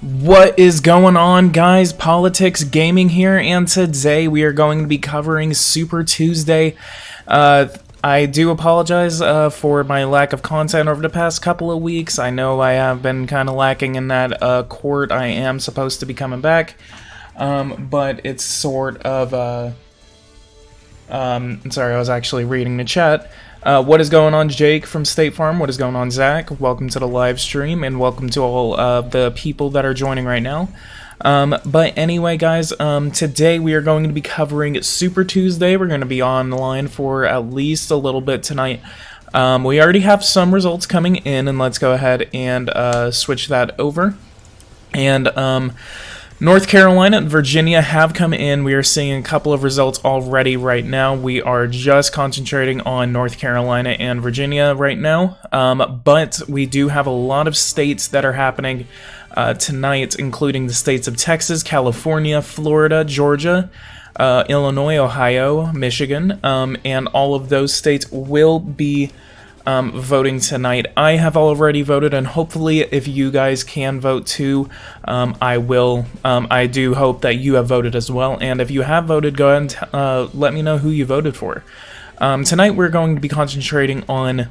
What is going on, guys? Politics Gaming here, and today we are going to be covering Super Tuesday. I do apologize for my lack of content over the past couple of weeks. I know I have been kind of lacking in that court. I am supposed to be coming back, but it's sort of... sorry, I was actually reading the chat. What is going on, Jake from State Farm? What is going on, Zach? Welcome to the live stream, and welcome to all of the people that are joining right now. But anyway, guys, today we are going to be covering Super Tuesday. We're going to be on the line for at least a little bit tonight. We already have some results coming in, and let's go ahead and switch that over. And North Carolina and Virginia have come in. We are seeing a couple of results already right now. We are just concentrating on North Carolina and Virginia right now. But we do have a lot of states that are happening tonight, including the states of Texas, California, Florida, Georgia, Illinois, Ohio, Michigan, and all of those states will be voting tonight. I have already voted, and hopefully if you guys can vote too, I will. I do hope that you have voted as well, and if you have voted, go ahead and let me know who you voted for. Tonight we're going to be concentrating on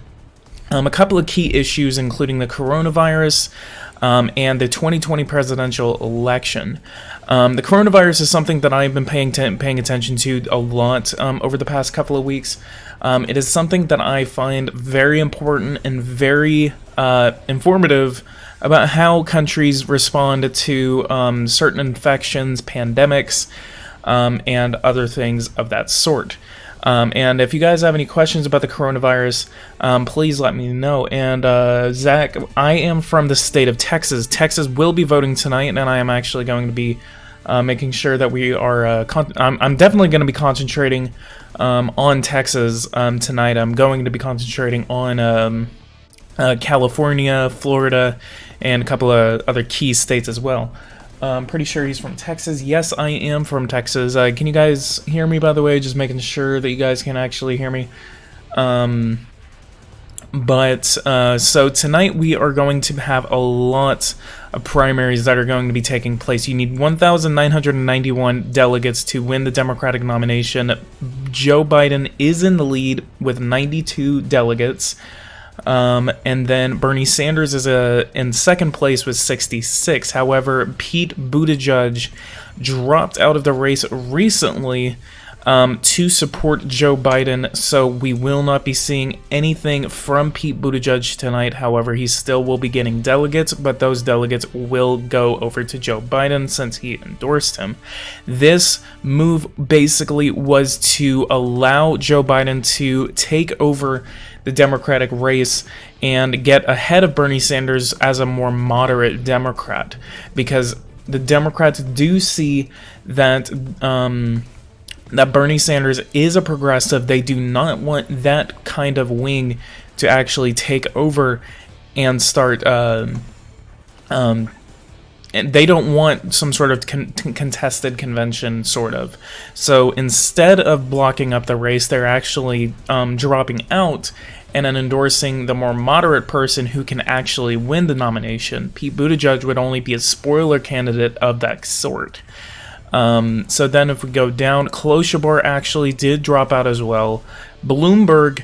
a couple of key issues, including the coronavirus and the 2020 presidential election. The coronavirus is something that I've been paying attention to a lot over the past couple of weeks. It is something that I find very important and very informative about how countries respond to certain infections, pandemics, and other things of that sort. And if you guys have any questions about the coronavirus, please let me know. And Zach, I am from the state of Texas. Texas will be voting tonight, and I am actually going to be making sure that we are... I'm definitely going to be concentrating on Texas tonight. I'm going to be concentrating on California, Florida, and a couple of other key states as well. I'm pretty sure he's from Texas. Yes, I am from Texas. Can you guys hear me, by the way? Just making sure that you guys can actually hear me. So tonight we are going to have a lot of primaries that are going to be taking place. You need 1,991 delegates to win the Democratic nomination. Joe Biden is in the lead with 92 delegates. And then Bernie Sanders is in second place with 66. However, Pete Buttigieg dropped out of the race recently to support Joe Biden, so we will not be seeing anything from Pete Buttigieg tonight. However, he still will be getting delegates, but those delegates will go over to Joe Biden since he endorsed him. This move basically was to allow Joe Biden to take over the Democratic race and get ahead of Bernie Sanders as a more moderate Democrat, because the Democrats do see that that Bernie Sanders is a progressive. They do not want that kind of wing to actually take over and start and they don't want some sort of contested convention, sort of. So instead of blocking up the race, they're actually dropping out and then endorsing the more moderate person who can actually win the nomination. Pete Buttigieg would only be a spoiler candidate of that sort. So then if we go down, Klobuchar actually did drop out as well. Bloomberg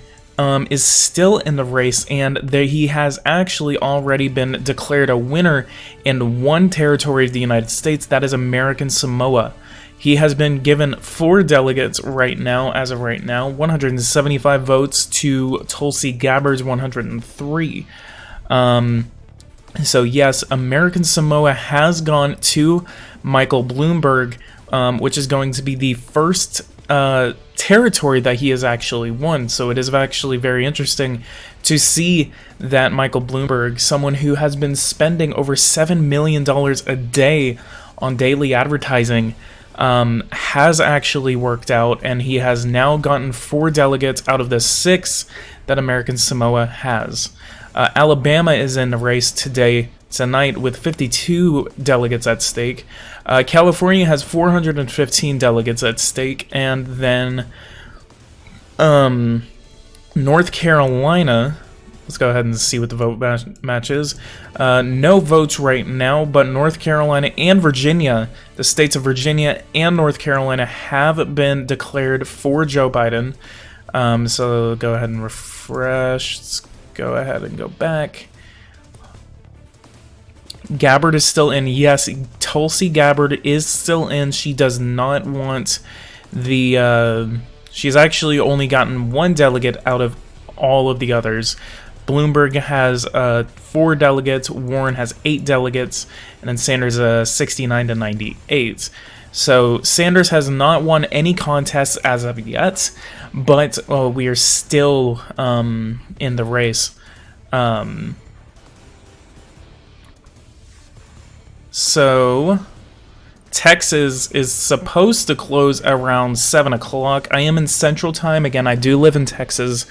is still in the race, and he has actually already been declared a winner in one territory of the United States, that is American Samoa. He has been given 4 delegates right now, as of right now, 175 votes to Tulsi Gabbard's 103. So yes, American Samoa has gone to Michael Bloomberg, which is going to be the first territory that he has actually won. So it is actually very interesting to see that Michael Bloomberg, someone who has been spending over $7 million a day on daily advertising, has actually worked out, and he has now gotten 4 delegates out of the 6 that American Samoa has. Alabama is in the race tonight with 52 delegates at stake. California has 415 delegates at stake, and then North Carolina Let's go ahead and see what the vote match is. No votes right now, but North Carolina and Virginia, the states of Virginia and North Carolina, have been declared for Joe Biden. So go ahead and refresh. Let's go ahead and go back. Gabbard is still in. Yes, Tulsi Gabbard is still in. She does not want the... she's actually only gotten 1 delegate out of all of the others. Bloomberg has 4 delegates, Warren has 8 delegates, and then Sanders 69 to 98. So Sanders has not won any contests as of yet, but we are still in the race. So Texas is supposed to close around 7 o'clock. I am in Central Time. Again, I do live in Texas,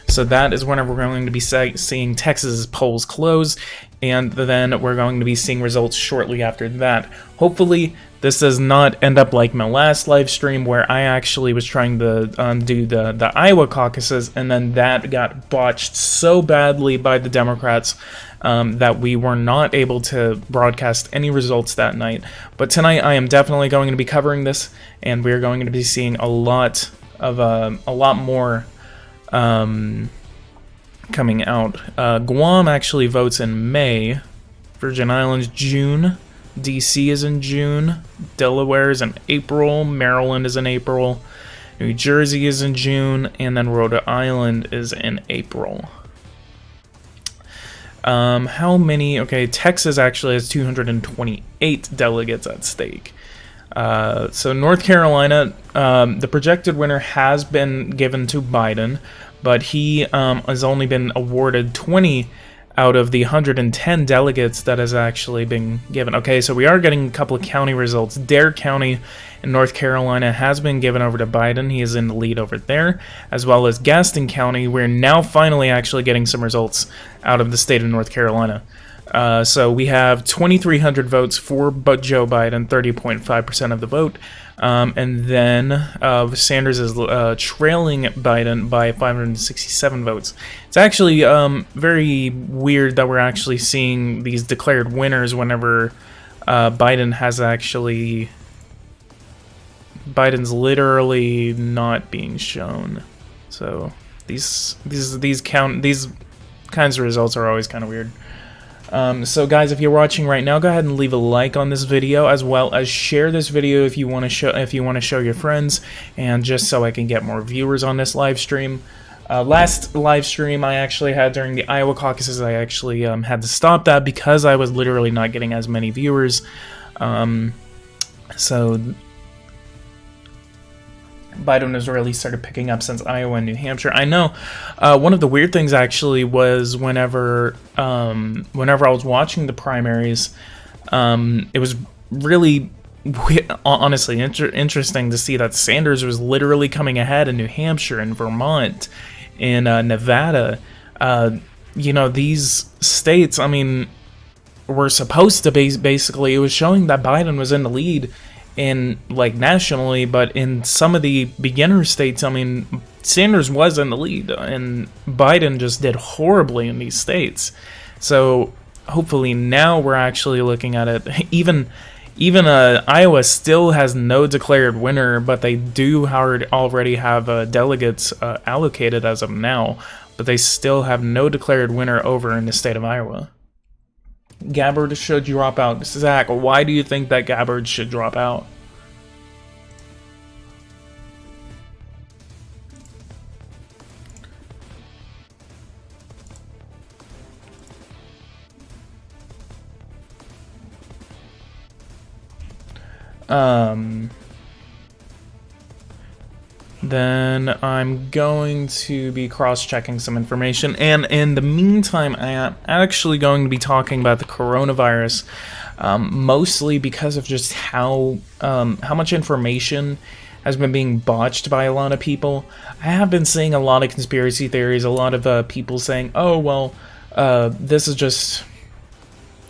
so that is whenever we're going to be seeing Texas's polls close, and then we're going to be seeing results shortly after that. Hopefully, this does not end up like my last live stream where I actually was trying to do the Iowa caucuses, and then that got botched so badly by the Democrats that we were not able to broadcast any results that night. But tonight I am definitely going to be covering this, and we're going to be seeing a lot more coming out. Guam actually votes in May, Virgin Islands June, DC is in June, Delaware is in April, Maryland is in April, New Jersey is in June, and then Rhode Island is in April. How many? Okay, Texas actually has 228 delegates at stake. So North Carolina, the projected winner has been given to Biden, but he has only been awarded 20 out of the 110 delegates that has actually been given. Okay, so we are getting a couple of county results. Dare County in North Carolina has been given over to Biden. He is in the lead over there, as well as Gaston County. We're now finally actually getting some results out of the state of North Carolina. So we have 2,300 votes for Joe Biden, 30.5% of the vote. And then Sanders is trailing Biden by 567 votes. It's actually very weird that we're actually seeing these declared winners whenever Biden has actually... Biden's literally not being shown. So these kinds of results are always kind of weird. So guys, if you're watching right now, go ahead and leave a like on this video, as well as share this video if you want to show your friends, and just so I can get more viewers on this live stream. Last live stream I actually had during the Iowa caucuses, I actually had to stop that because I was literally not getting as many viewers. So Biden has really started picking up since Iowa and New Hampshire. I know one of the weird things actually was whenever I was watching the primaries, it was really honestly interesting to see that Sanders was literally coming ahead in New Hampshire and Vermont and Nevada. You know, these states, I mean, were supposed to be basically, it was showing that Biden was in the lead in like nationally, but in some of the beginner states, I mean, Sanders was in the lead and Biden just did horribly in these states. So hopefully now we're actually looking at it. Even Iowa still has no declared winner, but they do already have delegates allocated as of now, but they still have no declared winner over in the state of Iowa. Gabbard should drop out. Zach, why do you think that Gabbard should drop out? Then I'm going to be cross-checking some information, and in the meantime, I am actually going to be talking about the coronavirus, mostly because of just how much information has been being botched by a lot of people. I have been seeing a lot of conspiracy theories, a lot of people saying, oh, well, this is just,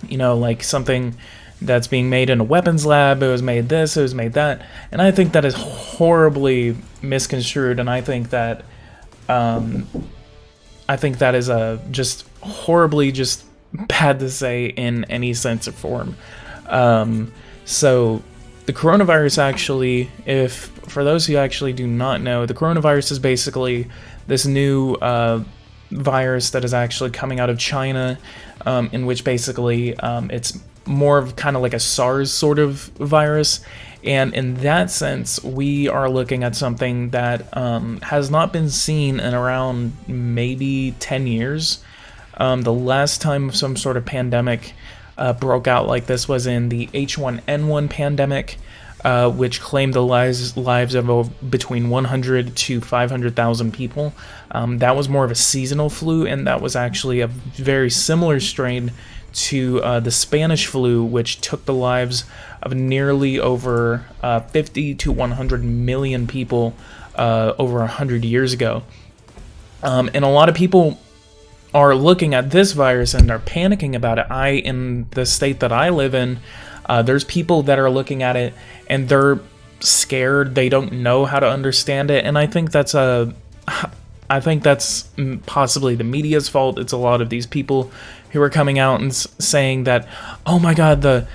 you know, like something that's being made in a weapons lab, it was made this, it was made that, and I think that is horribly misconstrued, and I think that is just horribly just bad to say in any sense or form. So the coronavirus actually, if for those who actually do not know, the coronavirus is basically this new virus that is actually coming out of China, in which basically it's more of kind of like a SARS sort of virus. And in that sense, we are looking at something that has not been seen in around maybe 10 years. The last time some sort of pandemic broke out like this was in the H1N1 pandemic, which claimed the lives of between 100 to 500,000 people. That was more of a seasonal flu, and that was actually a very similar strain to the Spanish flu, which took the lives of nearly over 50 to 100 million people over 100 years ago. And a lot of people are looking at this virus and are panicking about it. In the state that I live in, there's people that are looking at it and they're scared. They don't know how to understand it, and I think that's possibly the media's fault. It's a lot of these people who are coming out and saying that, oh my god, the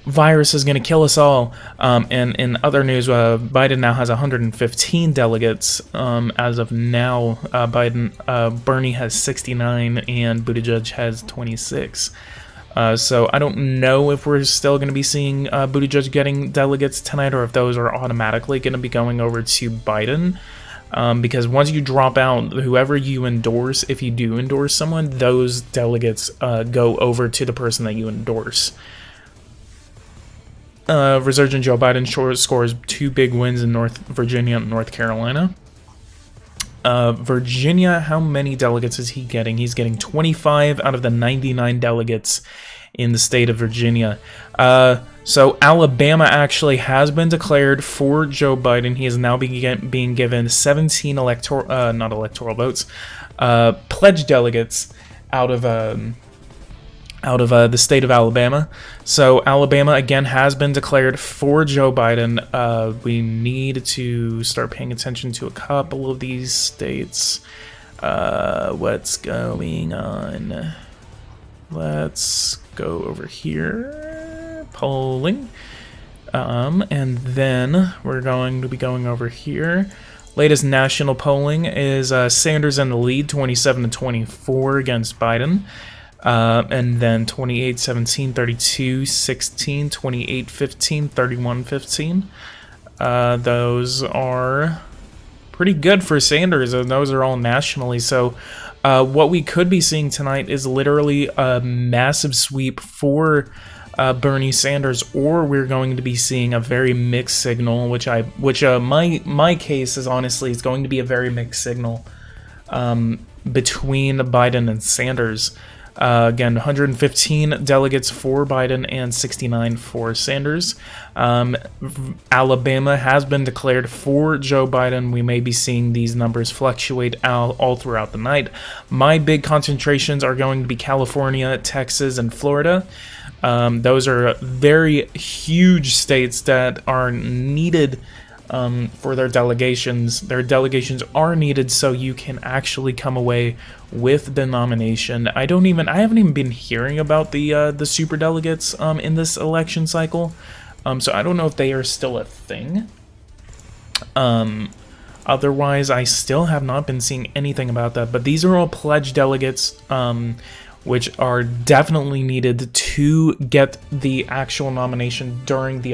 virus is going to kill us all. And in other news, Biden now has 115 delegates as of now. Bernie has 69 and Buttigieg has 26. So I don't know if we're still going to be seeing Buttigieg getting delegates tonight, or if those are automatically going to be going over to Biden. Because once you drop out, whoever you endorse, if you do endorse someone, those delegates go over to the person that you endorse. Resurgent Joe Biden scores 2 big wins in North Virginia and North Carolina. Virginia, how many delegates is he getting? He's getting 25 out of the 99 delegates in the state of Virginia. So Alabama actually has been declared for Joe Biden. He is now being given 17 not electoral votes, pledge delegates out of the state of Alabama. So Alabama again has been declared for Joe Biden. We need to start paying attention to a couple of these states. What's going on? Let's go over here. Polling. And then we're going to be going over here. Latest national polling is Sanders in the lead, 27-24 against Biden. And then 28-17, 32-16, 28-15, 31-15. Those are pretty good for Sanders, and those are all nationally. So what we could be seeing tonight is literally a massive sweep for Bernie Sanders, or we're going to be seeing a very mixed signal, which my case is honestly it's going to be a very mixed signal between Biden and Sanders. Again, 115 delegates for Biden and 69 for Sanders. Alabama has been declared for Joe Biden. We may be seeing these numbers fluctuate all throughout the night. My big concentrations are going to be California, Texas, and Florida. Those are very huge states that are needed for their delegations. Their delegations are needed so you can actually come away with the nomination. I haven't even been hearing about the super delegates in this election cycle, so I don't know if they are still a thing. Otherwise, I still have not been seeing anything about that. But these are all pledged delegates, which are definitely needed to get the actual nomination during the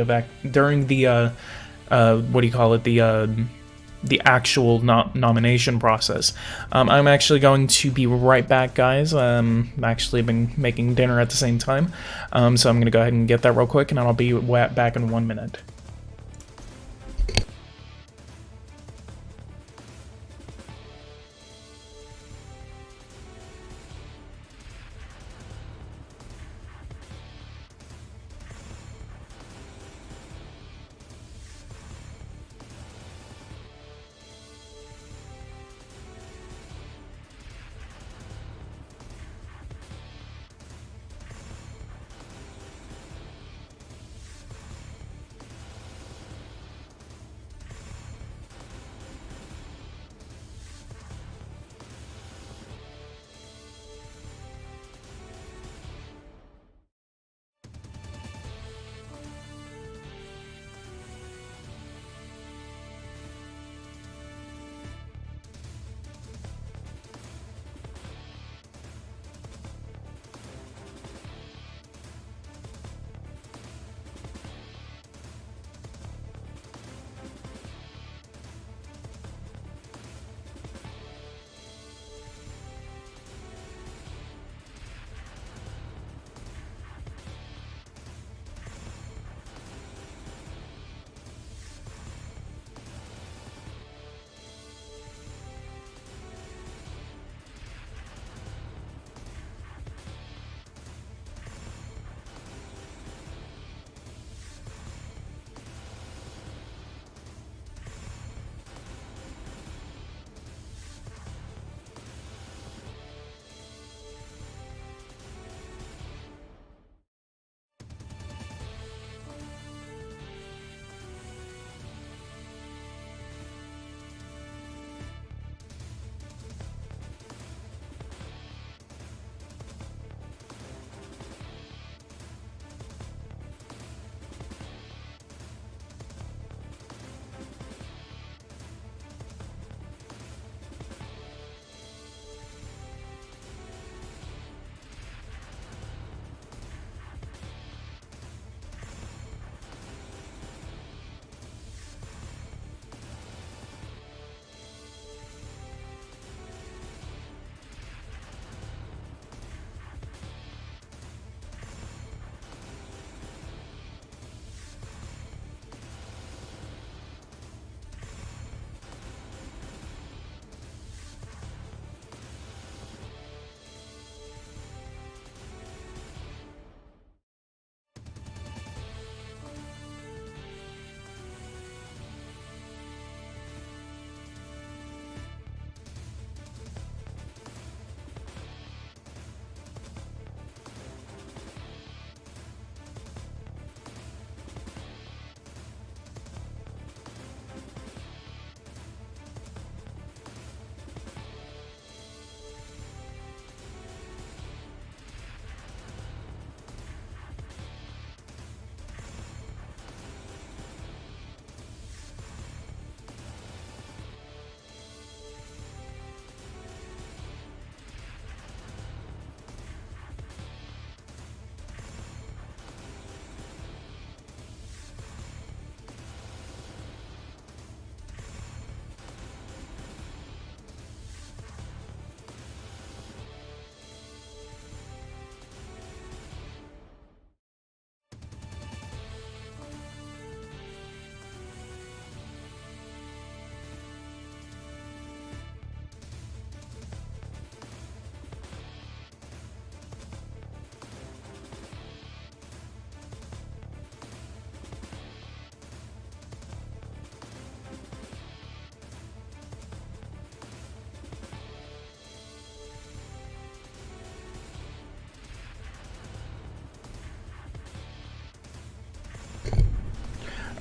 the actual nomination process. I'm actually going to be right back, guys. Actually been making dinner at the same time, so I'm going to go ahead and get that real quick, and I'll be back in 1 minute.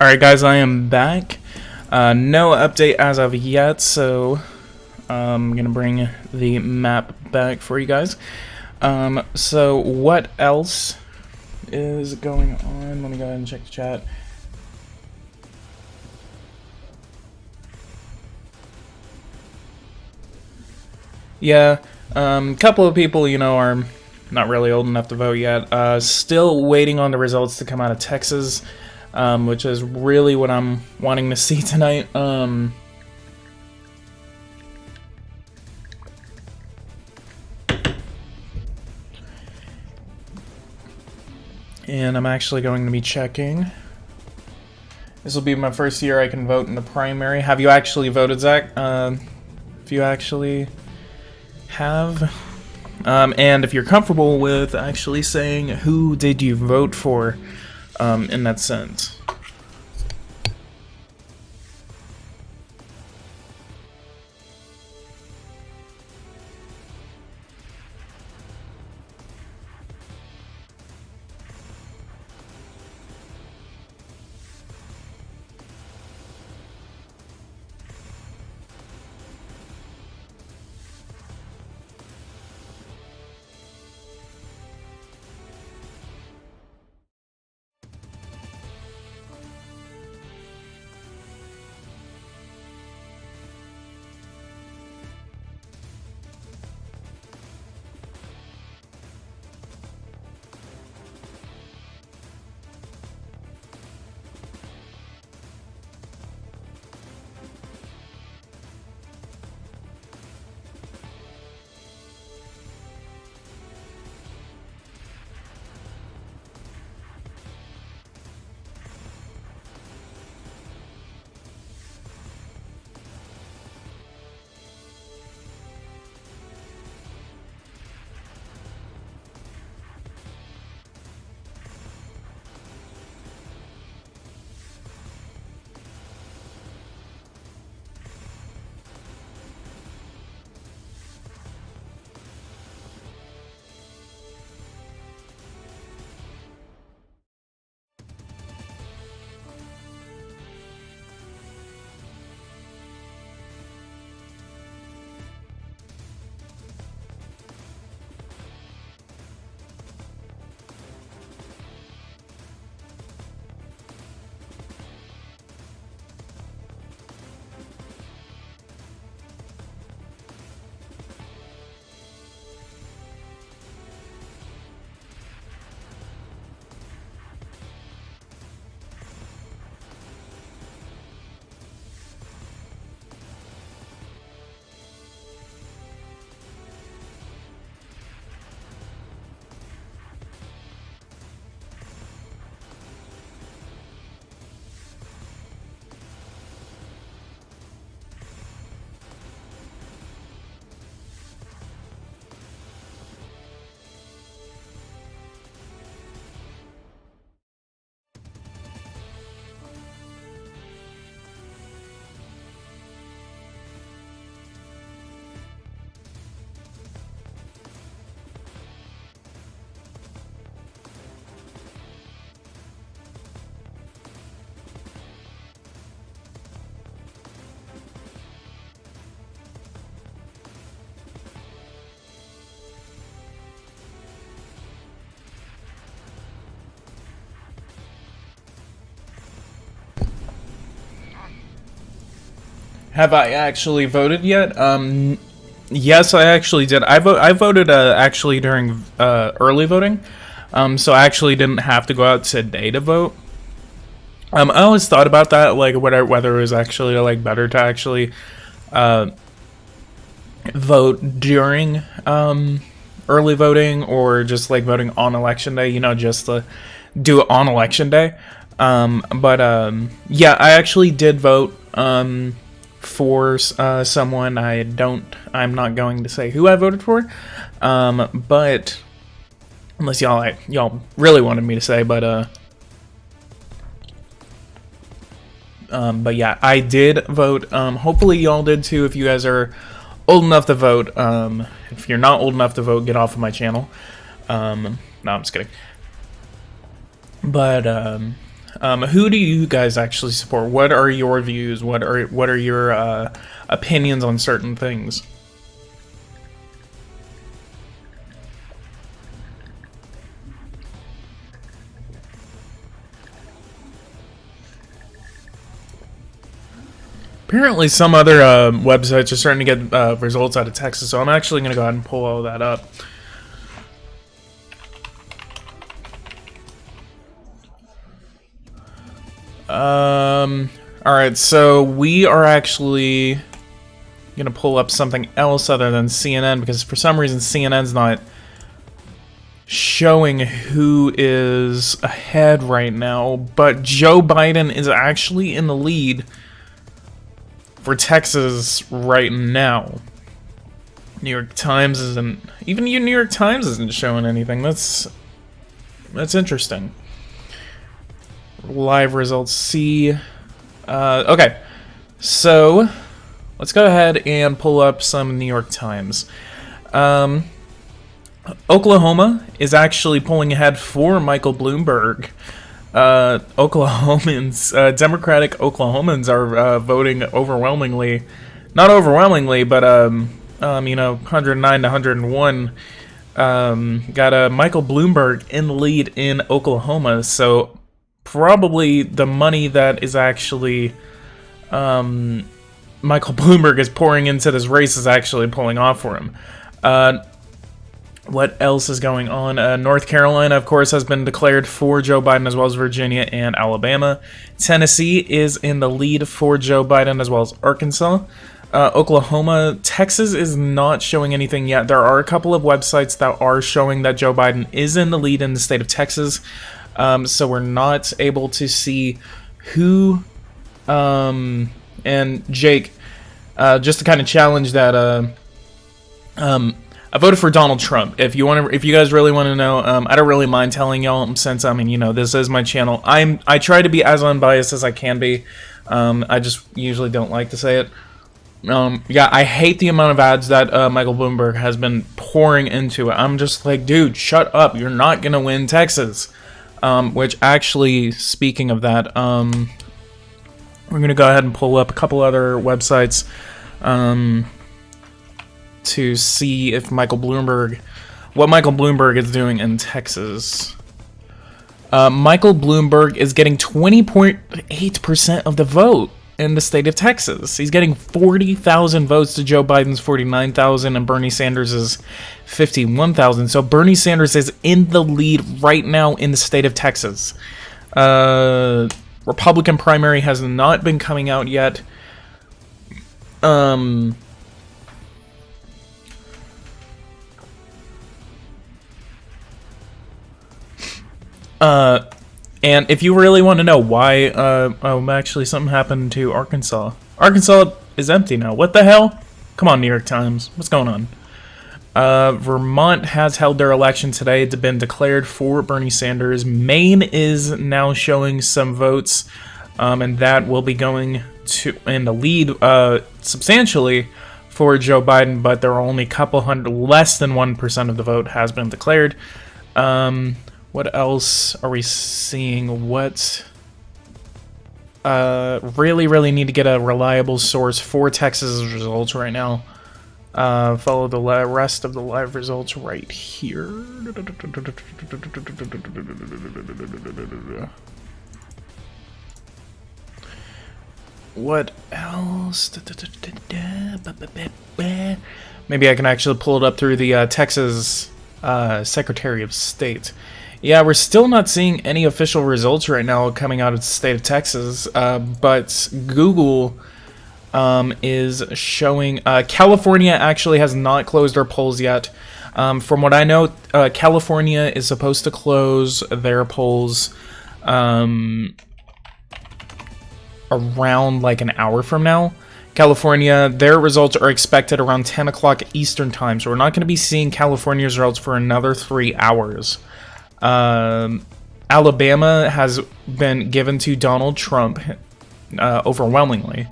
Alright guys, I am back. No update as of yet, so I'm gonna bring the map back for you guys. So what else is going on? Let me go ahead and check the chat. Yeah, couple of people, you know, are not really old enough to vote yet. Still waiting on the results to come out of Texas, which is really what I'm wanting to see tonight. And I'm actually going to be checking. This will be my first year I can vote in the primary. Have you actually voted, Zach? If you actually have. And if you're comfortable with actually saying who did you vote for in that sense. Have I actually voted yet? Yes, I actually did. I voted actually during early voting, so I actually didn't have to go out today to vote. I always thought about that, like whether it was actually like better to actually vote during early voting or just like voting on election day. You know, just to do it on election day. Yeah, I actually did vote. For someone I'm not going to say who I voted for, but unless y'all really wanted me to say, but yeah, I did vote. Hopefully y'all did too if you guys are old enough to vote. If you're not old enough to vote, get off of my channel. No, I'm just kidding. But Who do you guys actually support? What are your views? What are your opinions on certain things? Apparently some other websites are starting to get results out of Texas, so I'm actually going to go ahead and pull all that up. Alright, so we are actually going to pull up something else other than CNN, because for some reason CNN's not showing who is ahead right now, but Joe Biden is actually in the lead for Texas right now. New York Times isn't, even New York Times isn't showing anything. That's interesting. Live results, see. Okay, so let's go ahead and pull up some New York Times. Oklahoma is actually pulling ahead for Michael Bloomberg. Oklahomans, Democratic Oklahomans are voting overwhelmingly, not overwhelmingly, but 109 to 101. Got Michael Bloomberg in the lead in Oklahoma, so probably the money that is actually Michael Bloomberg is pouring into this race is actually pulling off for him. What else is going on? North Carolina, of course, has been declared for Joe Biden, as well as Virginia and Alabama. Tennessee is in the lead for Joe Biden, as well as Arkansas. Oklahoma, Texas is not showing anything yet. There are a couple of websites that are showing that Joe Biden is in the lead in the state of Texas. So we're not able to see who, and Jake, just to kind of challenge that, I voted for Donald Trump. If you guys really want to know, I don't really mind telling y'all, since this is my channel. I try to be as unbiased as I can be. I just usually don't like to say it. Yeah, I hate the amount of ads that Michael Bloomberg has been pouring into it. I'm just like, dude, shut up. You're not gonna win Texas. Which actually, speaking of that, we're gonna go ahead and pull up a couple other websites. To see if what Michael Bloomberg is doing in Texas. Michael Bloomberg is getting 20.8% of the vote in the state of Texas. He's getting 40,000 votes to Joe Biden's 49,000 and Bernie Sanders' 51,000. So Bernie Sanders is in the lead right now in the state of Texas. Republican primary has not been coming out yet. And if you really want to know why, actually something happened to Arkansas. Arkansas is empty now. What the hell? Come on, New York Times. What's going on? Vermont has held their election today. It's been declared for Bernie Sanders. Maine is now showing some votes, and that will be going to in the lead substantially for Joe Biden, but there are only a couple hundred, less than 1% of the vote has been declared. What else are we seeing? What really need to get a reliable source for Texas results right now. Follow the rest of the live results right here. What else? Maybe I can actually pull it up through the Texas Secretary of State. Yeah, we're still not seeing any official results right now coming out of the state of Texas, but Google is showing... California actually has not closed their polls yet. From what I know, California is supposed to close their polls around like an hour from now. California, their results are expected around 10 o'clock Eastern time, so we're not going to be seeing California's results for another 3 hours. Alabama has been given to Donald Trump overwhelmingly.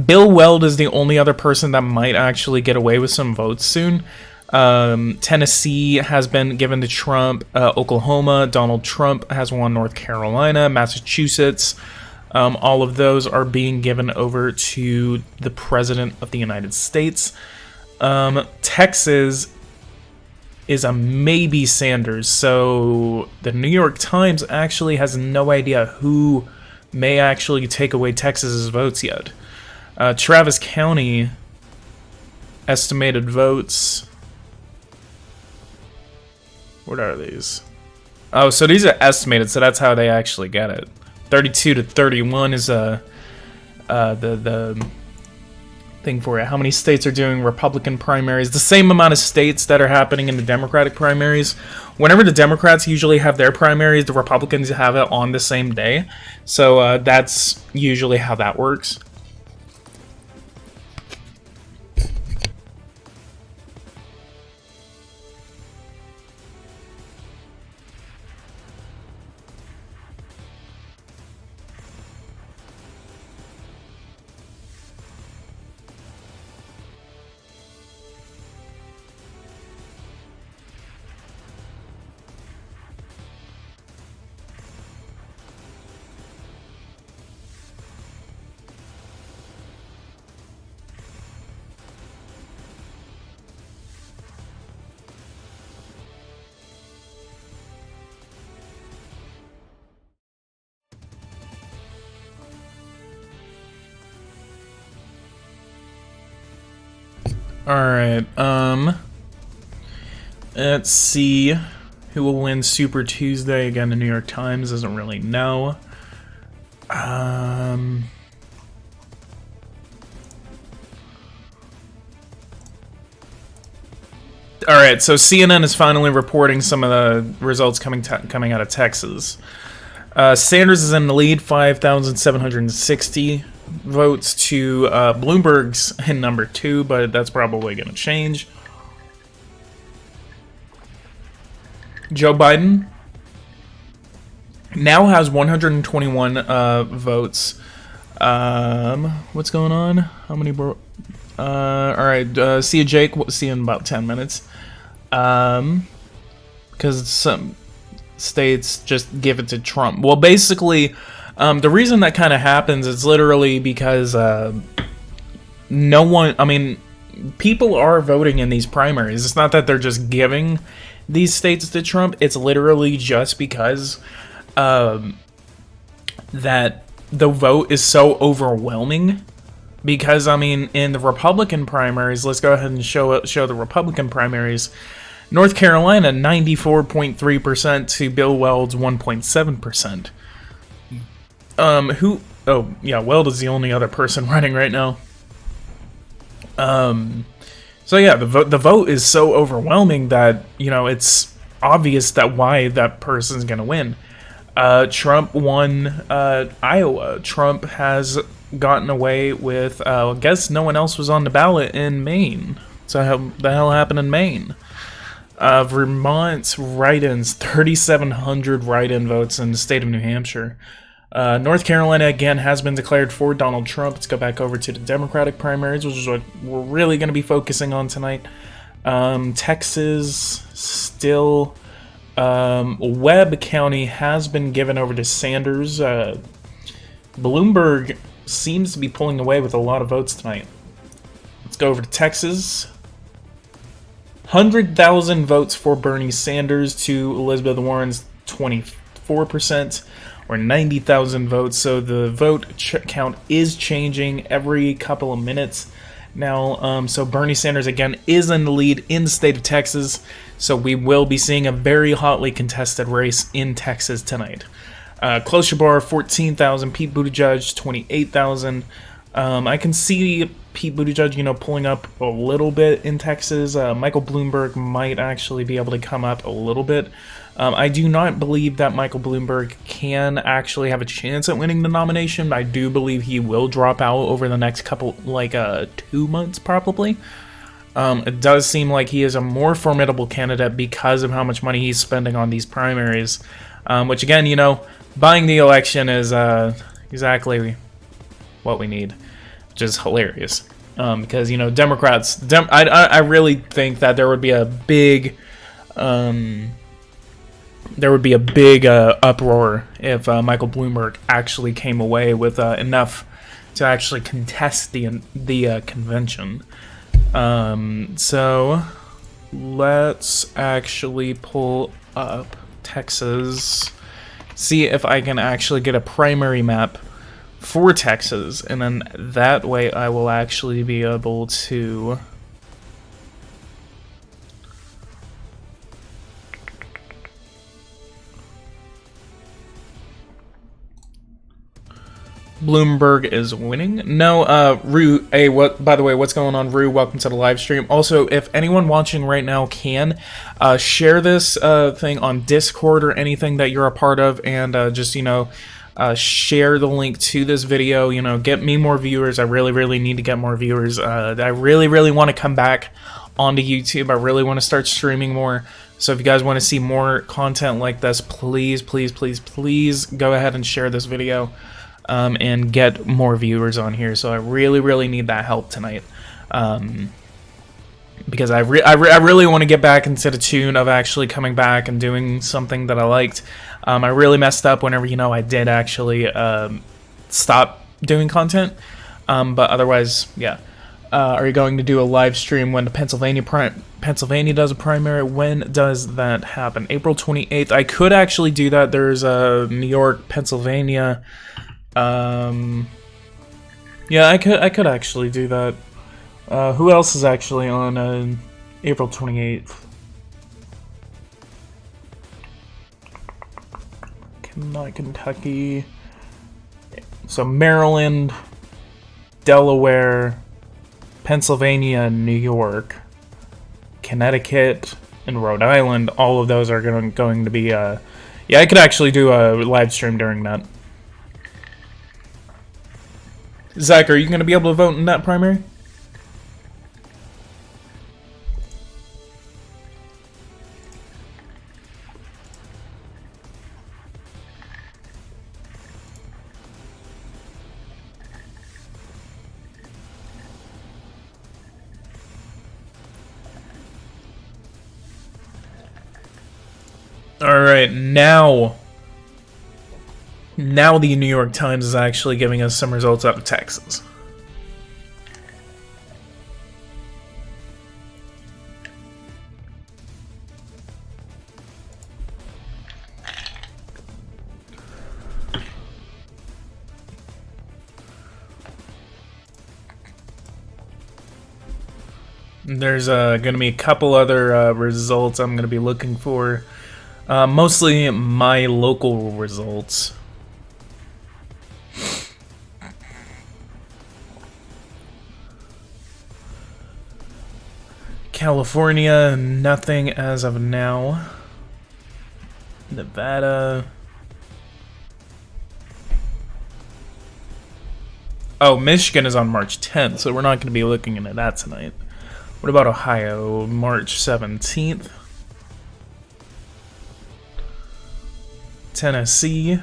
Bill Weld is the only other person that might actually get away with some votes soon. Tennessee has been given to Trump. Oklahoma, Donald Trump has won. North Carolina, Massachusetts, all of those are being given over to the President of the United States. Texas is a maybe Sanders, so the New York Times actually has no idea who may actually take away Texas's votes yet. Travis County estimated votes. What are these? Oh, so these are estimated, so that's how they actually get it. 32 to 31 is the thing for it. How many states are doing Republican primaries? The same amount of states that are happening in the Democratic primaries. Whenever the Democrats usually have their primaries, the Republicans have it on the same day. So that's usually how that works. Alright, let's see who will win Super Tuesday. Again, the New York Times doesn't really know. Alright, so CNN is finally reporting some of the results coming out of Texas. Sanders is in the lead, 5,760 votes to Bloomberg's in number 2, but that's probably going to change. Joe Biden now has 121 votes. What's going on? How many? Alright, see you, Jake. We'll see you in about 10 minutes. Because some states just give it to Trump. Well, basically, the reason that kind of happens is literally because no one, I mean, people are voting in these primaries. It's not that they're just giving these states to Trump. It's literally just because that the vote is so overwhelming. Because, I mean, in the Republican primaries, let's go ahead and show the Republican primaries. North Carolina, 94.3% to Bill Weld's 1.7%. Oh, yeah, Weld is the only other person running right now. So yeah, the vote is so overwhelming that, you know, it's obvious that why that person's gonna win. Trump won Iowa. Trump has gotten away with, I guess no one else was on the ballot in Maine. So what the hell happened in Maine? Vermont's write-ins, 3,700 write-in votes in the state of New Hampshire. North Carolina, again, has been declared for Donald Trump. Let's go back over to the Democratic primaries, which is what we're really going to be focusing on tonight. Texas, still, Webb County has been given over to Sanders. Bloomberg seems to be pulling away with a lot of votes tonight. Let's go over to Texas. 100,000 votes for Bernie Sanders to Elizabeth Warren's 24%, or 90,000 votes. So the vote count is changing every couple of minutes now. So Bernie Sanders, again, is in the lead in the state of Texas. So we will be seeing a very hotly contested race in Texas tonight. Klobuchar, 14,000. Pete Buttigieg, 28,000. I can see Pete Buttigieg, you know, pulling up a little bit in Texas. Michael Bloomberg might actually be able to come up a little bit. I do not believe that Michael Bloomberg can actually have a chance at winning the nomination. I do believe he will drop out over the next couple, 2 months probably. It does seem like he is a more formidable candidate because of how much money he's spending on these primaries. Which again, you know, buying the election is exactly what we need, which is hilarious. because you know Democrats. I really think that there would be a big uproar if Michael Bloomberg actually came away with enough to actually contest the convention. So let's actually pull up Texas, see if I can actually get a primary map for Texas, and then that way I will actually be able to Bloomberg is winning. No, Rue, hey, by the way, what's going on, Rue? Welcome to the live stream. Also, if anyone watching right now can, share this thing on Discord or anything that you're a part of, and just, you know, share the link to this video, you know, get me more viewers. I really need to get more viewers. I really want to come back onto YouTube. I really want to start streaming more. So if you guys want to see more content like this, please go ahead and share this video. And get more viewers on here. So I really need that help tonight, because I really want to get back into the tune of actually coming back and doing something that I liked. I really messed up whenever, you know, I did actually stop doing content, but otherwise, yeah. Are you going to do a live stream when the Pennsylvania does a primary? When does that happen? April 28th. I could actually do that. There's a New York, Pennsylvania. Yeah, I could actually do that. Who else is actually on April 28th? Not Kentucky. So Maryland, Delaware, Pennsylvania, New York, Connecticut, and Rhode Island. All of those are going to be. Yeah, I could actually do a live stream during that. Zach, are you going to be able to vote in that primary? All right, now the New York Times is actually giving us some results out of Texas. There's going to be a couple other results I'm going to be looking for. Mostly my local results. California, nothing as of now. Nevada. Oh, Michigan is on March 10th, so we're not going to be looking into that tonight. What about Ohio? March 17th. Tennessee.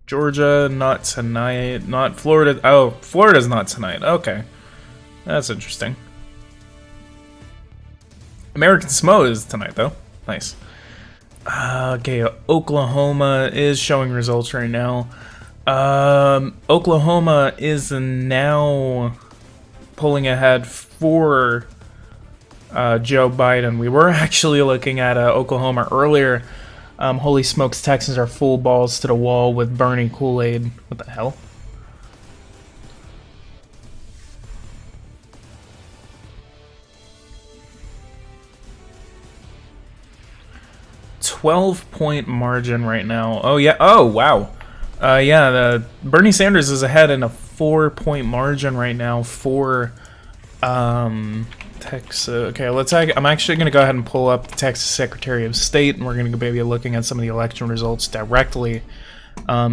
Georgia, not tonight. Not Florida. Oh, Florida's not tonight. Okay. That's interesting. American Samoa is tonight, though. Nice. Okay, Oklahoma is showing results right now. Oklahoma is now pulling ahead for Joe Biden. We were actually looking at Oklahoma earlier. Holy smokes, Texans are full balls to the wall with Bernie Kool-Aid. What the hell? .12-point margin right now. Oh yeah. Oh wow. Yeah. Bernie Sanders is ahead in a 4-point margin right now for Texas. Okay, I'm actually going to go ahead and pull up the Texas Secretary of State, and we're going to be looking at some of the election results directly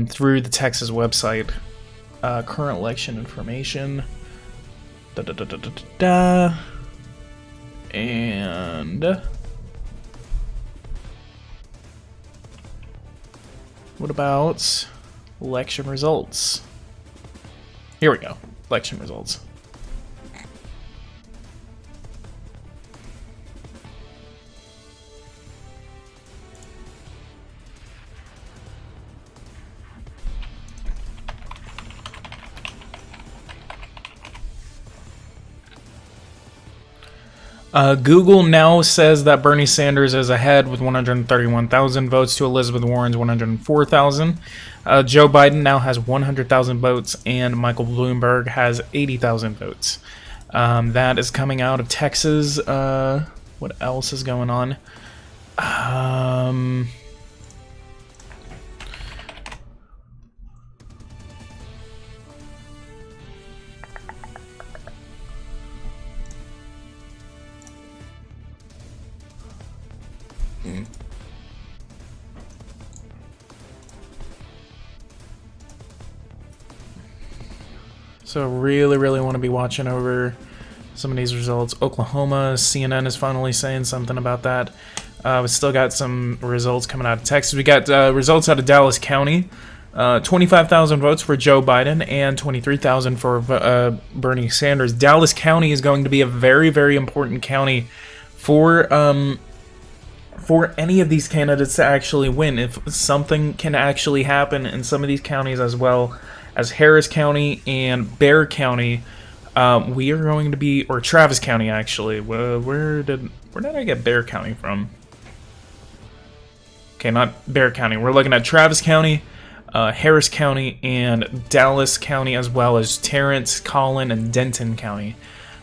through the Texas website. Current election information. And what about election results? Here we go. election results. Google now says that Bernie Sanders is ahead with 131,000 votes to Elizabeth Warren's 104,000. Joe Biden now has 100,000 votes, and Michael Bloomberg has 80,000 votes. That is coming out of Texas. What else is going on? So really want to be watching over some of these results. Oklahoma, CNN is finally saying something about that. We still got some results coming out of Texas. We got results out of Dallas County. 25,000 votes for Joe Biden and 23,000 for Bernie Sanders. Dallas County is going to be a very important county for any of these candidates to actually win. If something can actually happen in some of these counties as well as Harris County and Bexar County, we are going to be, or Travis County actually. Where did I get Bexar County from? Okay, not Bexar County. We're looking at Travis County, Harris County, and Dallas County, as well as Terrence, Collin, and Denton County.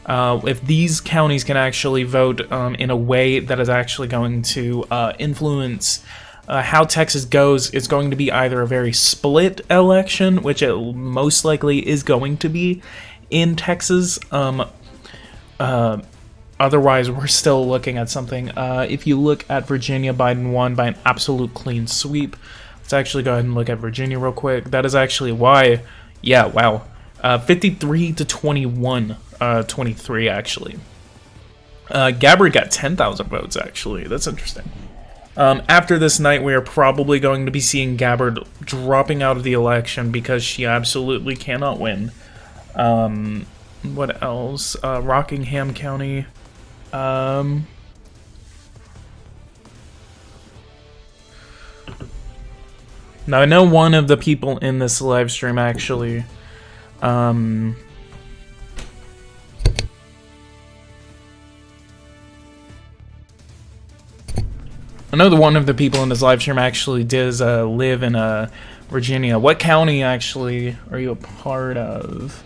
If these counties can actually vote in a way that is actually going to influence how Texas goes, it's going to be either a very split election, which it most likely is going to be in Texas. Otherwise, we're still looking at something. If you look at Virginia, Biden won by an absolute clean sweep. Let's actually go ahead and look at Virginia real quick. That is actually why, yeah, wow. 53 to 21, 23 actually. Gabbard got 10,000 votes actually. That's interesting. After this night, we are probably going to be seeing Gabbard dropping out of the election because she absolutely cannot win. What else? Rockingham County. Now, I know one of the people in this live stream actually, I know one of the people in this live stream actually does live in Virginia. What county actually are you a part of?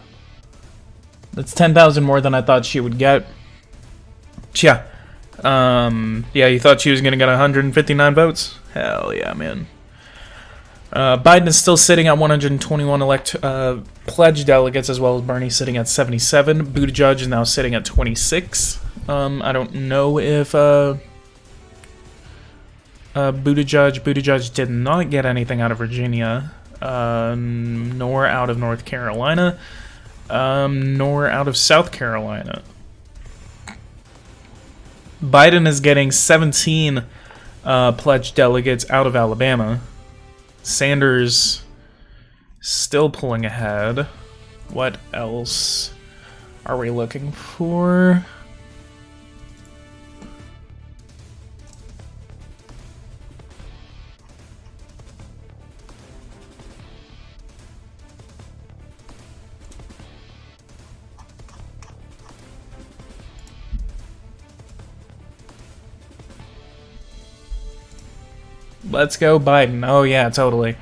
That's 10,000 more than I thought she would get. Yeah. Yeah, you thought she was going to get 159 votes? Hell yeah, man. Biden is still sitting at 121 pledged delegates, as well as Bernie sitting at 77. Buttigieg is now sitting at 26. I don't know if Buttigieg did not get anything out of Virginia, nor out of North Carolina, nor out of South Carolina. Biden is getting 17 pledged delegates out of Alabama. Sanders still pulling ahead. What else are we looking for? Let's go Biden. Oh yeah, totally.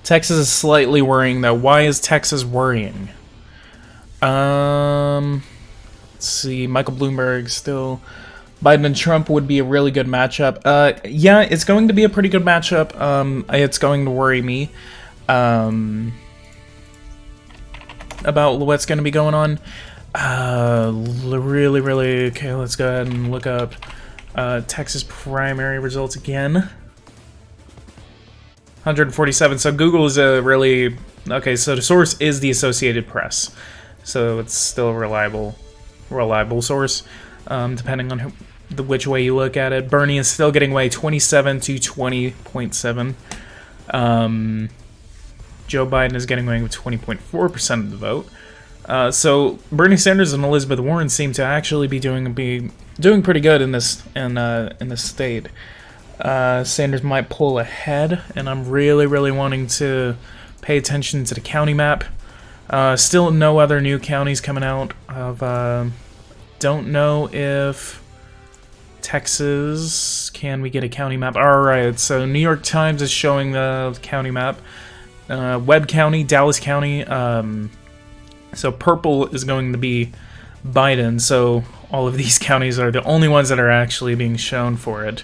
Texas is slightly worrying though. Why is Texas worrying? Let's see, Michael Bloomberg still. Biden and Trump would be a really good matchup. Yeah, it's going to be a pretty good matchup. It's going to worry me about what's going to be going on. Really, okay, let's go ahead and look up Texas primary results again. 147. So Google is a really... Okay, so the source is the Associated Press. So it's still a reliable source, depending on which way you look at it. Bernie is still getting away 27 to 20.7. Joe Biden is getting away with 20.4% of the vote. So Bernie Sanders and Elizabeth Warren seem to actually be doing pretty good in this state. Sanders might pull ahead, and I'm really wanting to pay attention to the county map. Still no other new counties coming out of. Don't know if Texas, can we get a county map? Alright, so New York Times is showing the county map. Webb County, Dallas County. So purple is going to be Biden. So all of these counties are the only ones that are actually being shown for it.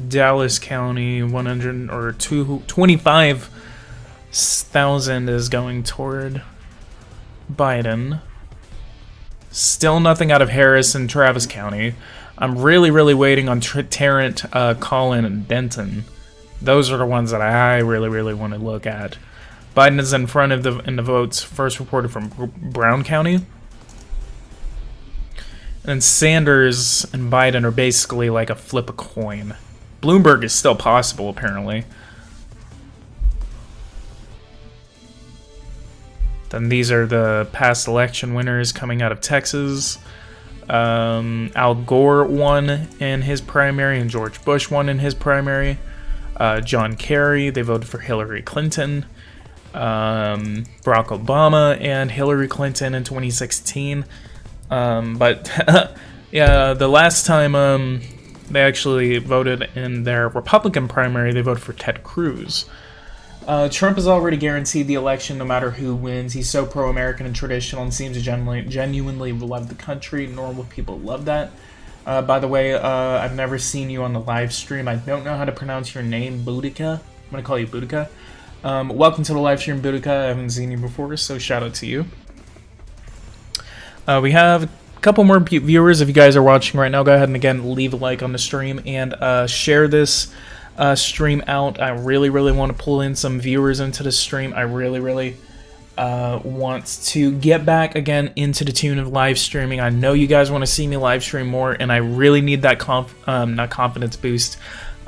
Dallas County, 25,000 is going toward Biden. Still nothing out of Harris and Travis County. I'm really waiting on Tarrant, Collin, and Denton. Those are the ones that I really want to look at. Biden is in front of in the votes first reported from Brown County. And Sanders and Biden are basically like a flip a coin. Bloomberg is still possible, apparently. Then these are the past election winners coming out of Texas. Al Gore won in his primary, and George Bush won in his primary. John Kerry, they voted for Hillary Clinton. Barack Obama and Hillary Clinton in 2016. But yeah, the last time they actually voted in their Republican primary, they voted for Ted Cruz. Trump has already guaranteed the election no matter who wins. He's so pro-American and traditional and seems to genuinely love the country. Normal people love that. By the way, I've never seen you on the live stream. I don't know how to pronounce your name, Boudica. I'm going to call you Boudica. Welcome to the live stream, Boudica. I haven't seen you before, so shout out to you. We have a couple more viewers. If you guys are watching right now, go ahead and again leave a like on the stream and share this stream out. I really want to pull in some viewers into the stream. I really want to get back again into the tune of live streaming. I know you guys want to see me live stream more, and I really need that not confidence boost,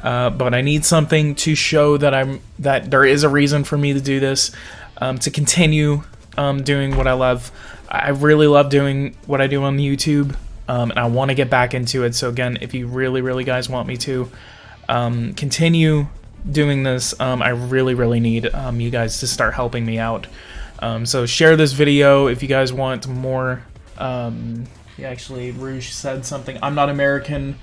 but I need something to show that there is a reason for me to do this, to continue doing what I love. I really love doing what I do on YouTube, and I want to get back into it. So again, if you really guys want me to continue doing this, I really need you guys to start helping me out. So share this video if you guys want more. Actually, Rouge said something. I'm not American,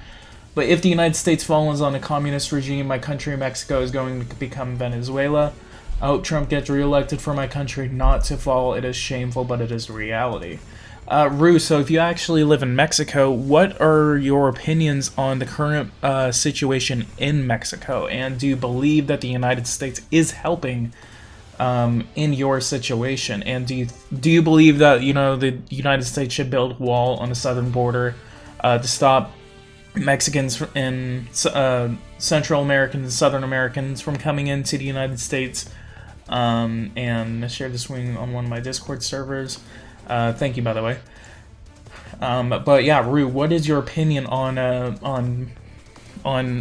but if the United States falls on a communist regime, my country, Mexico, is going to become Venezuela. I hope Trump gets reelected for my country not to fall. It is shameful, but it is reality. Rouge, so if you actually live in Mexico, what are your opinions on the current situation in Mexico? And do you believe that the United States is helping in your situation? And do you believe that, you know, the United States should build a wall on the southern border to stop Mexicans and Central Americans and Southern Americans from coming into the United States? And I shared this wing on one of my Discord servers. Thank you, by the way. But yeah, Rue, what is your opinion on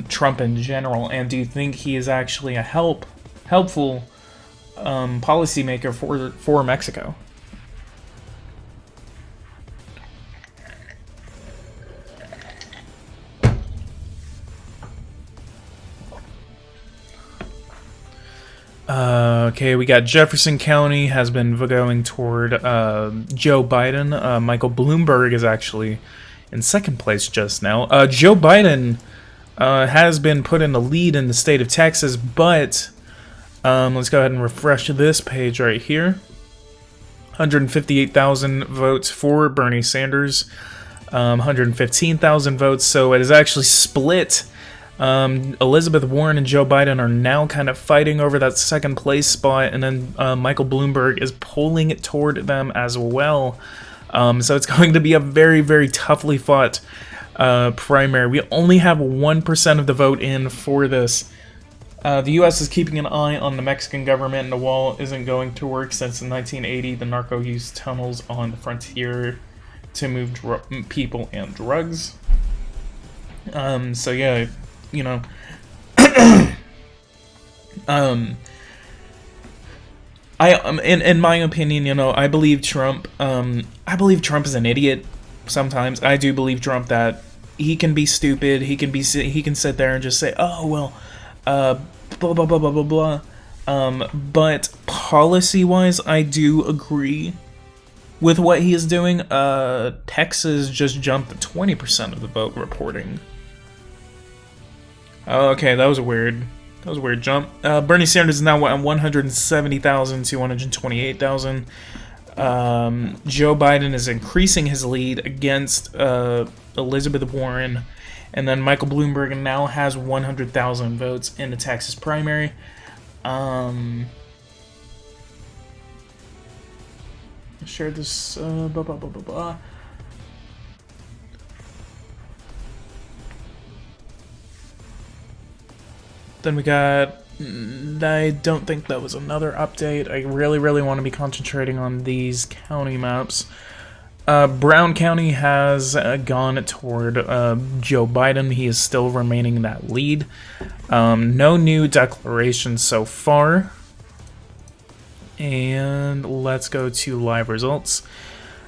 Trump in general, and do you think he is actually a helpful policymaker for Mexico? Okay, we got Jefferson County has been going toward Joe Biden. Michael Bloomberg is actually in second place just now. Joe Biden has been put in the lead in the state of Texas, but let's go ahead and refresh this page right here. 158,000 votes for Bernie Sanders, 115,000 votes, so it is actually split. Elizabeth Warren and Joe Biden are now kind of fighting over that second place spot, and then Michael Bloomberg is pulling it toward them as well. So it's going to be a very toughly fought primary. We only have 1% of the vote in for this. The U.S. is keeping an eye on the Mexican government, and the wall isn't going to work since in 1980 the narco used tunnels on the frontier to move people and drugs. So yeah, you know, in my opinion, you know, I believe Trump. I believe Trump is an idiot. Sometimes I do believe Trump that he can be stupid. He can sit there and just say, "Oh well, blah blah blah blah blah blah." But policy-wise, I do agree with what he is doing. Texas just jumped to 20% of the vote reporting. Okay, that was a weird jump. Bernie Sanders is now at 170,000 to 128,000. Joe Biden is increasing his lead against Elizabeth Warren. And then Michael Bloomberg now has 100,000 votes in the Texas primary. Share this, blah, blah, blah, blah, blah. Then we got, I don't think that was another update. I really want to be concentrating on these county maps. Brown County has gone toward Joe Biden. He is still remaining in that lead. No new declarations so far. And let's go to live results.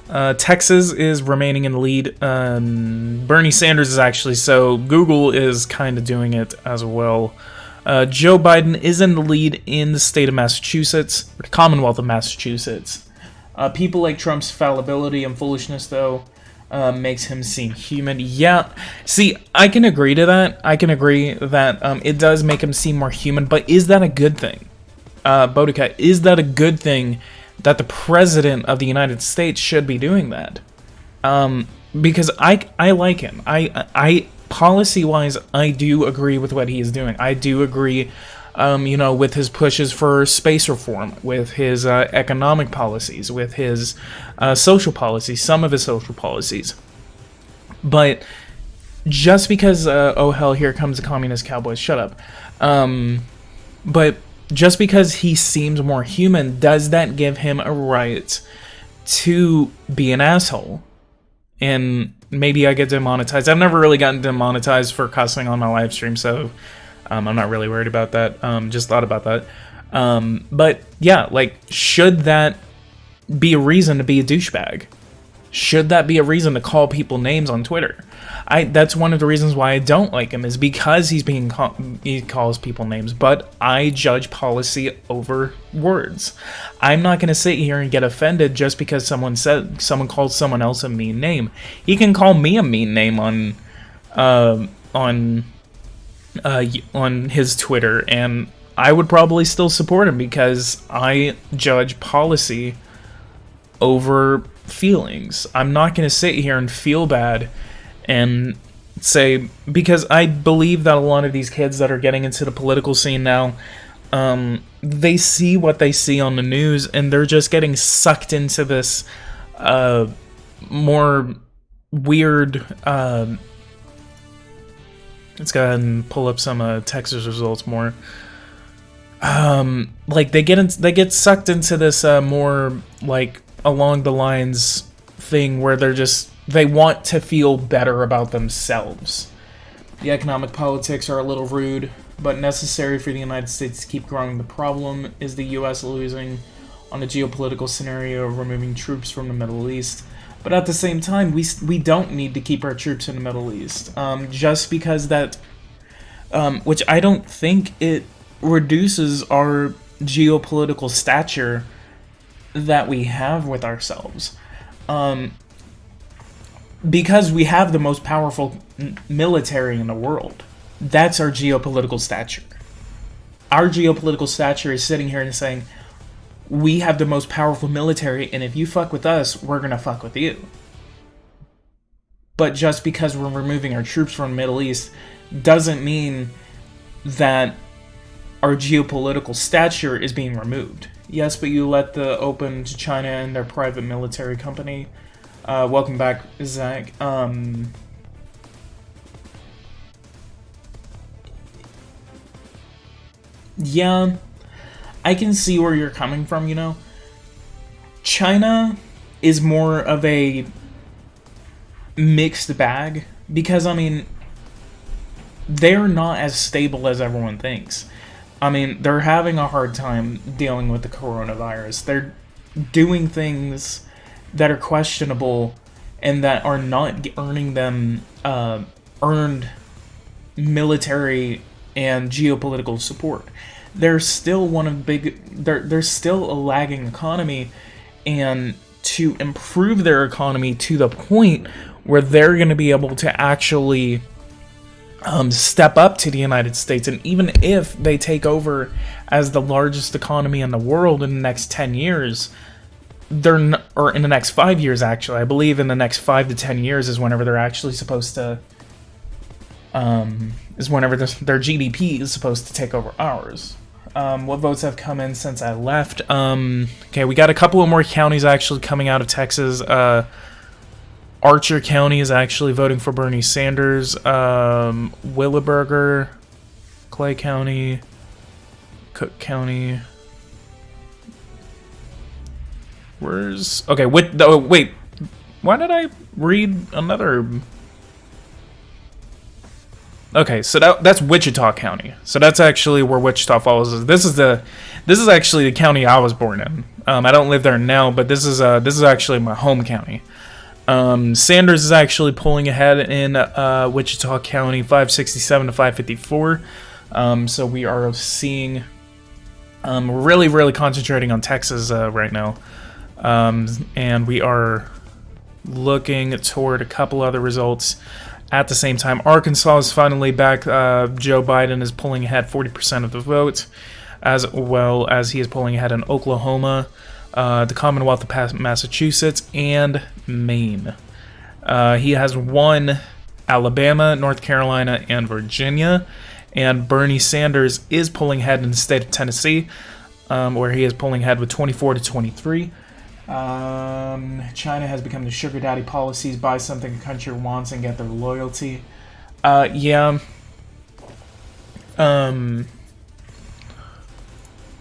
Texas is remaining in the lead. Bernie Sanders is actually, so Google is kind of doing it as well. Joe Biden is in the lead in the state of Massachusetts, or the Commonwealth of Massachusetts. People like Trump's fallibility and foolishness, though, makes him seem human. Yeah, see, I can agree to that. I can agree that it does make him seem more human, but is that a good thing? Boudica, is that a good thing that the President of the United States should be doing that? Because I like him. I policy-wise, I do agree with what he is doing. I do agree, you know, with his pushes for space reform, with his economic policies, with his social policies, some of his social policies. But just because, oh hell, here comes the communist cowboys, shut up. But just because he seems more human, does that give him a right to be an asshole? And maybe I get demonetized. I've never really gotten demonetized for cussing on my live stream, so I'm not really worried about that. Just thought about that. But yeah, like, should that be a reason to be a douchebag? Should that be a reason to call people names on Twitter? That's one of the reasons why I don't like him, is because he calls people names, but I judge policy over words. I'm not going to sit here and get offended just because someone called someone else a mean name. He can call me a mean name on his Twitter, and I would probably still support him because I judge policy over feelings. I'm not going to sit here and feel bad and say, because I believe that a lot of these kids that are getting into the political scene now, they see what they see on the news, and they're just getting sucked into this more weird. Let's go ahead and pull up some Texas results more. Like they get sucked into this more like along the lines thing where they want to feel better about themselves. The economic politics are a little rude, but necessary for the United States to keep growing. The problem is the U.S. losing on a geopolitical scenario of removing troops from the Middle East. But at the same time, we don't need to keep our troops in the Middle East. Just because that, which I don't think it reduces our geopolitical stature that we have with ourselves. Because we have the most powerful military in the world. That's our geopolitical stature. Our geopolitical stature is sitting here and saying, we have the most powerful military, and if you fuck with us, we're gonna fuck with you. But just because we're removing our troops from the Middle East doesn't mean that our geopolitical stature is being removed. Yes, but you let the open to China and their private military company. Welcome back, Zach. Yeah, I can see where you're coming from, China is more of a mixed bag because, I mean, they're not as stable as everyone thinks. I mean, they're having a hard time dealing with the coronavirus. They're doing things that are questionable and that are not earning them earned military and geopolitical support. They're still they're still a lagging economy, and to improve their economy to the point where they're going to be able to actually step up to the United States, and even if they take over as the largest economy in the world in the next 10 years, or in the next 5 years, actually, I believe in the next 5 to 10 years is whenever they're actually supposed to, is whenever their GDP is supposed to take over ours. What votes have come in since I left? Okay, we got a couple of more counties actually coming out of Texas. Archer County is actually voting for Bernie Sanders. Willeberger, Clay County, Cook County. Okay, wait. Why did I read another? Okay, so that's Wichita County. So that's actually where Wichita Falls is. This is actually the county I was born in. I don't live there now, but this is actually my home county. Sanders is actually pulling ahead in Wichita County, 567 to 554. So we are seeing really concentrating on Texas right now, and we are looking toward a couple other results at the same time. Arkansas is finally back. Joe Biden is pulling ahead 40% of the vote, as well as he is pulling ahead in Oklahoma, the Commonwealth of Massachusetts, and Maine. He has won Alabama, North Carolina, and Virginia, and Bernie Sanders is pulling ahead in the state of Tennessee, where he is pulling ahead with 24 to 23. China has become the sugar daddy policies, buy something a country wants and get their loyalty. Yeah.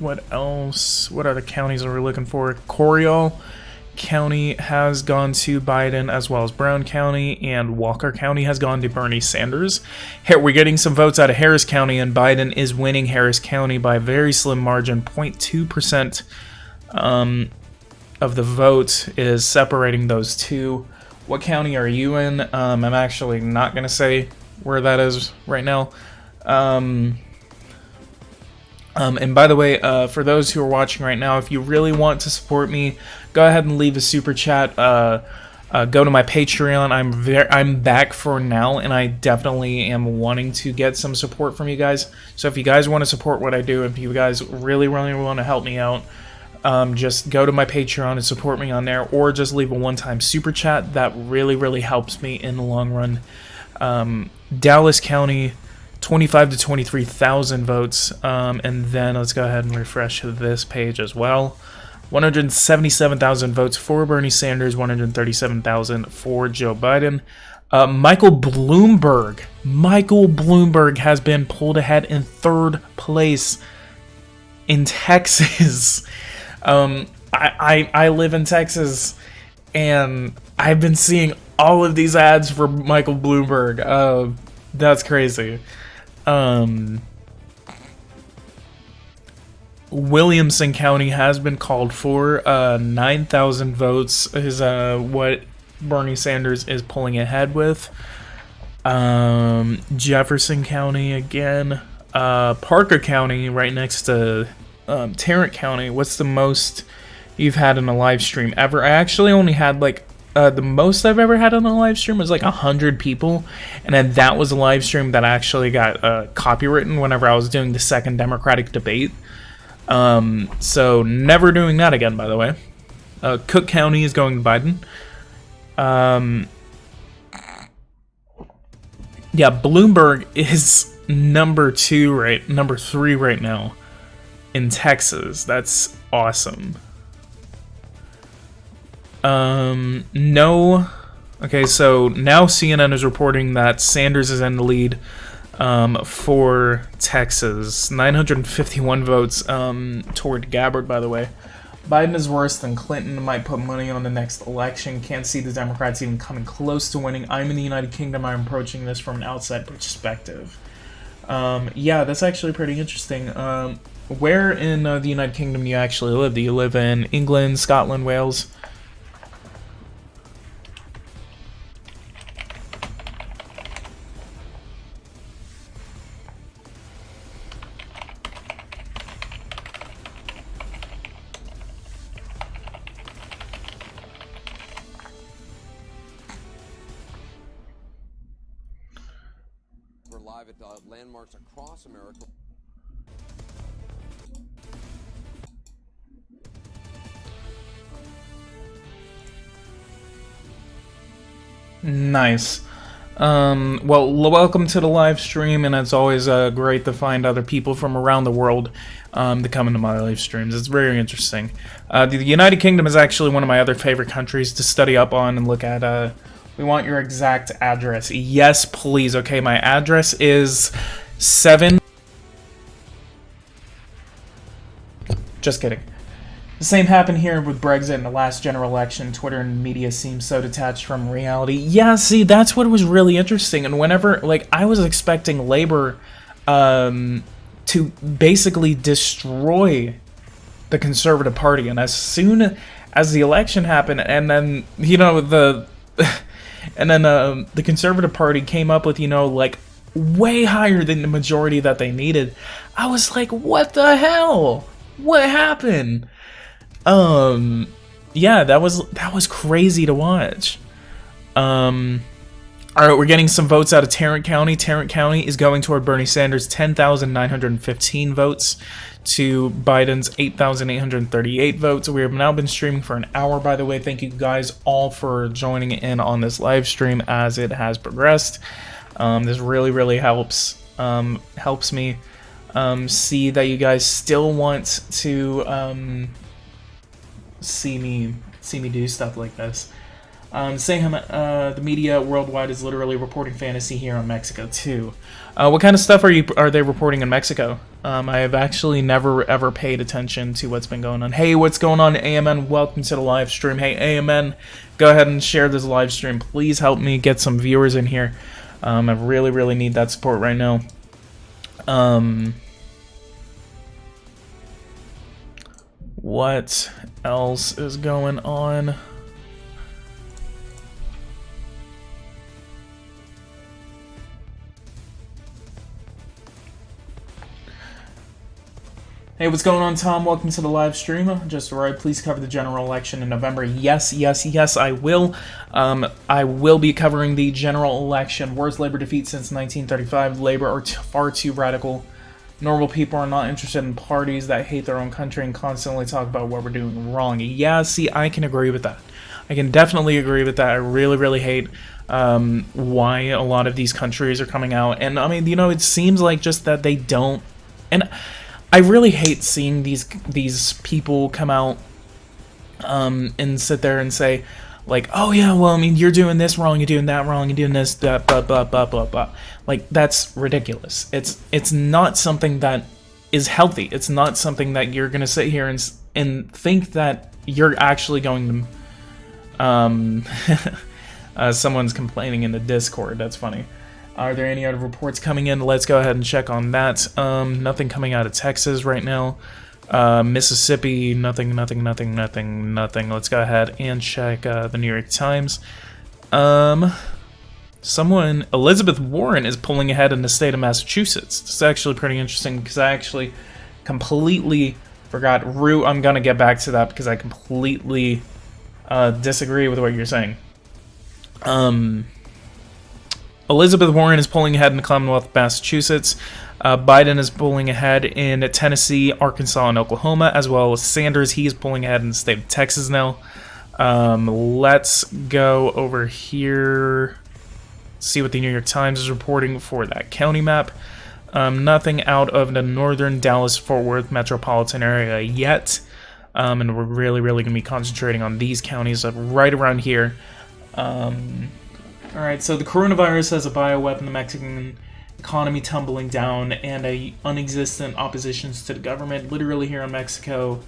What else? What other counties are we looking for? Coryell County has gone to Biden, as well as Brown County, and Walker County has gone to Bernie Sanders. We're getting some votes out of Harris County, and Biden is winning Harris County by a very slim margin. 0.2% of the vote is separating those two. What county are you in? I'm actually not going to say where that is right now. And by the way, for those who are watching right now, if you really want to support me, go ahead and leave a super chat. Go to my Patreon. I'm back for now, and I definitely am wanting to get some support from you guys. So if you guys want to support what I do, if you guys really want to help me out, just go to my Patreon and support me on there, or just leave a one-time super chat. That really helps me in the long run. Dallas County, 25 to 23,000 votes, and then let's go ahead and refresh this page as well. 177,000 votes for Bernie Sanders, 137,000 for Joe Biden. Michael Bloomberg has been pulled ahead in third place in Texas. I live in Texas, and I've been seeing all of these ads for Michael Bloomberg. That's crazy. Williamson County has been called for. 9,000 votes is what Bernie Sanders is pulling ahead with. Jefferson County again. Parker County right next to Tarrant County. What's the most you've had in a live stream ever? I actually only had like the most I've ever had on a live stream was like 100 people, and then that was a live stream that actually got copywritten whenever I was doing the second Democratic debate. So never doing that again, by the way. Cook County is going to Biden. Yeah, Bloomberg is number 3 right now in Texas. That's awesome. No. Okay, so now CNN is reporting that Sanders is in the lead for Texas. 951 votes toward Gabbard, by the way. Biden is worse than Clinton. Might put money on the next election. Can't see the Democrats even coming close to winning. I'm in the United Kingdom. I'm approaching this from an outside perspective. Yeah, that's actually pretty interesting. Where in the United Kingdom do you actually live? Do you live in England, Scotland, Wales? Live at landmarks across America. Nice. Well, welcome to the live stream, and it's always great to find other people from around the world to come into my live streams. It's very interesting. The United Kingdom is actually one of my other favorite countries to study up on and look at. We want your exact address. Yes, please. Okay, my address is 7... Just kidding. The same happened here with Brexit in the last general election. Twitter and media seem so detached from reality. Yeah, see, that's what was really interesting. And whenever, like, I was expecting Labour to basically destroy the Conservative Party. And as soon as the election happened, and then, you know, the Conservative Party came up with, you know, like, way higher than the majority that they needed, I was like, what the hell? What happened? Yeah, that was crazy to watch. Alright, we're getting some votes out of Tarrant County. Tarrant County is going toward Bernie Sanders' 10,915 votes to Biden's 8,838 votes. We have now been streaming for an hour, by the way. Thank you guys all for joining in on this live stream as it has progressed. This really helps me see that you guys still want to see me do stuff like this. The media worldwide is literally reporting fantasy here on Mexico too. What kind of stuff are they reporting in Mexico? I have actually never ever paid attention to what's been going on. Hey, what's going on, AMN? Welcome to the live stream. Hey, AMN, go ahead and share this live stream. Please help me get some viewers in here. I really need that support right now. What else is going on? Hey, what's going on, Tom? Welcome to the live stream. Just arrived. Please cover the general election in November. Yes, I will. I will be covering the general election. Worst Labor defeat since 1935. Labor are far too radical. Normal people are not interested in parties that hate their own country and constantly talk about what we're doing wrong. Yeah, see, I can agree with that. I can definitely agree with that. I really hate why a lot of these countries are coming out. And, I mean, you know, it seems like just that they don't... And I really hate seeing these people come out and sit there and say, like, oh yeah, well, I mean, you're doing this wrong, you're doing that wrong, you're doing this, blah, blah, blah, blah, blah, blah. Like, that's ridiculous. It's not something that is healthy. It's not something that you're going to sit here and think that you're actually going to... someone's complaining in the Discord. That's funny. Are there any other reports coming in? Let's go ahead and check on that. Nothing coming out of Texas right now. Mississippi, nothing. Let's go ahead and check the New York Times. Elizabeth Warren is pulling ahead in the state of Massachusetts. It's actually pretty interesting because I actually completely forgot. Rue, I'm going to get back to that because I completely disagree with what you're saying. Elizabeth Warren is pulling ahead in the Commonwealth of Massachusetts. Biden is pulling ahead in Tennessee, Arkansas, and Oklahoma, as well as Sanders. He is pulling ahead in the state of Texas now. Let's go over here, see what the New York Times is reporting for that county map. Nothing out of the northern Dallas-Fort Worth metropolitan area yet. And we're really going to be concentrating on these counties right around here. Alright, so the coronavirus has a bioweapon. The Mexican economy tumbling down and a unexistent oppositions to the government. Literally here in Mexico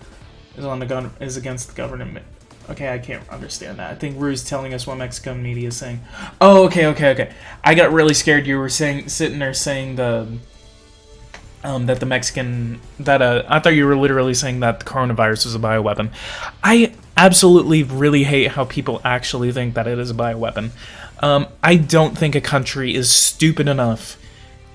is against the government. Okay, I can't understand that. I think Rue's telling us what Mexican media is saying. Oh, okay. I got really scared. You were sitting there saying that the Mexican I thought you were literally saying that the coronavirus is a bioweapon. I absolutely really hate how people actually think that it is a bioweapon. I don't think a country is stupid enough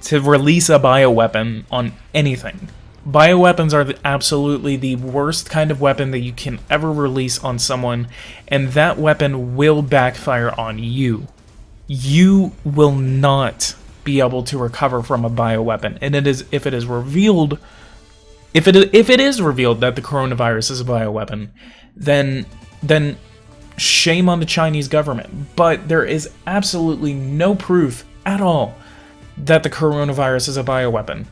to release a bioweapon on anything. Bioweapons are absolutely the worst kind of weapon that you can ever release on someone, and that weapon will backfire on you. You will not be able to recover from a bioweapon, and if it is revealed that the coronavirus is a bioweapon, then shame on the Chinese government. But there is absolutely no proof at all that the coronavirus is a bioweapon.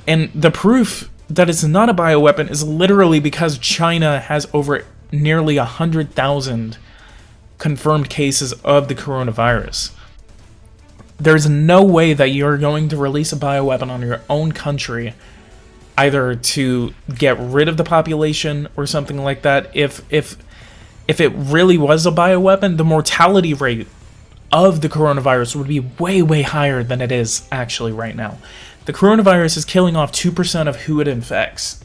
And the proof that it's not a bioweapon is literally because China has over nearly 100,000 confirmed cases of the coronavirus. There's no way that you're going to release a bioweapon on your own country, either to get rid of the population or something like that. If it really was a bioweapon, the mortality rate of the coronavirus would be way, way higher than it is actually right now. The coronavirus is killing off 2% of who it infects.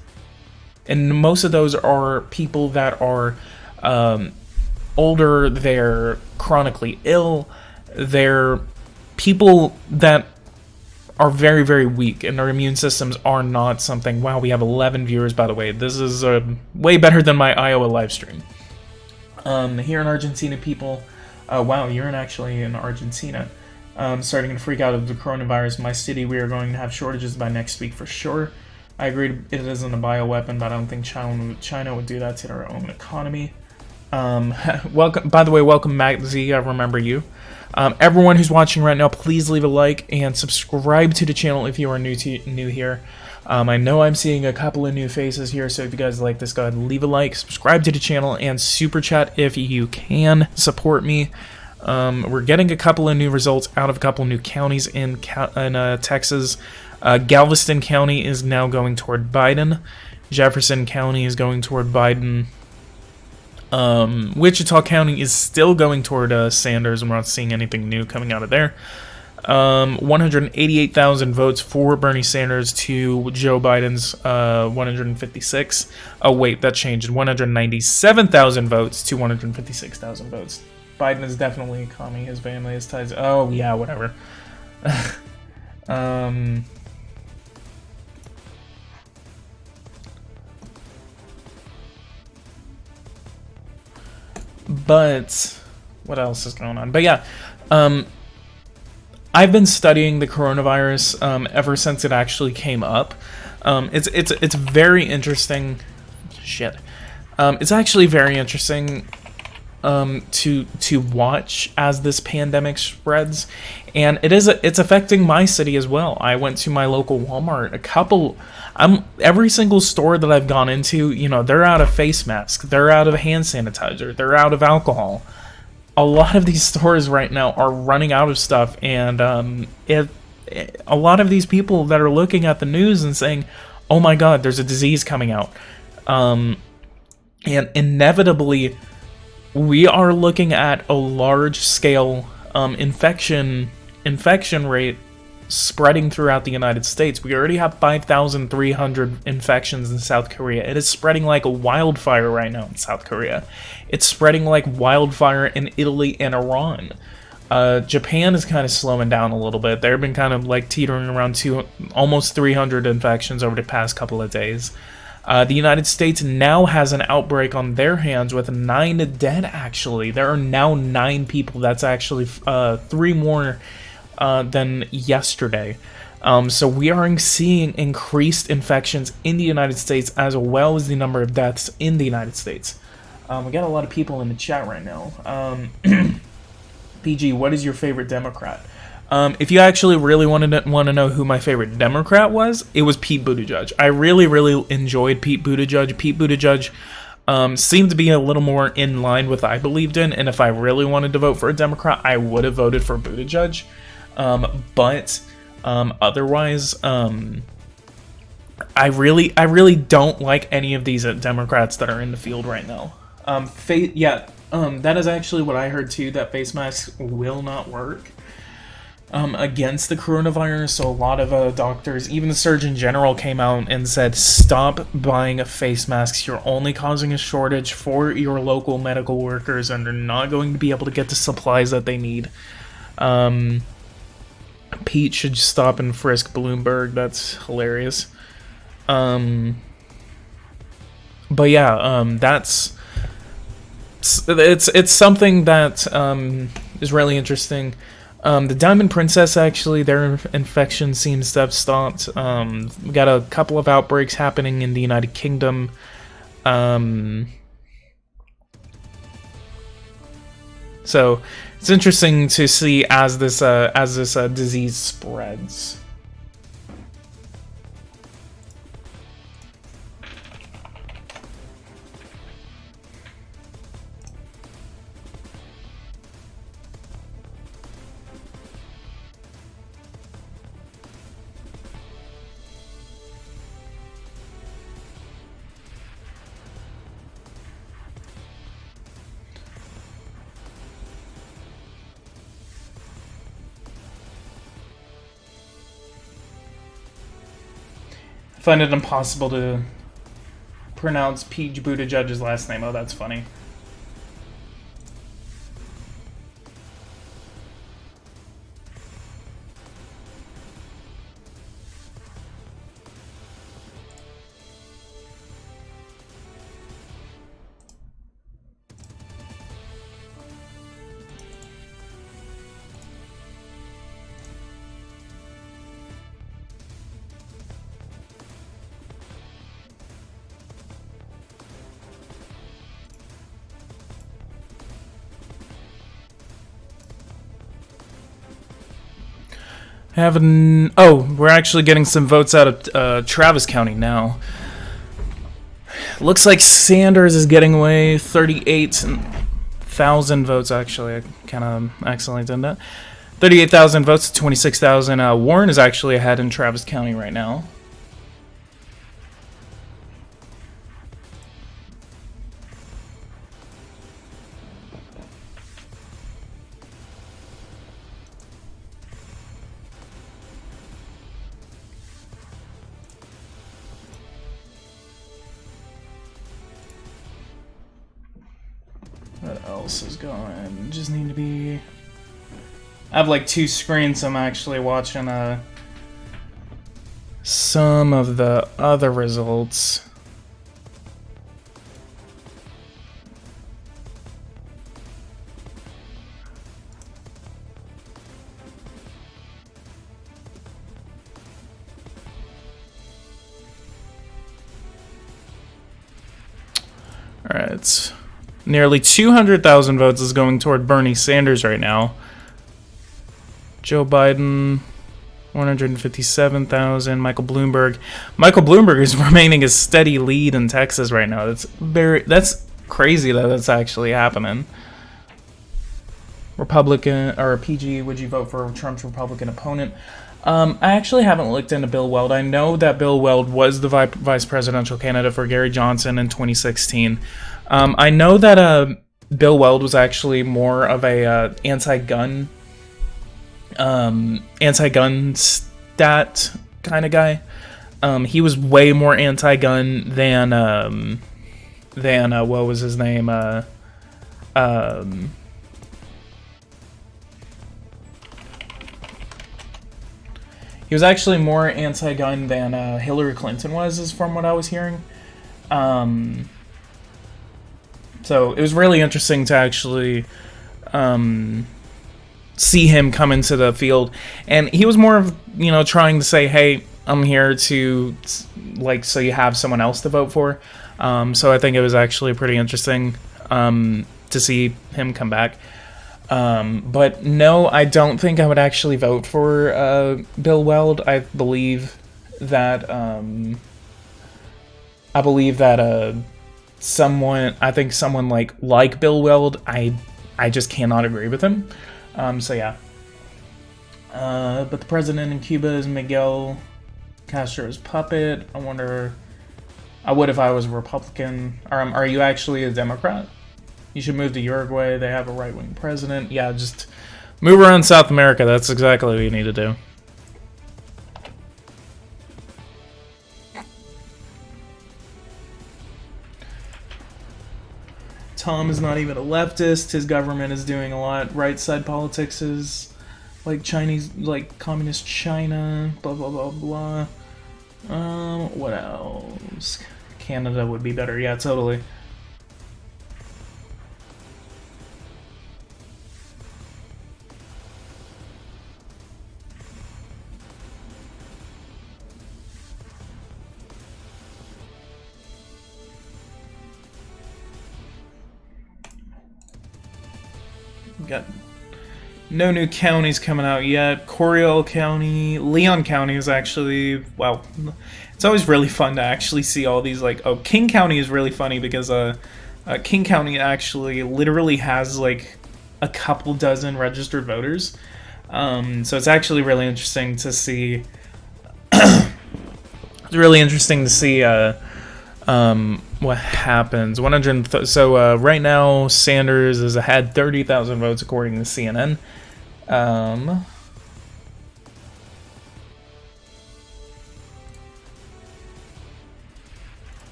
And most of those are people that are older, they're chronically ill, they're people that are very, very weak, and their immune systems are not something... Wow, we have 11 viewers, by the way. This is way better than my Iowa live stream. Here in Argentina, people... wow, you're actually in Argentina. Starting to freak out of the coronavirus. In my city, we are going to have shortages by next week for sure. I agree it isn't a bioweapon, but I don't think China would do that to their own economy. Welcome, by the way, welcome Matt Z, I remember you. Everyone who's watching right now, please leave a like and subscribe to the channel if you are new here. I know I'm seeing a couple of new faces here, so if you guys like this, go ahead and leave a like, subscribe to the channel, and super chat if you can support me. We're getting a couple of new results out of a couple of new counties in Texas. Galveston County is now going toward Biden. Jefferson County is going toward Biden. Wichita County is still going toward Sanders, and we're not seeing anything new coming out of there. 188,000 votes for Bernie Sanders to Joe Biden's 156. Oh wait, that changed. 197,000 votes to 156,000 votes. Biden is definitely a commie. His family has ties. Oh yeah, whatever. But what else is going on? But yeah, I've been studying the coronavirus ever since it actually came up. It's very interesting. Shit. It's actually very interesting to watch as this pandemic spreads, and it's affecting my city as well. I went to my local Walmart. Every single store that I've gone into, you know, they're out of face masks, they're out of hand sanitizer, they're out of alcohol. A lot of these stores right now are running out of stuff, and a lot of these people that are looking at the news and saying, "Oh my God, there's a disease coming out," and inevitably, we are looking at a large-scale infection rate spreading throughout the United States. We already have 5,300 infections in South Korea. It is spreading like a wildfire right now in South Korea. It's spreading like wildfire in Italy and Iran. Japan is kind of slowing down a little bit. They've been kind of like teetering around almost 300 infections over the past couple of days. The United States now has an outbreak on their hands with 9 dead, actually. There are now 9 people. That's actually 3 more than yesterday. So we are seeing increased infections in the United States as well as the number of deaths in the United States. We got a lot of people in the chat right now. PG, what is your favorite Democrat? If you actually really want to know who my favorite Democrat was, it was Pete Buttigieg. I really, really enjoyed Pete Buttigieg. Pete Buttigieg seemed to be a little more in line with what I believed in, and if I really wanted to vote for a Democrat, I would have voted for Buttigieg. But Otherwise, I really don't like any of these Democrats that are in the field right now. That is actually what I heard too, that face masks will not work against the coronavirus. So a lot of doctors, even the Surgeon General, came out and said, stop buying face masks. You're only causing a shortage for your local medical workers, and they're not going to be able to get the supplies that they need. Pete should stop and frisk Bloomberg. That's hilarious. But yeah, that's it's something that is really interesting. The Diamond Princess, actually, their infection seems to have stopped. We got a couple of outbreaks happening in the United Kingdom. So it's interesting to see as this disease spreads. I find it impossible to pronounce Pete Buttigieg's last name. Oh, that's funny. We're actually getting some votes out of Travis County now. Looks like Sanders is getting away 38,000 votes, actually. I kind of accidentally did that. 38,000 votes to 26,000. Warren is actually ahead in Travis County right now. What else is going? Just need to be... I have like two screens, so I'm actually watching some of the other results. Alright. Nearly 200,000 votes is going toward Bernie Sanders right now. Joe Biden, 157,000. Michael Bloomberg. Michael Bloomberg is remaining a steady lead in Texas right now. That's crazy that that's actually happening. Republican, or PG, would you vote for Trump's Republican opponent? I actually haven't looked into Bill Weld. I know that Bill Weld was the vice presidential candidate for Gary Johnson in 2016. I know that Bill Weld was actually more of a anti-gun stat kind of guy. He was way more anti-gun than what was his name? He was actually more anti-gun than Hillary Clinton was, is from what I was hearing. So it was really interesting to actually see him come into the field. And he was more of, trying to say, hey, I'm here to, so you have someone else to vote for. So I think it was actually pretty interesting to see him come back. But no, I don't think I would actually vote for Bill Weld. I believe that someone like Bill Weld, I just cannot agree with him. So yeah. But the president in Cuba is Miguel Castro's puppet. I wonder. I would if I was a Republican. Are you actually a Democrat? You should move to Uruguay. They have a right-wing president. Yeah, just move around South America. That's exactly what you need to do. Tom is not even a leftist. His government is doing a lot. Right side politics is like Chinese, like communist China. Blah blah blah blah. What else? Canada would be better. Yeah, totally. Got no new counties coming out yet. Coryell County, Leon County is actually, wow. It's always really fun to actually see all these, like, oh, King County is really funny because King County actually literally has like a couple dozen registered voters. So it's actually really interesting to see. It's really interesting to see what happens. 100. So right now, Sanders has had 30,000 votes according to CNN.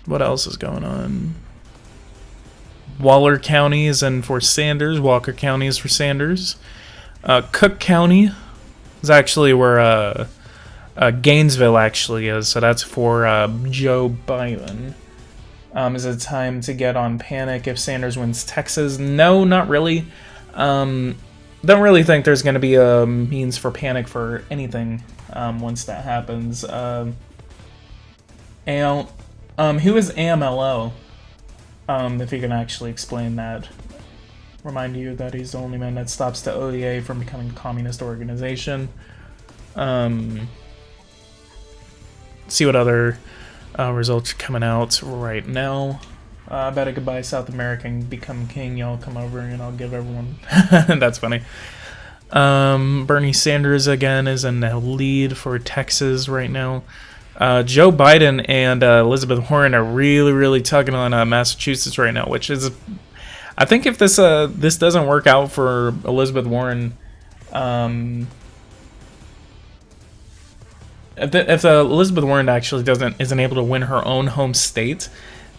What else is going on? Waller County is in for Sanders. Walker County is for Sanders. Cook County is actually where Gainesville actually is, so that's for Joe Biden. Is it time to get on panic if Sanders wins Texas? No, not really. Don't really think there's going to be a means for panic for anything once that happens. Who is AMLO? If you can actually explain that. Remind you that he's the only man that stops the OEA from becoming a communist organization. See what other results are coming out right now. I bet a goodbye South America and become king. Y'all come over and I'll give everyone. That's funny. Bernie Sanders again is in the lead for Texas right now. Joe Biden and Elizabeth Warren are really tugging on Massachusetts right now, which is, I think if this doesn't work out for Elizabeth Warren, if Elizabeth Warren actually isn't able to win her own home state,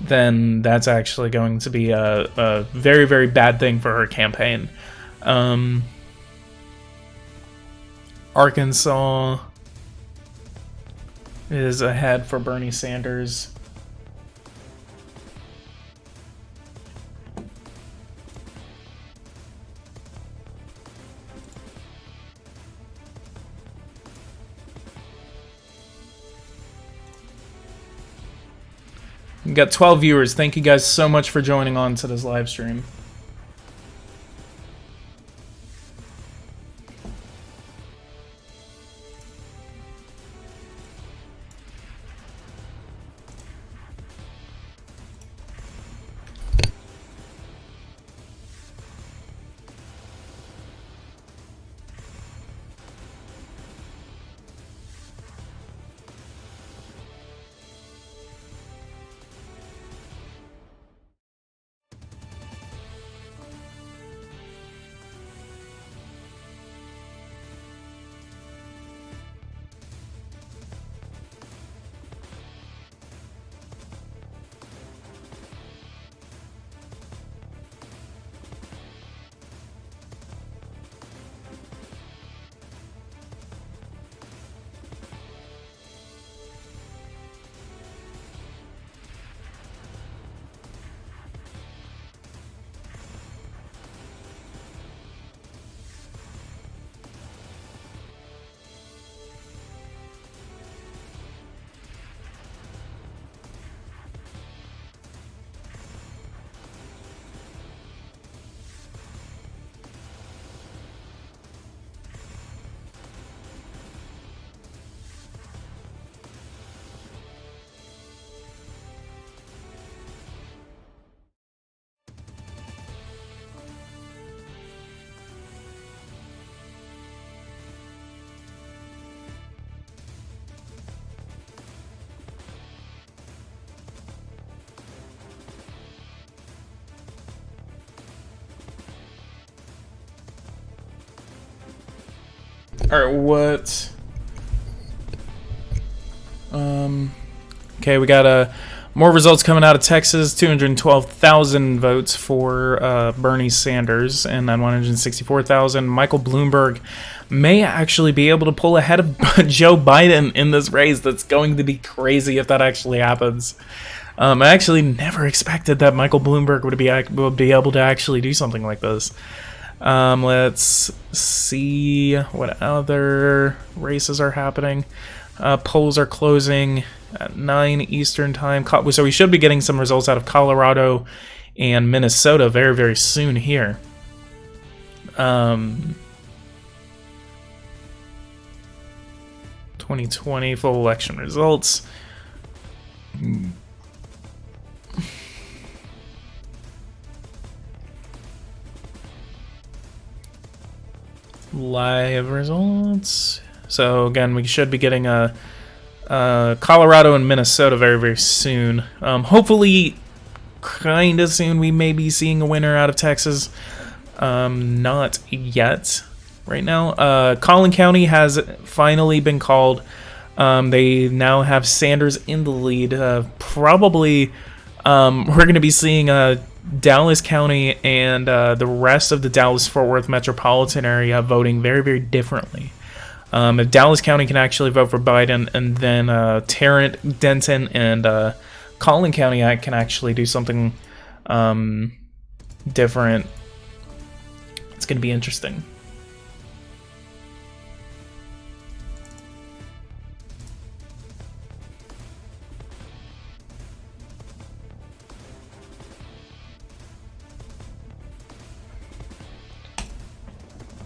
then that's actually going to be a very bad thing for her campaign. Arkansas is ahead for Bernie Sanders. We got 12 viewers. Thank you guys so much for joining on to this live stream. Alright, what? Okay, we got more results coming out of Texas. 212,000 votes for Bernie Sanders, and then 164,000. Michael Bloomberg may actually be able to pull ahead of Joe Biden in this race. That's going to be crazy if that actually happens. I actually never expected that Michael Bloomberg would be able to actually do something like this. Let's see what other races are happening. Polls are closing at 9 Eastern time. So we should be getting some results out of Colorado and Minnesota very, very soon here. 2020 full election results. Live results. So again, we should be getting Colorado and Minnesota very, very soon. Hopefully, kind of soon, we may be seeing a winner out of Texas. Not yet. Right now, Collin County has finally been called. They now have Sanders in the lead. Probably, we're going to be seeing Dallas County and the rest of the Dallas-Fort Worth metropolitan area voting very, very differently. If Dallas County can actually vote for Biden, and then Tarrant, Denton, and Collin County can actually do something different, it's going to be interesting.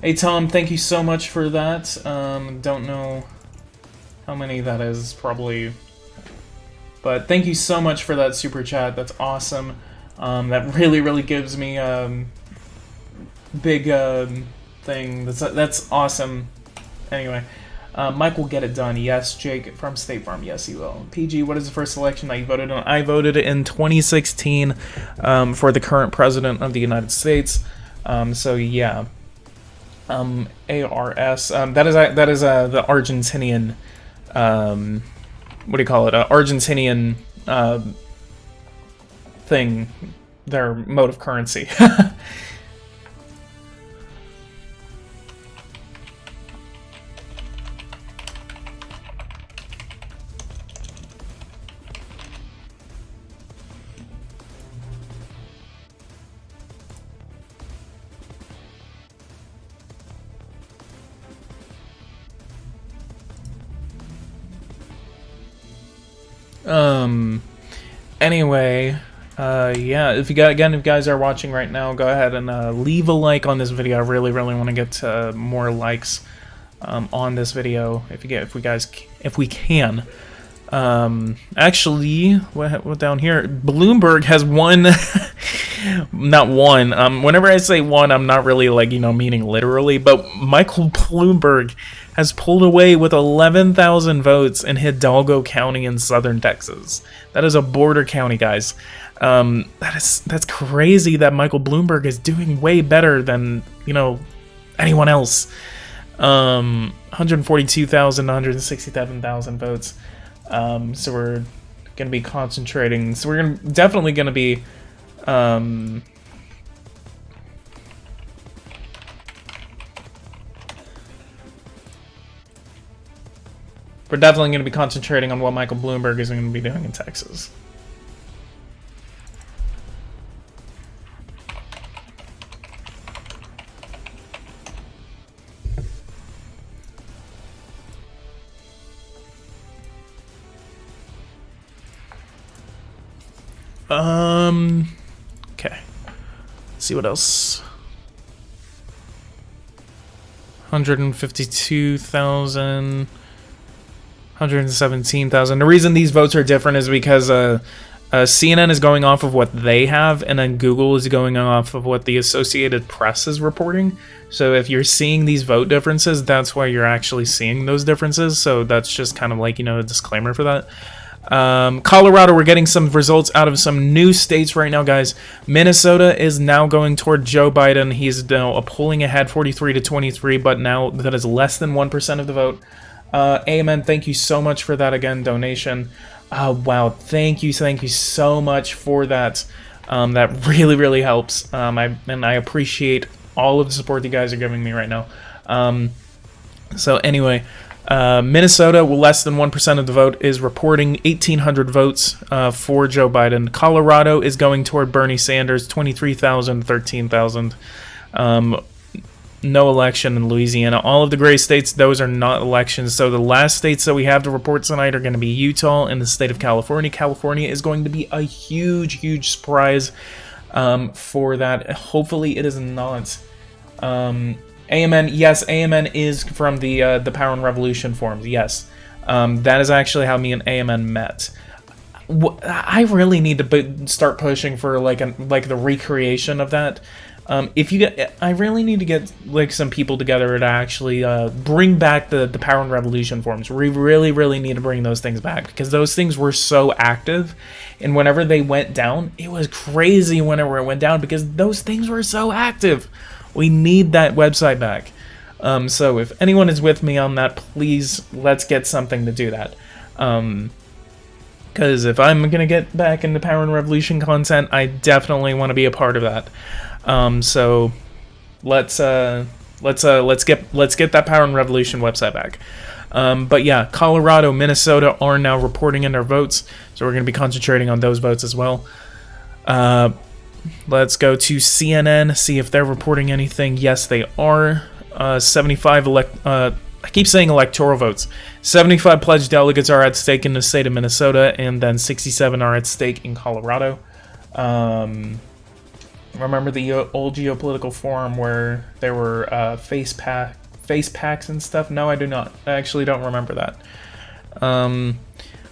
Hey Tom, thank you so much for that. Don't know how many that is, probably. But thank you so much for that super chat. That's awesome. That really, really gives me big thing. That's awesome. Anyway, Mike will get it done. Yes, Jake from State Farm. Yes, he will. PG, what is the first election that you voted on? I voted in 2016 for the current president of the United States. So yeah. ARS. That is the Argentinian. What do you call it? Argentinian thing. Their mode of currency. Anyway, yeah, if you guys are watching right now, go ahead and leave a like on this video. I really, really want to get more likes on this video if we can. Actually, what down here? Bloomberg has won. Not won. Whenever I say won, I'm not really meaning literally, but Michael Bloomberg has pulled away with 11,000 votes in Hidalgo County in southern Texas. That is a border county, guys. That's crazy that Michael Bloomberg is doing way better than, anyone else. 142,000, 167,000 votes. So we're going to be concentrating. So we're definitely going to be we're definitely going to be concentrating on what Michael Bloomberg is going to be doing in Texas. Okay. Let's see what else. 152,000. 117,000. The reason these votes are different is because CNN is going off of what they have, and then Google is going off of what the Associated Press is reporting. So if you're seeing these vote differences, that's why you're actually seeing those differences. So that's just kind of a disclaimer for that. Colorado, we're getting some results out of some new states right now, guys. Minnesota is now going toward Joe Biden. He's now pulling ahead 43 to 23, but now that is less than 1% of the vote. Amen. Thank you so much for that again, donation. Wow. Thank you so much for that. That really, really helps. I appreciate all of the support you guys are giving me right now. So anyway, Minnesota, less than 1% of the vote, is reporting 1,800 votes for Joe Biden. Colorado is going toward Bernie Sanders, 23,000, 13,000. No election in Louisiana. All of the gray states, those are not elections. So the last states that we have to report tonight are going to be Utah and the state of California. California is going to be a huge, huge surprise for that. Hopefully it is not. AMN, yes, AMN is from the Power and Revolution forums. Yes, that is actually how me and AMN met. I really need to start pushing for like the recreation of that. I really need to get like some people together to actually bring back the Power and Revolution forums. We really, really need to bring those things back because those things were so active, and whenever they went down, it was crazy. Whenever it went down, because those things were so active. We need that website back. So if anyone is with me on that, please let's get something to do that. Because if I'm gonna get back into Power and Revolution content, I definitely want to be a part of that. So let's get that Power and Revolution website back. But yeah, Colorado, Minnesota are now reporting in their votes, so we're gonna be concentrating on those votes as well. Let's go to CNN, see if they're reporting anything. Yes, they are. 75 I keep saying electoral votes. 75 pledged delegates are at stake in the state of Minnesota, and then 67 are at stake in Colorado. Remember the old geopolitical forum where there were face packs and stuff? No, I do not. I actually don't remember that.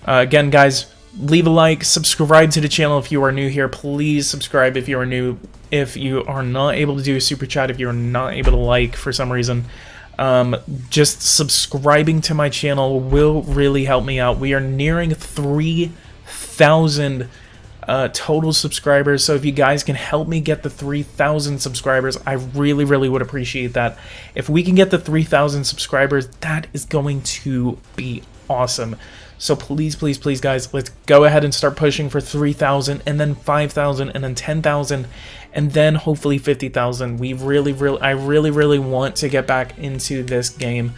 Again, guys, leave a like, subscribe to the channel if you are new here. Please subscribe if you are new. If you are not able to do a super chat, if you're not able to like for some reason, just subscribing to my channel will really help me out. We are nearing 3,000 total subscribers, so if you guys can help me get the 3,000 subscribers, I really, really would appreciate that. If we can get the 3,000 subscribers, that is going to be awesome. So please, please, please, guys, let's go ahead and start pushing for 3,000, and then 5,000, and then 10,000, and then hopefully 50,000. I really want to get back into this game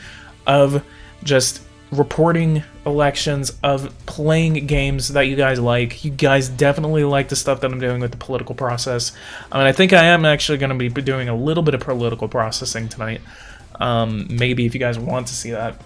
of just reporting elections, of playing games that you guys like. You guys definitely like the stuff that I'm doing with the political process. I mean, I think I am actually going to be doing a little bit of political processing tonight. Maybe if you guys want to see that.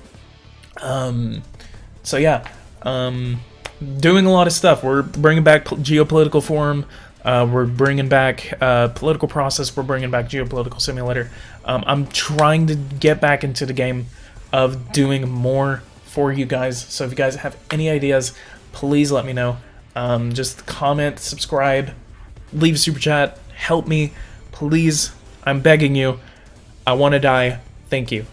So yeah, doing a lot of stuff. We're bringing back geopolitical forum. We're bringing back political process. We're bringing back geopolitical simulator. I'm trying to get back into the game of doing more for you guys. So if you guys have any ideas, please let me know. Just comment, subscribe, leave a super chat, help me, please. I'm begging you. I want to die. Thank you.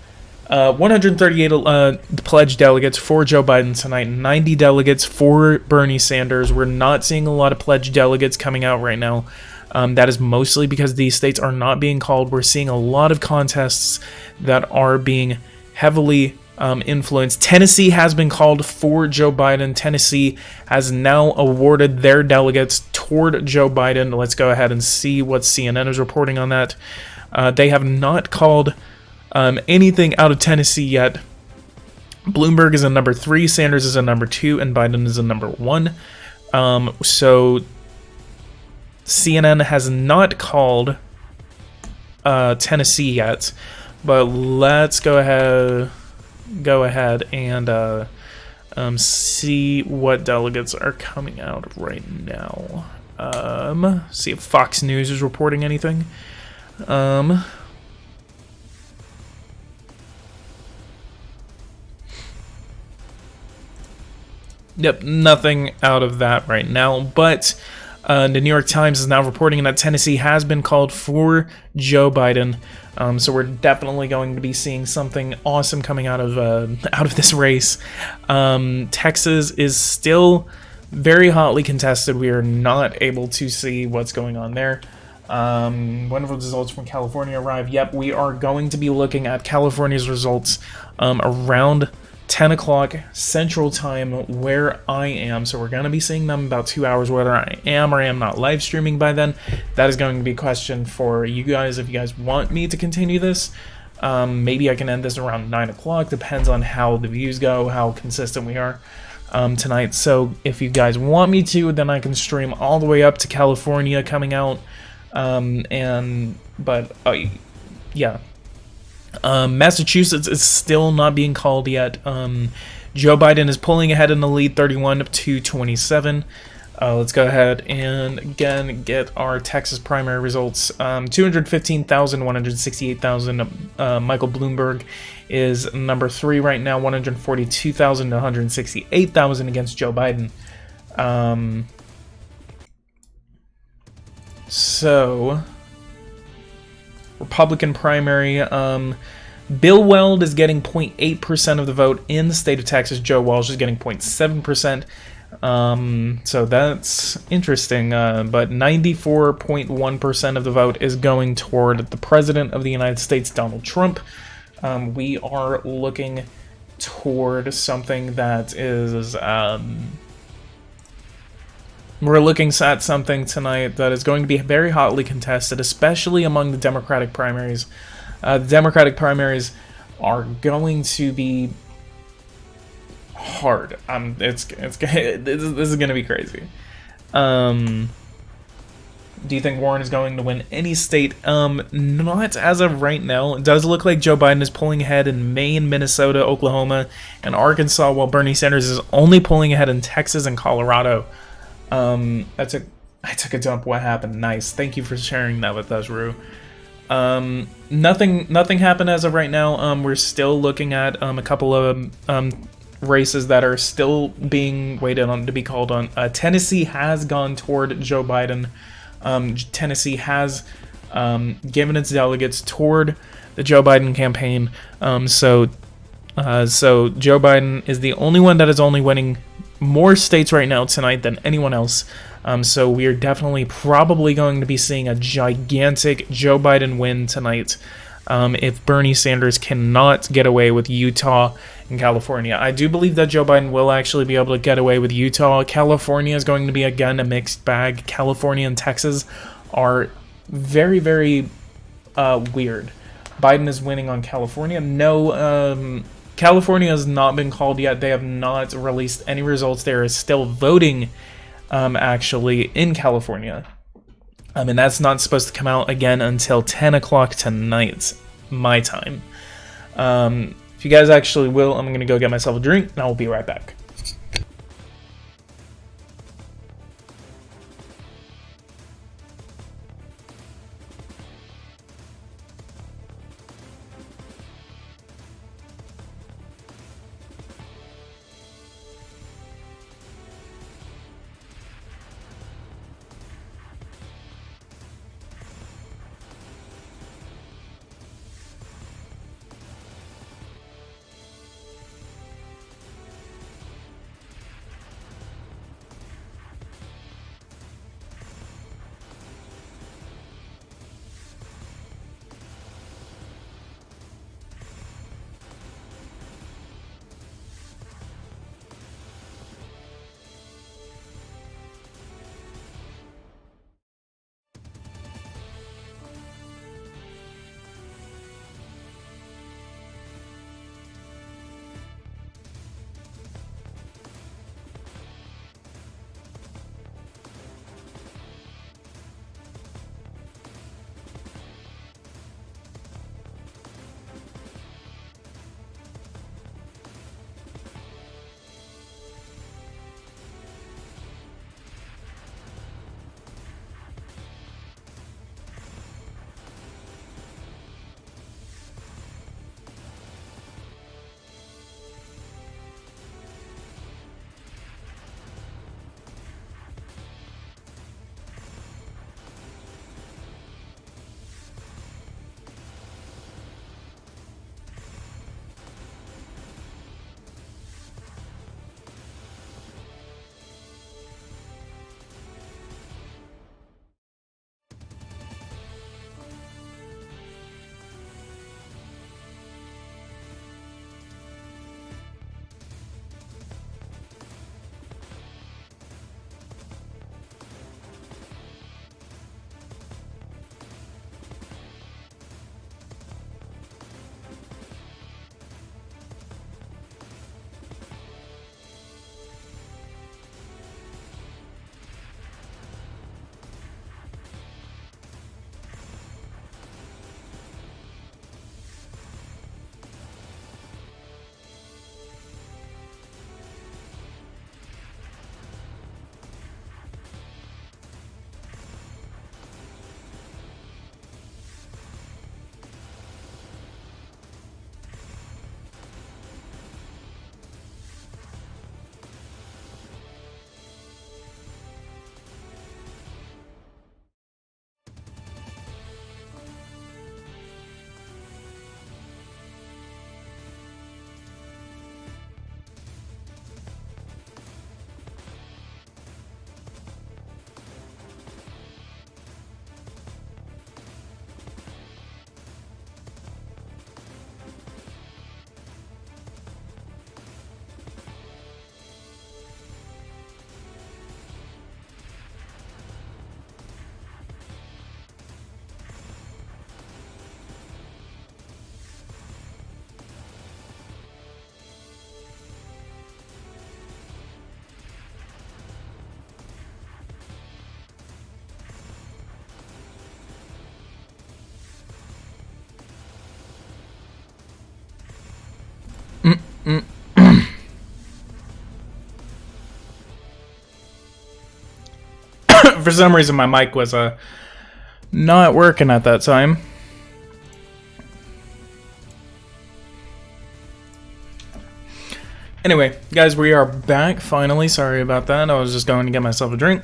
138 pledged delegates for Joe Biden tonight, 90 delegates for Bernie Sanders. We're not seeing a lot of pledged delegates coming out right now. That is mostly because these states are not being called. We're seeing a lot of contests that are being heavily influenced. Tennessee has been called for Joe Biden. Tennessee has now awarded their delegates toward Joe Biden. Let's go ahead and see what CNN is reporting on that. They have not called anything out of Tennessee yet. Bloomberg is a number 3, Sanders is a number 2, and Biden is a number 1. So CNN has not called Tennessee yet, but let's go ahead and see what delegates are coming out right now. See if Fox News is reporting anything. Yep, nothing out of that right now, but The New York Times is now reporting that Tennessee has been called for Joe Biden. So we're definitely going to be seeing something awesome coming out of this race. Texas is still very hotly contested. We are not able to see what's going on there. When will results from California arrive? Yep, we are going to be looking at California's results around 10 o'clock Central Time where I am. So we're going to be seeing them about 2 hours, whether I am or am not live streaming by then. That is going to be a question for you guys if you guys want me to continue this. Maybe I can end this around 9 o'clock. Depends on how the views go, how consistent we are tonight. So if you guys want me to, then I can stream all the way up to California coming out. Yeah. Massachusetts is still not being called yet. Joe Biden is pulling ahead in the lead, 31-27. Let's go ahead and again get our Texas primary results. 215,000, 168,000. Michael Bloomberg is number 3 right now, 142,000 to 168,000 against Joe Biden. So, Republican primary, Bill Weld is getting 0.8% of the vote in the state of Texas. Joe Walsh is getting 0.7%. So that's interesting, but 94.1% of the vote is going toward the President of the United States, Donald Trump. We are looking toward something that is, we're looking at something tonight that is going to be very hotly contested, especially among the Democratic primaries. The Democratic primaries are going to be hard. This is going to be crazy. Do you think Warren is going to win any state? Not as of right now. It does look like Joe Biden is pulling ahead in Maine, Minnesota, Oklahoma, and Arkansas, while Bernie Sanders is only pulling ahead in Texas and Colorado. I took a dump. What happened? Nice. Thank you for sharing that with us, Rue. Nothing happened as of right now. We're still looking at a couple of races that are still being waited on to be called on. Tennessee has gone toward Joe Biden. Tennessee has given its delegates toward the Joe Biden campaign. So Joe Biden is the only one that is only winning more states right now tonight than anyone else. So we are definitely probably going to be seeing a gigantic Joe Biden win tonight if Bernie Sanders cannot get away with Utah and California. I do believe that Joe Biden will actually be able to get away with Utah. California is going to be, again, a mixed bag. California and Texas are very, very weird. Biden is winning on California. No, California has not been called yet. They have not released any results. There is still voting, actually, in California. And that's not supposed to come out again until 10 o'clock tonight, my time. If you guys actually will, I'm going to go get myself a drink, and I'll be right back. For some reason, my mic was not working at that time. Anyway, guys, we are back finally. Sorry about that. I was just going to get myself a drink.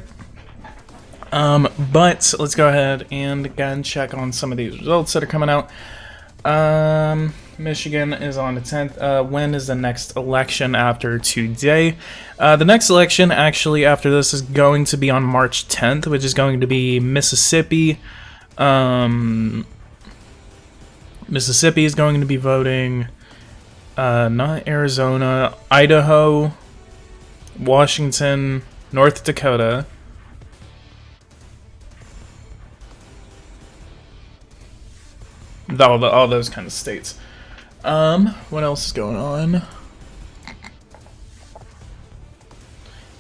But let's go ahead and again check on some of these results that are coming out. Michigan is on the 10th. When is the next election after today? The next election, actually, after this is going to be on March 10th, which is going to be Mississippi. Mississippi is going to be voting, not Arizona, Idaho, Washington, North Dakota. All those kind of states. What else is going on?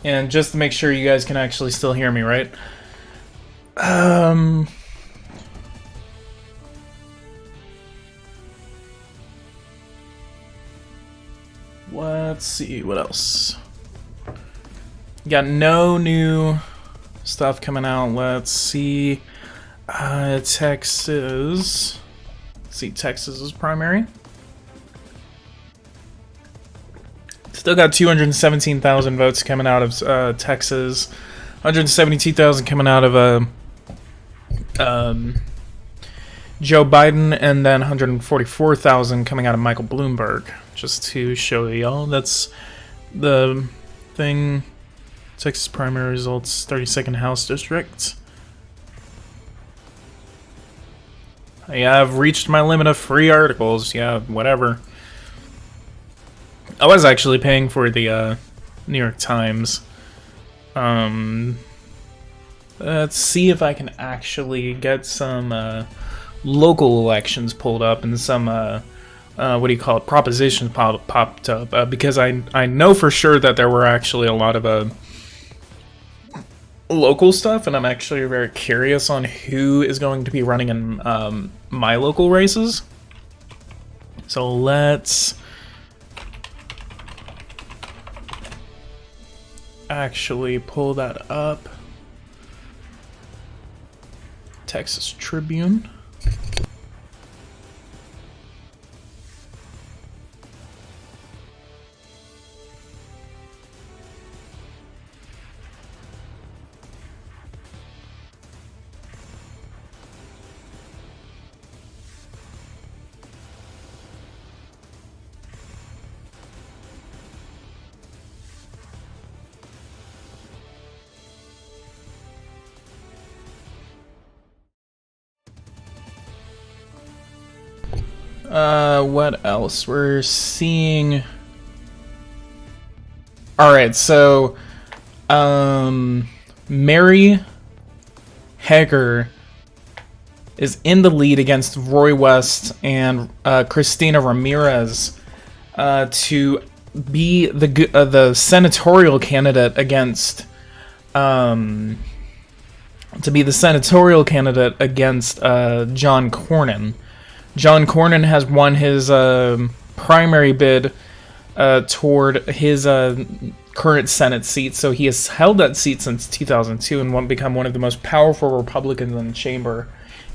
And just to make sure you guys can actually still hear me, right? Let's see, what else? Got no new stuff coming out. Let's see. Texas. Let's see, Texas is primary. Still got 217,000 votes coming out of Texas. 172,000 coming out of Joe Biden, and then 144,000 coming out of Michael Bloomberg. Just to show y'all, that's the thing. Texas primary results, 32nd House District. Yeah, I've reached my limit of free articles. Yeah, whatever. I was actually paying for the New York Times. Let's see if I can actually get some local elections pulled up and some what do you call it, propositions popped up, because I know for sure that there were actually a lot of local stuff, and I'm actually very curious on who is going to be running in my local races. So let's actually pull that up. Texas Tribune. What else? We're seeing... Alright, so... Mary Hager is in the lead against Roy West and Christina Ramirez to be the senatorial candidate against... John Cornyn. John Cornyn has won his primary bid toward his current Senate seat, so he has held that seat since 2002 and won't become one of the most powerful Republicans in the chamber.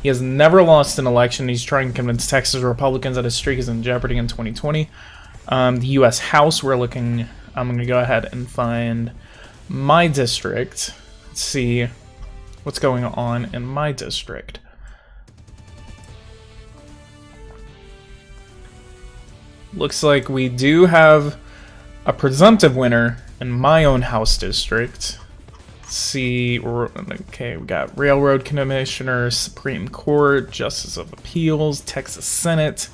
He has never lost an election. He's trying to convince Texas Republicans that his streak is in jeopardy in 2020. The U.S. House, we're looking... I'm going to go ahead and find my district. Let's see what's going on in my district. Looks like we do have a presumptive winner in my own House district. Let's see, okay, we got Railroad Commissioner, Supreme Court, Justice of Appeals, Texas Senate,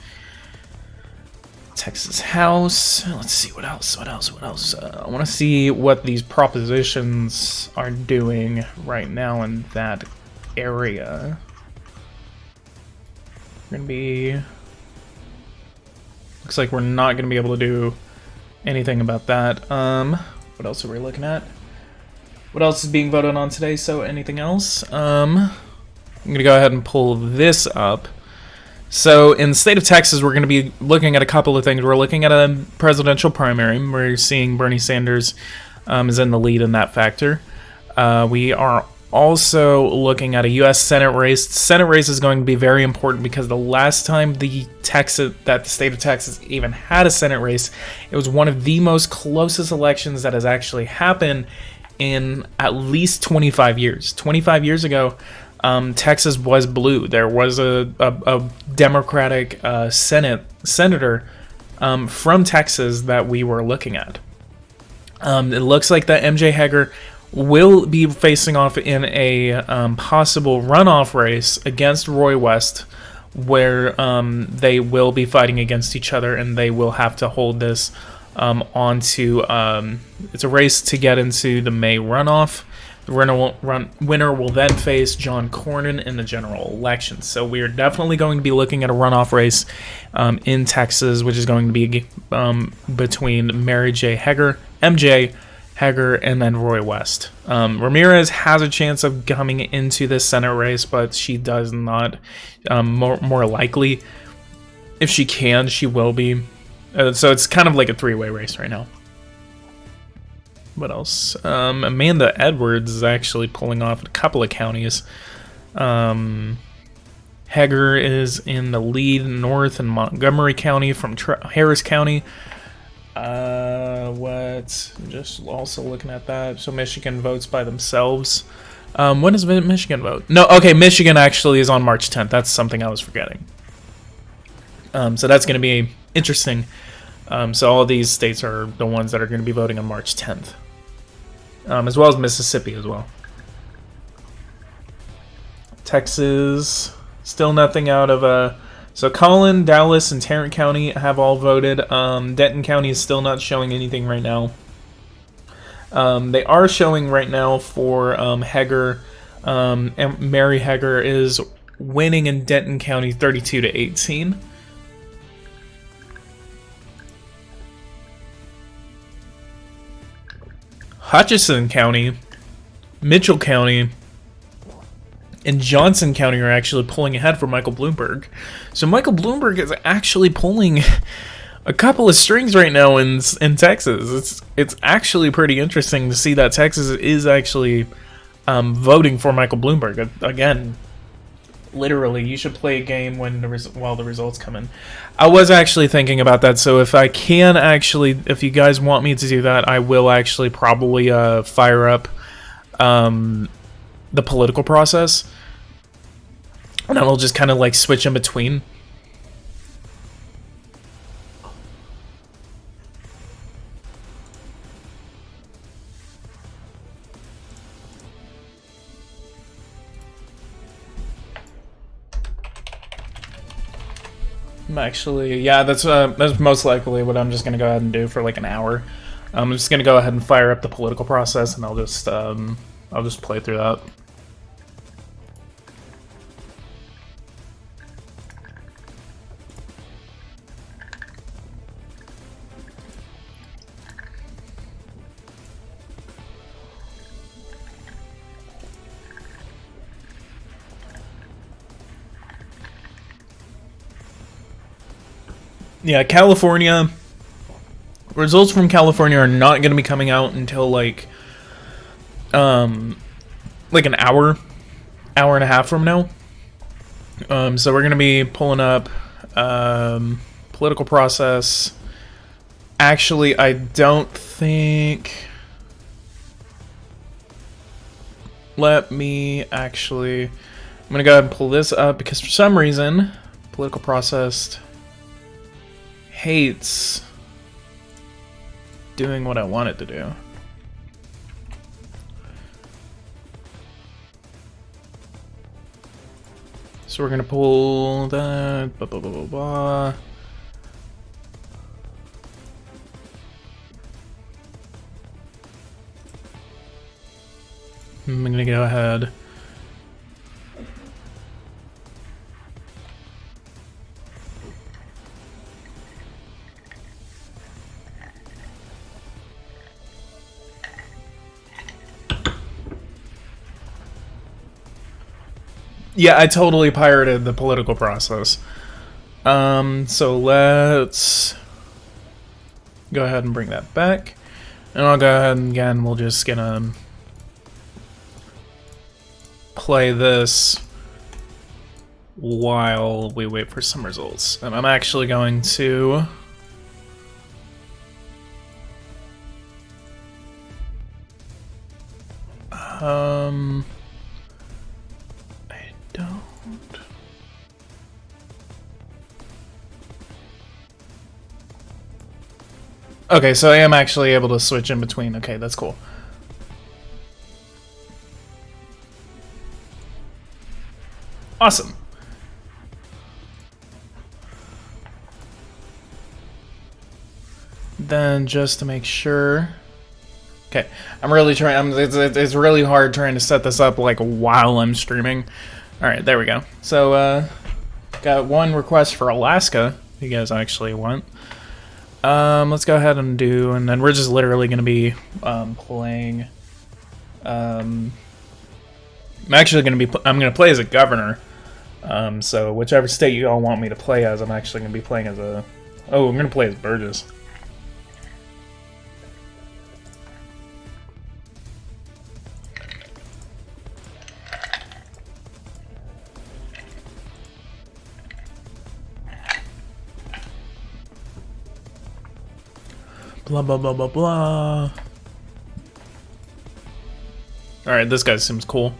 Texas House. Let's see, what else? I want to see what these propositions are doing right now in that area. We're going to be... Looks like we're not going to be able to do anything about that. What else are we looking at? What else is being voted on today? So anything else? I'm going to go ahead and pull this up. So in the state of Texas, we're going to be looking at a couple of things. We're looking at a presidential primary. We're seeing Bernie Sanders is in the lead in that factor. We are also looking at a U.S. Senate race. The Senate race is going to be very important because the last time the state of Texas even had a Senate race, it was one of the most closest elections that has actually happened in at least 25 years. 25 years ago, Texas was blue. There was a Democratic senator from Texas that we were looking at. It looks like that MJ Hegar will be facing off in a possible runoff race against Roy West, where they will be fighting against each other, and they will have to hold this onto. It's a race to get into the May runoff. The winner will then face John Cornyn in the general election. So we are definitely going to be looking at a runoff race in Texas, which is going to be between Mary J. Hegar, MJ Hegar, and then Roy West. Ramirez has a chance of coming into this Senate race, but she does not. More likely, if she can, she will be. So it's kind of like a three-way race right now. What else? Amanda Edwards is actually pulling off a couple of counties. Hegar is in the lead north in Montgomery County from Harris County. Just also looking at that. So Michigan votes by themselves. When does Michigan vote? No, okay, Michigan actually is on March 10th. That's something I was forgetting. So that's going to be interesting. So all these states are the ones that are going to be voting on March 10th. As well as Mississippi as well. Texas, still nothing out of so Collin, Dallas, and Tarrant County have all voted. Denton County is still not showing anything right now. They are showing right now for Hegar. And Mary Hegar is winning in Denton County 32-18. Hutchinson County, Mitchell County, and Johnson County are actually pulling ahead for Michael Bloomberg. So Michael Bloomberg is actually pulling a couple of strings right now in Texas. It's actually pretty interesting to see that Texas is actually voting for Michael Bloomberg. Again, literally, you should play a game while the results come in. I was actually thinking about that, so if I can actually, if you guys want me to do that, I will actually probably fire up the political process, and I will just kind of like switch in between. Actually, yeah, that's most likely what I'm just gonna go ahead and do for like an hour. I'm just gonna go ahead and fire up the political process, and I'll just play through that. Yeah, California. Results from California are not going to be coming out until like an hour and a half from now. So we're going to be pulling up political process. Actually, I don't think. Let me actually. I'm going to go ahead and pull this up because for some reason, political process hates doing what I want it to do. So we're gonna pull that. Blah, blah, blah, blah, blah. I'm gonna go ahead. Yeah, I totally pirated the political process. So let's go ahead and bring that back. And I'll go ahead and again, we'll just gonna play this while we wait for some results. And I'm actually going to... I don't... Okay, so I am actually able to switch in between. Okay, that's cool. Awesome. Then just to make sure. Okay, I'm really trying. It's really hard trying to set this up like while I'm streaming. All right, there we go. So got one request for Alaska. You guys actually want. Let's go ahead and do, and then we're just literally going to be playing. I'm actually going to be. I'm going to play as a governor. So whichever state you all want me to play as, I'm actually going to be playing as a. Oh, I'm going to play as Burgess. Blah blah blah blah blah. Alright, this guy seems cool.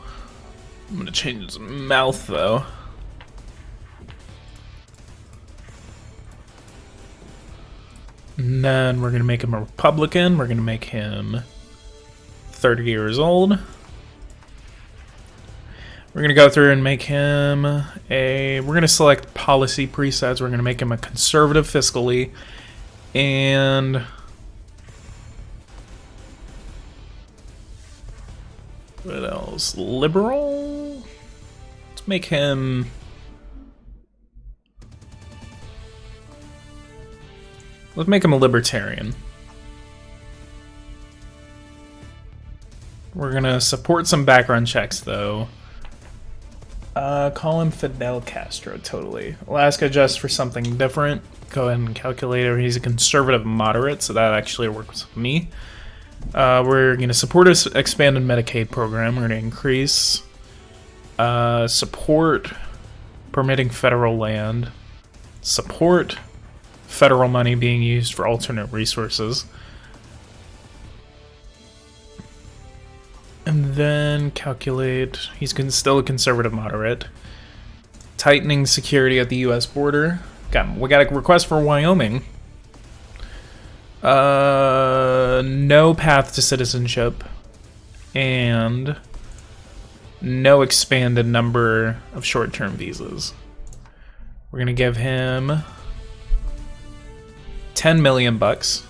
I'm gonna change his mouth though. And then we're gonna make him a Republican. We're gonna make him 30 years old. We're gonna go through and make him a. We're gonna select policy presets. We're gonna make him a conservative fiscally, and what else? Liberal? Let's make him... Let's make him a libertarian. We're gonna support some background checks, though. Call him Fidel Castro, totally. Alaska, just for something different. Go ahead and calculate it. He's a conservative moderate, so that actually works with me. We're going to support an expanded Medicaid program. We're going to increase support permitting federal land, support federal money being used for alternate resources, and then calculate. He's still a conservative moderate. Tightening security at the U.S. border. We got a request for Wyoming. No path to citizenship, and no expanded number of short-term visas. We're gonna give him 10 million bucks.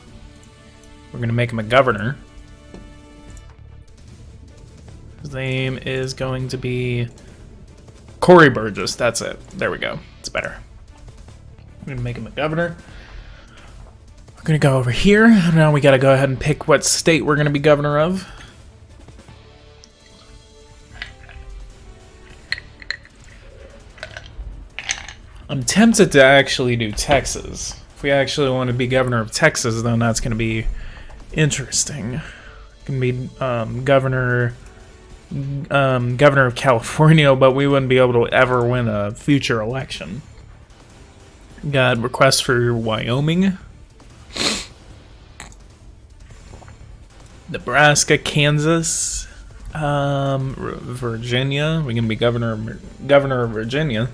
We're gonna make him a governor. His name is going to be Corey Burgess. That's it. There we go. It's better. I'm gonna make him a governor. We're gonna go over here. Now we gotta go ahead and pick what state we're gonna be governor of. I'm tempted to actually do Texas. If we actually want to be governor of Texas, then that's gonna be interesting. Gonna be governor of California, but we wouldn't be able to ever win a future election. Got requests for Wyoming, Nebraska, Kansas, Virginia. We're gonna be governor of Virginia.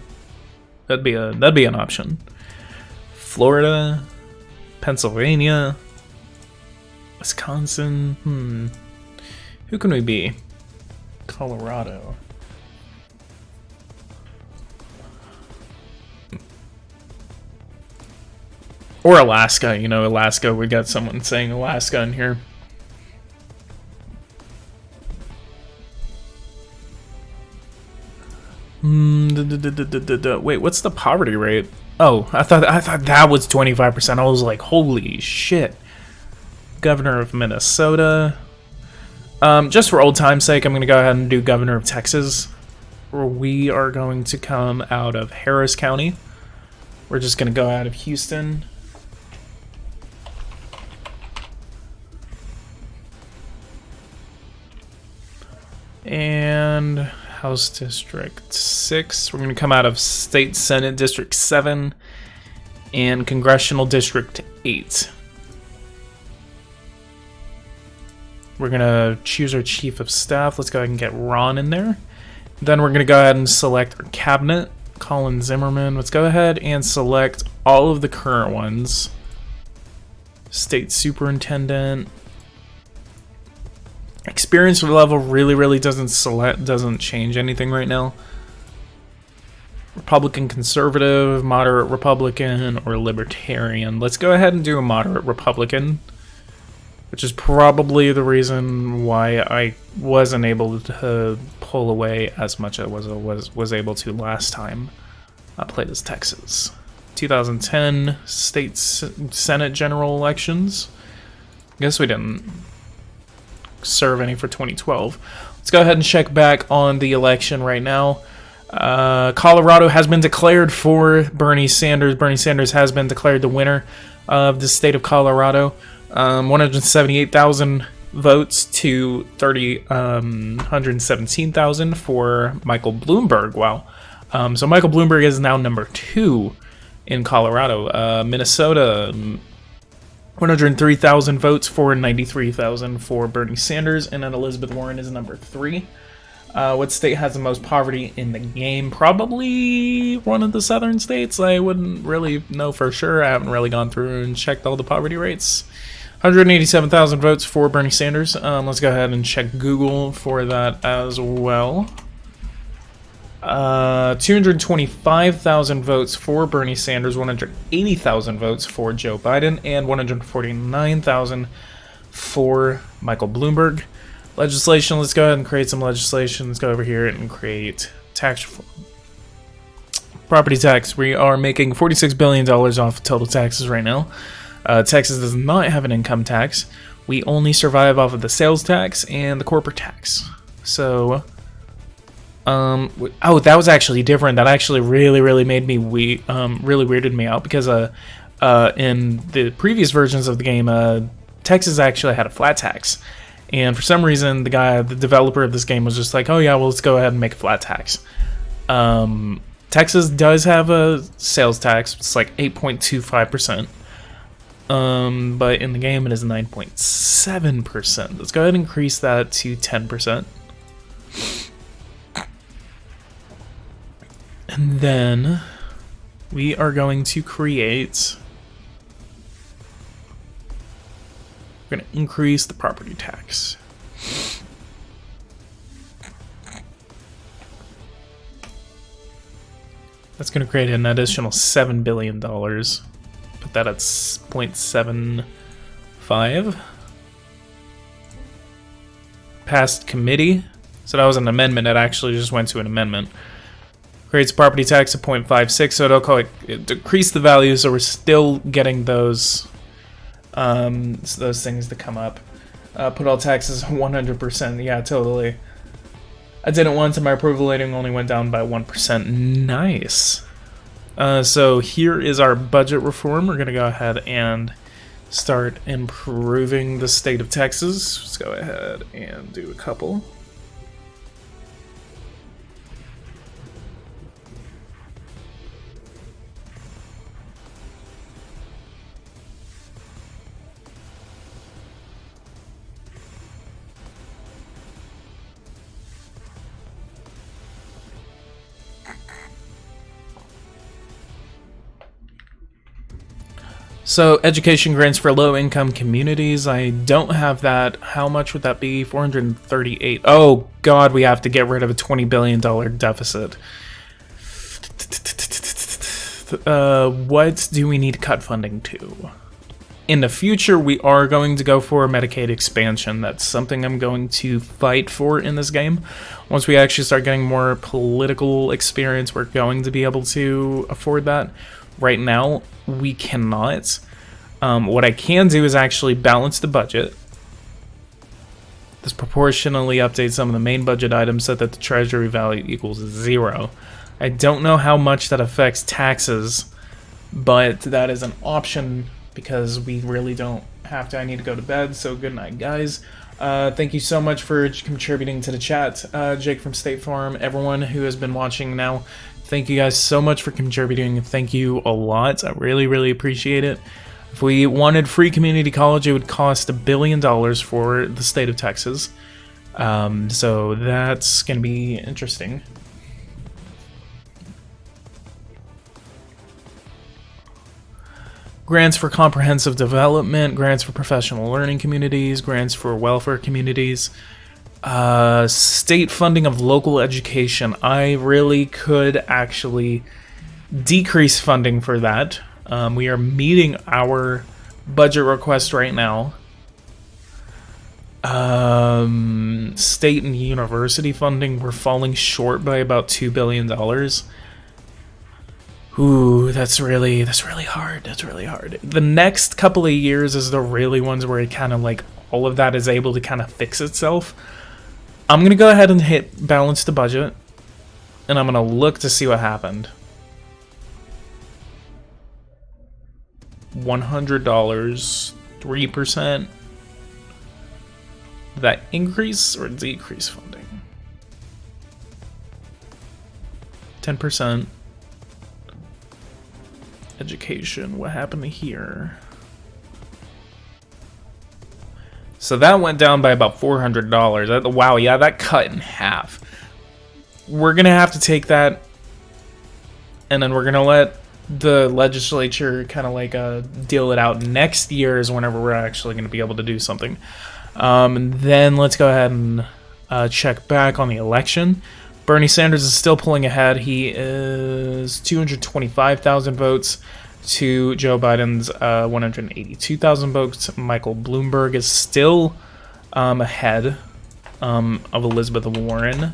That'd be an option. Florida, Pennsylvania, Wisconsin. Who can we be? Colorado. Or Alaska, you know, Alaska. We got someone saying Alaska in here. Wait, what's the poverty rate? Oh, I thought that was 25%. I was like, holy shit. Governor of Minnesota. Just for old time's sake, I'm gonna go ahead and do Governor of Texas. Where we are going to come out of Harris County. We're just gonna go out of Houston. And House District 6. We're going to come out of State Senate District 7 and Congressional District 8. We're going to choose our Chief of Staff. Let's go ahead and get Ron in there. Then we're going to go ahead and select our cabinet. Colin Zimmerman. Let's go ahead and select all of the current ones. State Superintendent. Experience level really doesn't change anything right now. Republican, conservative, moderate Republican, or libertarian. Let's go ahead and do a moderate Republican, which is probably the reason why I wasn't able to pull away as much as I was able to last time I played as Texas. 2010 State Senate general elections. Guess we didn't serve any for 2012. Let's go ahead and check back on the election right now. Colorado has been declared for Bernie Sanders. Bernie Sanders has been declared the winner of the state of Colorado. 178,000 votes to 117,000 for Michael Bloomberg. Wow. So Michael Bloomberg is now number 2 in Colorado. Minnesota, 103,000 votes for 93,000 for Bernie Sanders, and then Elizabeth Warren is number 3. What state has the most poverty in the game? Probably one of the southern states. I wouldn't really know for sure. I haven't really gone through and checked all the poverty rates. 187,000 votes for Bernie Sanders. Let's go ahead and check Google for that as well. 225,000 votes for Bernie Sanders, 180,000 votes for Joe Biden, and 149,000 for Michael Bloomberg. Legislation, let's go ahead and create some legislation. Let's go over here and create tax reform. Property tax, we are making $46 billion off total taxes right now. Texas does not have an income tax. We only survive off of the sales tax and the corporate tax. So, oh, that was actually different. That actually really made me really weirded me out because in the previous versions of the game, Texas actually had a flat tax. And for some reason, the developer of this game was just like, oh yeah, well, let's go ahead and make a flat tax. Texas does have a sales tax. It's like 8.25%. But in the game, it is 9.7%. Let's go ahead and increase that to 10%. And then we are going to create... We're going to increase the property tax. That's going to create an additional $7 billion. Put that at 0.75. Passed committee. So that was an amendment. It actually just went to an amendment. Creates property tax at 0.56. So it'll call it decrease the value. So we're still getting those things to come up. Put all taxes 100%. Yeah, totally. I did it once and my approval rating only went down by 1%. Nice. So here is our budget reform. We're going to go ahead and start improving the state of Texas. Let's go ahead and do a couple. So, education grants for low-income communities. I don't have that. How much would that be? 438. Oh, God, we have to get rid of a $20 billion deficit. What do we need to cut funding to? In the future, we are going to go for Medicaid expansion. That's something I'm going to fight for in this game. Once we actually start getting more political experience, we're going to be able to afford that. Right now, we cannot. What I can do is actually balance the budget. This proportionally updates some of the main budget items so that the treasury value equals 0. I don't know how much that affects taxes, but that is an option because we really don't have to. I need to go to bed, so good night, guys. Thank you so much for contributing to the chat. Jake from State Farm, everyone who has been watching now, thank you guys so much for contributing. Thank you a lot. I really, really appreciate it. If we wanted free community college, it would cost $1 billion for the state of Texas. So that's going to be interesting. Grants for comprehensive development, grants for professional learning communities, grants for welfare communities, state funding of local education. I really could actually decrease funding for that. We are meeting our budget request right now. State and university funding, we're falling short by about $2 billion. Ooh, that's really hard. That's really hard. The next couple of years is the really ones where it kind of like all of that is able to kind of fix itself. I'm gonna go ahead and hit balance the budget, and I'm gonna look to see what happened. $100, 3%. That increase or decrease funding? 10%. Education, what happened here? So that went down by about $400. Wow, yeah, that cut in half. We're gonna have to take that, and then we're gonna let the legislature kind of like deal it out. Next year is whenever we're actually gonna be able to do something. And then let's go ahead and check back on the election. Bernie Sanders is still pulling ahead. He is 225,000 votes to Joe Biden's 182,000 votes. Michael Bloomberg is still ahead of Elizabeth Warren.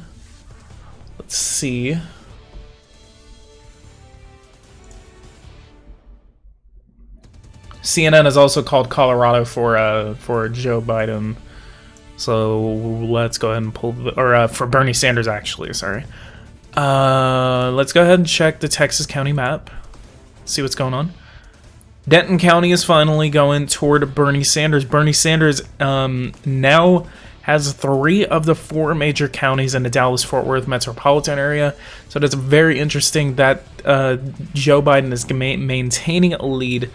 Let's see. CNN has also called Colorado for Joe Biden. So let's go ahead and pull for Bernie Sanders, actually, sorry. Let's go ahead and check the Texas County map. See what's going on. Denton County is finally going toward Bernie Sanders. Bernie Sanders now has 3 of the 4 major counties in the Dallas-Fort Worth metropolitan area. So that's very interesting that Joe Biden is maintaining a lead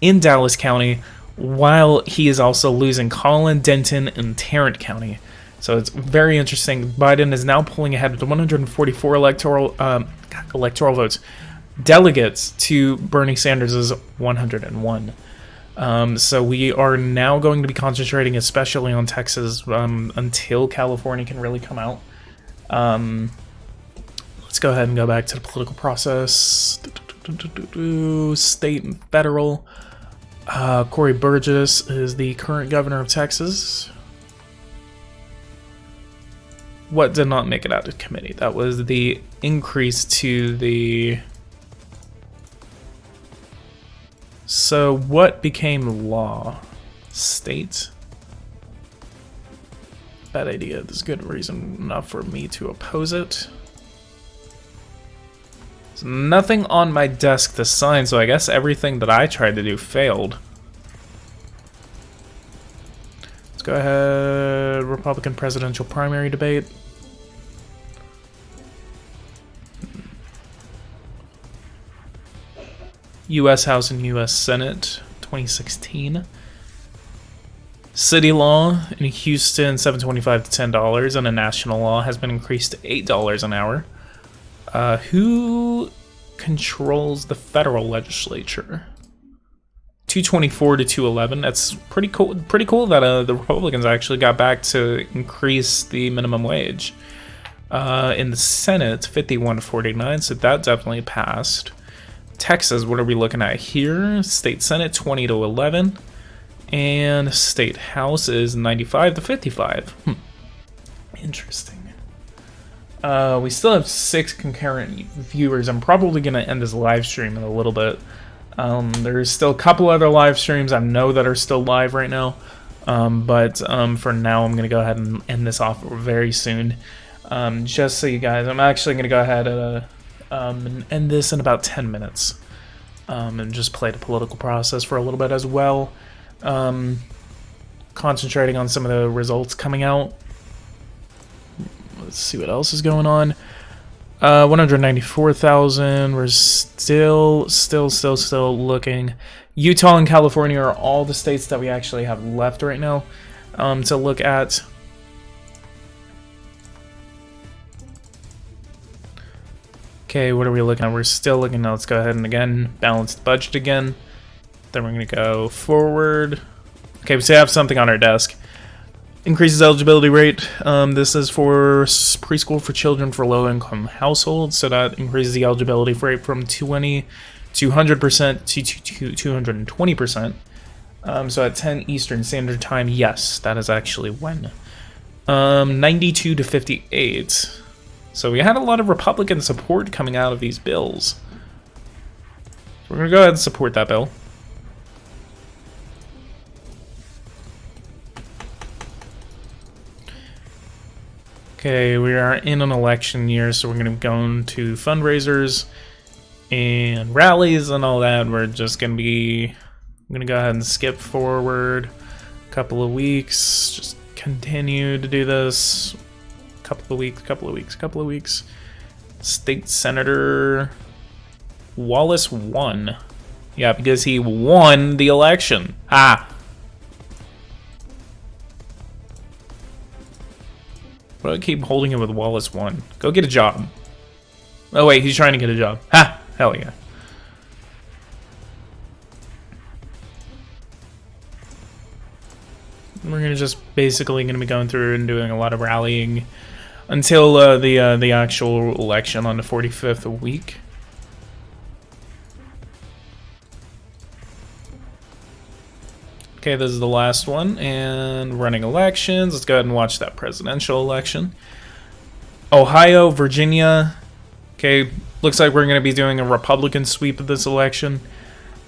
in Dallas County, while he is also losing Collin, Denton, and Tarrant County. So it's very interesting. Biden is now pulling ahead with 144 electoral votes, delegates to Bernie Sanders' 101. So we are now going to be concentrating especially on Texas until California can really come out. Let's go ahead and go back to the political process. State and federal. Corey Burgess is the current governor of Texas. What did not make it out of committee? That was the increase to the... So what became law? State? Bad idea. There's good reason enough for me to oppose it. There's nothing on my desk to sign, so I guess everything that I tried to do failed. Let's go ahead. Republican presidential primary debate. U.S. House and U.S. Senate, 2016. City law in Houston, $7.25 to $10, and a national law has been increased to $8 an hour. Who controls the federal legislature? 224 to 211. That's pretty cool. Pretty cool that the Republicans actually got back to increase the minimum wage. In the Senate, 51 to 49. So that definitely passed. Texas, what are we looking at here? State Senate, 20 to 11. And State House is 95 to 55. Interesting. We still have 6 concurrent viewers. I'm probably going to end this live stream in a little bit. There's still a couple other live streams I know that are still live right now. But for now, I'm going to go ahead and end this off very soon. Just so you guys, I'm actually going to go ahead and end this in about 10 minutes. And just play the political process for a little bit as well. concentrating on some of the results coming out. Let's see what else is going on. 194,000. We're still looking. Utah and California are all the states that we actually have left right now to look at. Okay, what are we looking at? We're still looking. Now let's go ahead and again balance the budget again. Then we're gonna go forward. Okay, we still have something on our desk. Increases eligibility rate. This is for preschool for children for low-income households, so that increases the eligibility rate from 200% to 220%. So at 10 Eastern Standard Time, yes, that is actually when. 92 to 58. So we had a lot of Republican support coming out of these bills. So we're gonna go ahead and support that bill. Okay, we are in an election year, so we're going to go into fundraisers and rallies and all that. We're just going to be... I'm going to go ahead and skip forward a couple of weeks. Just continue to do this. Couple of weeks. State Senator Wallace won. Yeah, because he won the election. Ah! But I keep holding it with Wallace 1. Go get a job. Oh wait, he's trying to get a job. Ha! Hell yeah. We're gonna just basically gonna be going through and doing a lot of rallying until the actual election on the 45th week. Okay, this is the last one, and running elections. Let's go ahead and watch that presidential election. Ohio, Virginia. Okay, looks like we're going to be doing a Republican sweep of this election.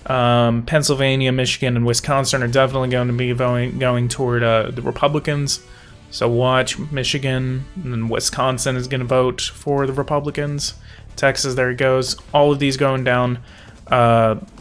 Pennsylvania, Michigan, and Wisconsin are definitely going to be going toward the Republicans. So watch Michigan, and then Wisconsin is going to vote for the Republicans. Texas, there it goes. All of these going down.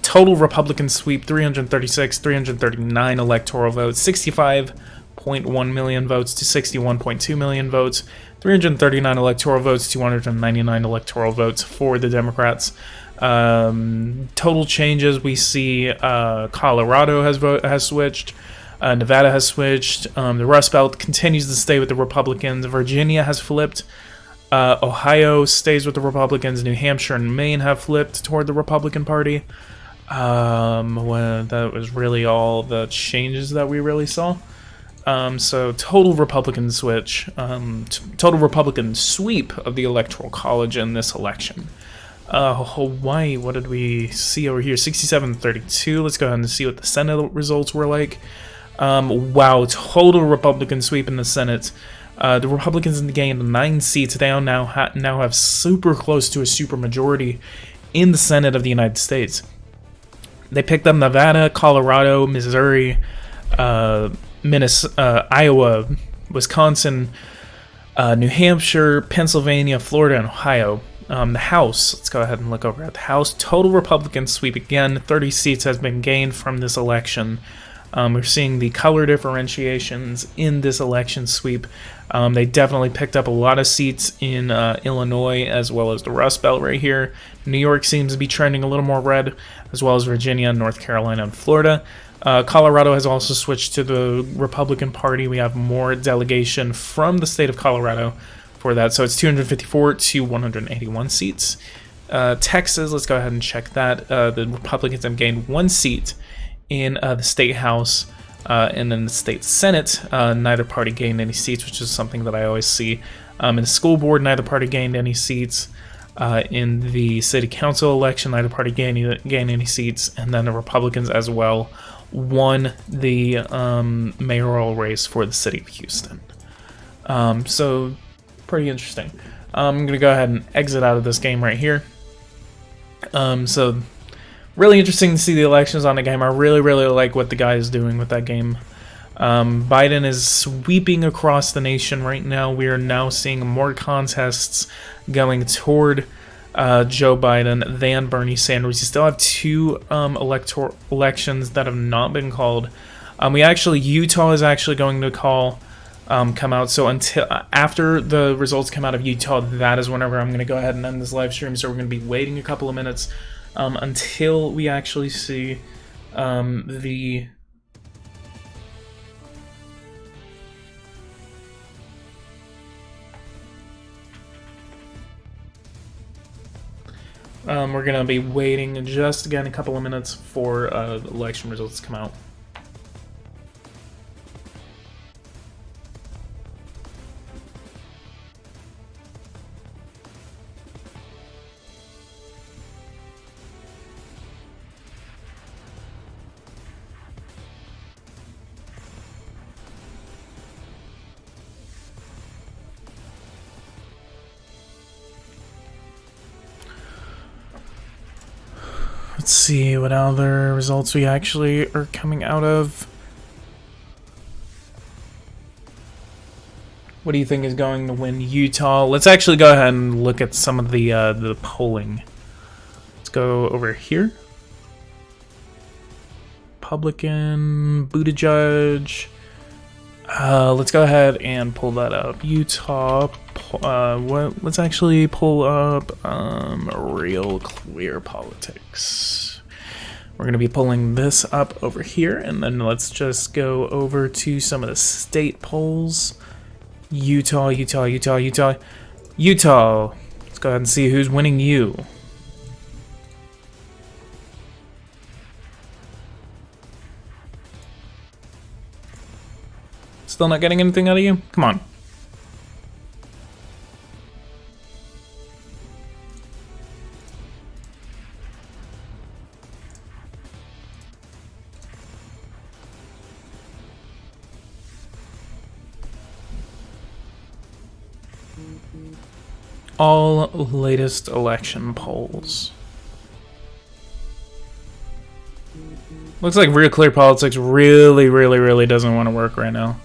Total Republican sweep, 339 electoral votes, 65.1 million votes to 61.2 million votes, 339 electoral votes, 299 electoral votes for the Democrats. Total changes, we see Colorado has switched, Nevada has switched, the Rust Belt continues to stay with the Republicans, Virginia has flipped, Ohio stays with the Republicans. New Hampshire and Maine have flipped toward the Republican Party. Well, that was really all the changes that we really saw. So total Republican switch, total Republican sweep of the Electoral College in this election. Hawaii, what did we see over here? 67-32. Let's go ahead and see what the Senate results were like. Wow, total Republican sweep in the Senate. The Republicans gained 9 seats. They now have super close to a super majority in the Senate of the United States. They picked up Nevada, Colorado, Missouri, Iowa, Wisconsin, New Hampshire, Pennsylvania, Florida, and Ohio. The House, let's go ahead and look over at the House. Total Republican sweep again. 30 seats has been gained from this election. We're seeing the color differentiations in this election sweep. They definitely picked up a lot of seats in Illinois as well as the Rust Belt right here. New York seems to be trending a little more red, as well as Virginia, North Carolina, and Florida. Colorado has also switched to the Republican Party. We have more delegation from the state of Colorado for that. So it's 254 to 181 seats. Texas, let's go ahead and check that. The Republicans have gained 1 seat in the state house, and then the state senate. Neither party gained any seats, which is something that I always see. In the school board, neither party gained any seats. In the city council election, neither party gained any seats, and then the Republicans as well won the mayoral race for the city of Houston. So pretty interesting. I'm gonna go ahead and exit out of this game right here. So really interesting to see the elections on the game. I really like what the guy is doing with that game. Biden is sweeping across the nation right now. We are now seeing more contests going toward Joe Biden than Bernie Sanders. You still have 2 elections that have not been called. Utah is actually going to come out. So until after the results come out of Utah, that is whenever I'm going to go ahead and end this live stream. So we're going to be waiting a couple of minutes until we actually see the. We're going to be waiting just again a couple of minutes for the election results to come out. Let's see what other results we actually are coming out of. What do you think is going to win Utah? Let's actually go ahead and look at some of the polling. Let's go over here. Republican, Buttigieg. Let's go ahead and pull that up. Utah. Let's actually pull up Real Clear Politics. We're going to be pulling this up over here, and then let's just go over to some of the state polls. Utah. Let's go ahead and see who's winning you. Still not getting anything out of you? Come on. All latest election polls. Looks like Real Clear Politics really doesn't want to work right now.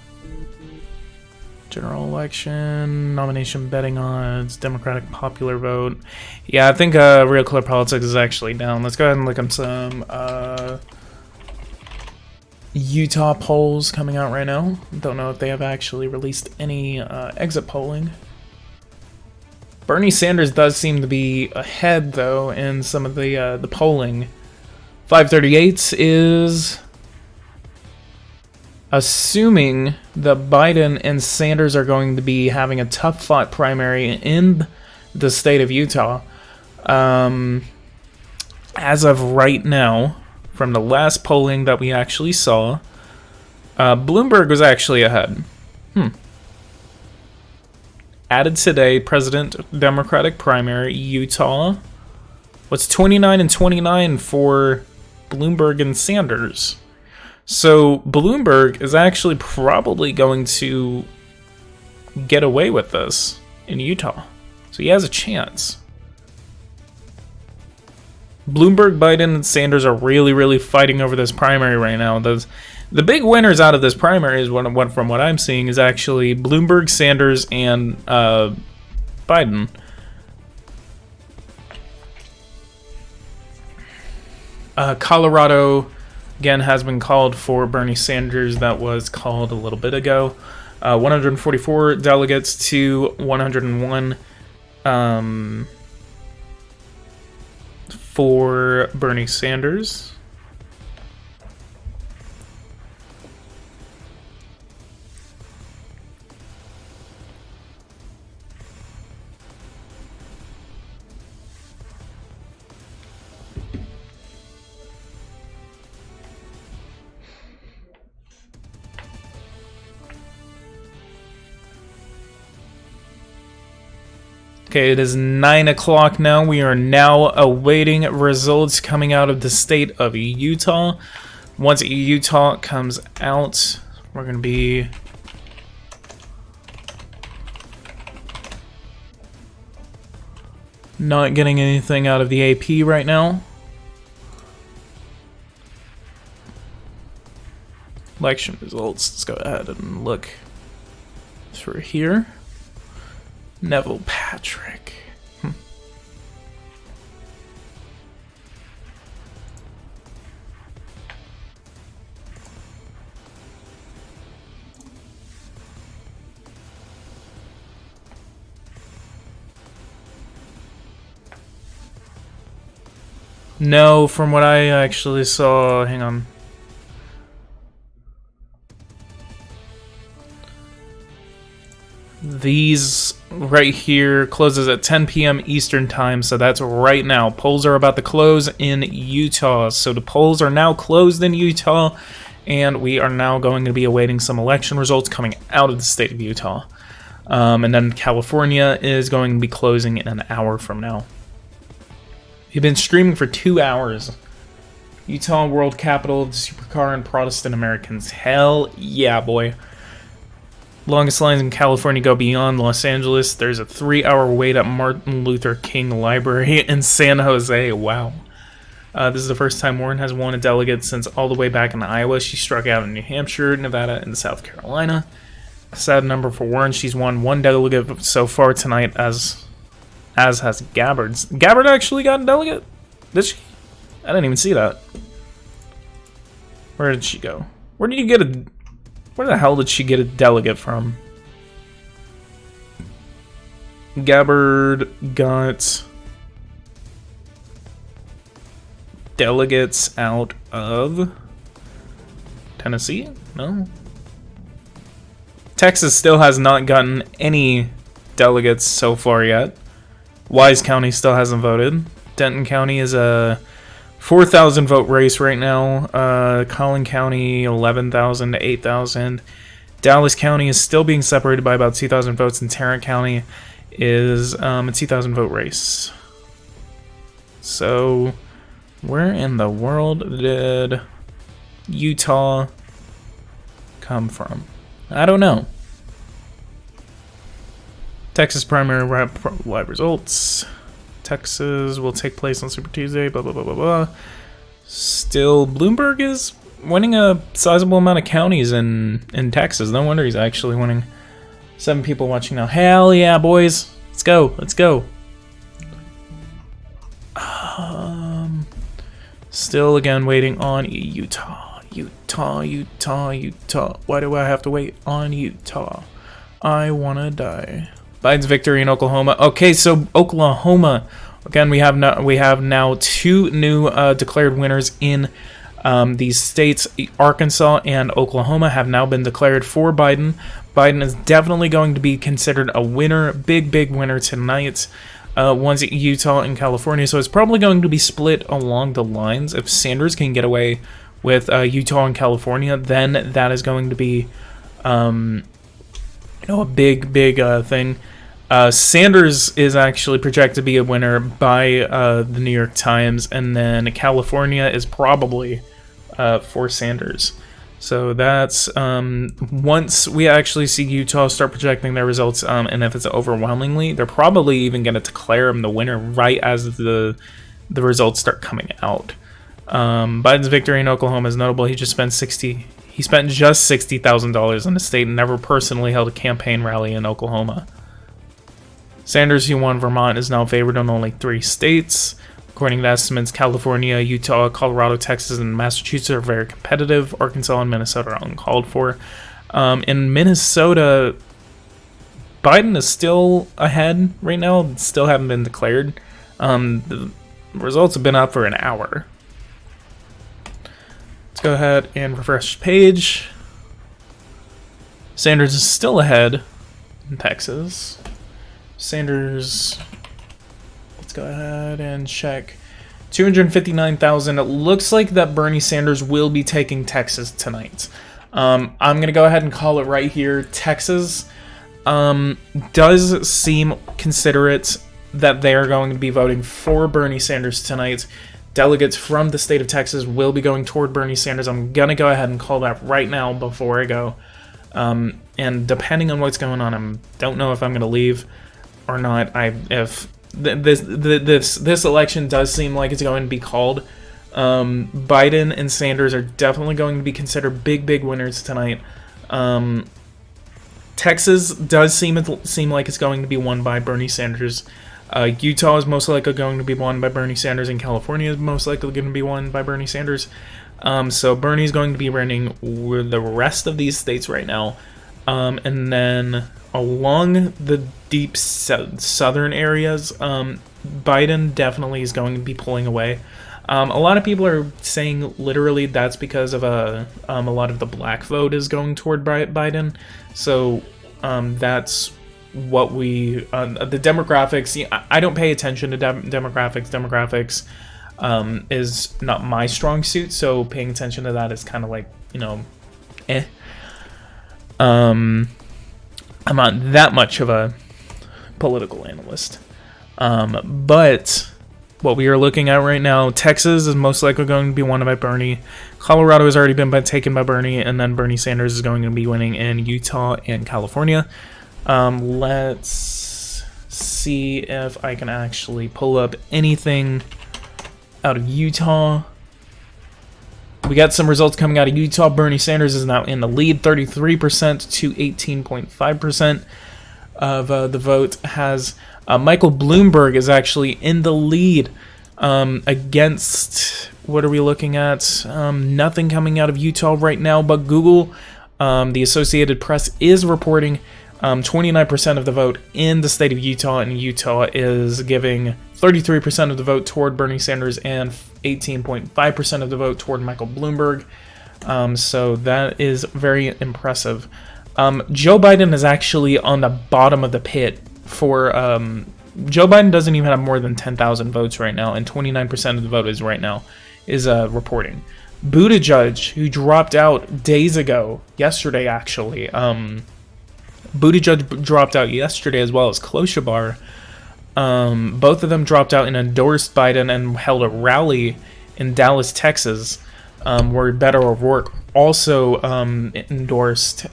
General election, nomination betting odds, Democratic popular vote. Yeah, I think Real Clear Politics is actually down. Let's go ahead and look up some Utah polls coming out right now. Don't know if they have actually released any exit polling. Bernie Sanders does seem to be ahead, though, in some of the polling. 538 is assuming that Biden and Sanders are going to be having a tough-fought primary in the state of Utah. As of right now, from the last polling that we actually saw, Bloomberg was actually ahead. Added today, President Democratic primary, Utah. What's 29 and 29 for Bloomberg and Sanders? So Bloomberg is actually probably going to get away with this in Utah. So he has a chance. Bloomberg, Biden, and Sanders are really fighting over this primary right now. The big winners out of this primary, from what I'm seeing, is actually Bloomberg, Sanders, and Biden. Colorado, again, has been called for Bernie Sanders. That was called a little bit ago. 144 delegates to 101 for Bernie Sanders. Okay, it is 9 o'clock now. We are now awaiting results coming out of the state of Utah. Once Utah comes out, we're going to be not getting anything out of the AP right now. Election results. Let's go ahead and look through here. Neville Patrick. No, from what I actually saw, hang on. These right here closes at 10 p.m. Eastern time, so that's right now. Polls are about to close in Utah. So the polls are now closed in Utah, and we are now going to be awaiting some election results coming out of the state of Utah. And then California is going to be closing in an hour from now. We've been streaming for 2 hours. Utah, world capital of the supercar and Protestant Americans. Hell yeah, boy. Longest lines in California go beyond Los Angeles. There's a 3-hour wait at Martin Luther King Library in San Jose. Wow. This is the first time Warren has won a delegate since all the way back in Iowa. She struck out in New Hampshire, Nevada, and South Carolina. Sad number for Warren. She's won 1 delegate so far tonight, as has Gabbard. Gabbard actually got a delegate? Did she? I didn't even see that. Where did she go? Where the hell did she get a delegate from? Gabbard got delegates out of Tennessee? No. Texas still has not gotten any delegates so far yet. Wise County still hasn't voted. Denton County is a 4,000 vote race right now. Collin County 11,000 to 8,000. Dallas County is still being separated by about 2,000 votes, and Tarrant County is a 2,000 vote race. So, where in the world did Utah come from? I don't know. Texas primary live results. Texas will take place on Super Tuesday, blah, blah, blah, blah, blah. Still, Bloomberg is winning a sizable amount of counties in Texas. No wonder he's actually winning. 7 people watching now. Hell yeah, boys. Let's go. Let's go. Still, again, waiting on Utah. Utah. Why do I have to wait on Utah? I wanna die. Biden's victory in Oklahoma. Okay, so Oklahoma. Again, we have now 2 new declared winners in these states. Arkansas and Oklahoma have now been declared for Biden. Biden is definitely going to be considered a winner, big winner tonight. One's Utah and California, so it's probably going to be split along the lines. If Sanders can get away with Utah and California, then that is going to be a big thing. Sanders is actually projected to be a winner by the New York Times, and then California is probably for Sanders. So that's once we actually see Utah start projecting their results, and if it's overwhelmingly, they're probably even going to declare him the winner right as the results start coming out. Biden's victory in Oklahoma is notable. He spent just $60,000 in the state and never personally held a campaign rally in Oklahoma. Sanders, who won Vermont, is now favored in only 3 states. According to estimates, California, Utah, Colorado, Texas, and Massachusetts are very competitive. Arkansas and Minnesota are uncalled for. In Minnesota, Biden is still ahead right now. Still haven't been declared. The results have been up for an hour. Let's go ahead and refresh the page. Sanders is still ahead in Texas. Sanders, let's go ahead and check. 259,000. It looks like that Bernie Sanders will be taking Texas tonight. I'm going to go ahead and call it right here. Texas does seem considerate that they are going to be voting for Bernie Sanders tonight. Delegates from the state of Texas will be going toward Bernie Sanders. I'm going to go ahead and call that right now before I go. And depending on what's going on, I don't know if I'm going to leave or not. This election does seem like it's going to be called. Biden and Sanders are definitely going to be considered big winners tonight. Texas does seem like it's going to be won by Bernie Sanders. Utah is most likely going to be won by Bernie Sanders, and California is most likely going to be won by Bernie Sanders. So Bernie's going to be running with the rest of these states right now. And then along the deep southern areas, Biden definitely is going to be pulling away. A lot of people are saying literally that's because of a lot of the black vote is going toward Biden. So that's what we the demographics. I don't pay attention to demographics. Demographics is not my strong suit, so paying attention to that is kind of like, eh. I'm not that much of a political analyst, but what we are looking at right now, Texas is most likely going to be won by Bernie. Colorado has already been taken by Bernie, and then Bernie Sanders is going to be winning in Utah and California. Let's see if I can actually pull up anything out of Utah. We got some results coming out of Utah. Bernie Sanders is now in the lead, 33% to 18.5% of the vote. Has Michael Bloomberg is actually in the lead against, what are we looking at? Nothing coming out of Utah right now, but Google, the Associated Press, is reporting 29% of the vote in the state of Utah, and Utah is giving 33% of the vote toward Bernie Sanders and 18.5% of the vote toward Michael Bloomberg. So that is very impressive. Joe Biden is actually on the bottom of the pit for Joe Biden doesn't even have more than 10,000 votes right now, and 29% of the vote is reporting. Buttigieg, who dropped out days ago, yesterday actually, Buttigieg dropped out yesterday, as well as Klobuchar. Both of them dropped out and endorsed Biden and held a rally in Dallas, Texas, where Beto O'Rourke also endorsed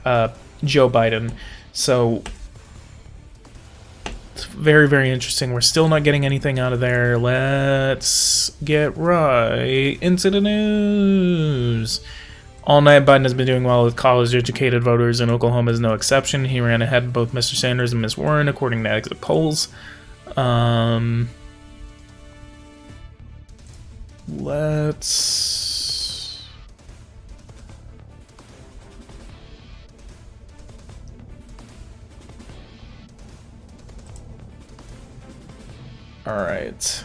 Joe Biden. So it's very, very interesting. We're still not getting anything out of there. Let's get right into the news. All night, Biden has been doing well with college-educated voters, and Oklahoma is no exception. He ran ahead of both Mr. Sanders and Ms. Warren, according to exit polls. Let's... All right.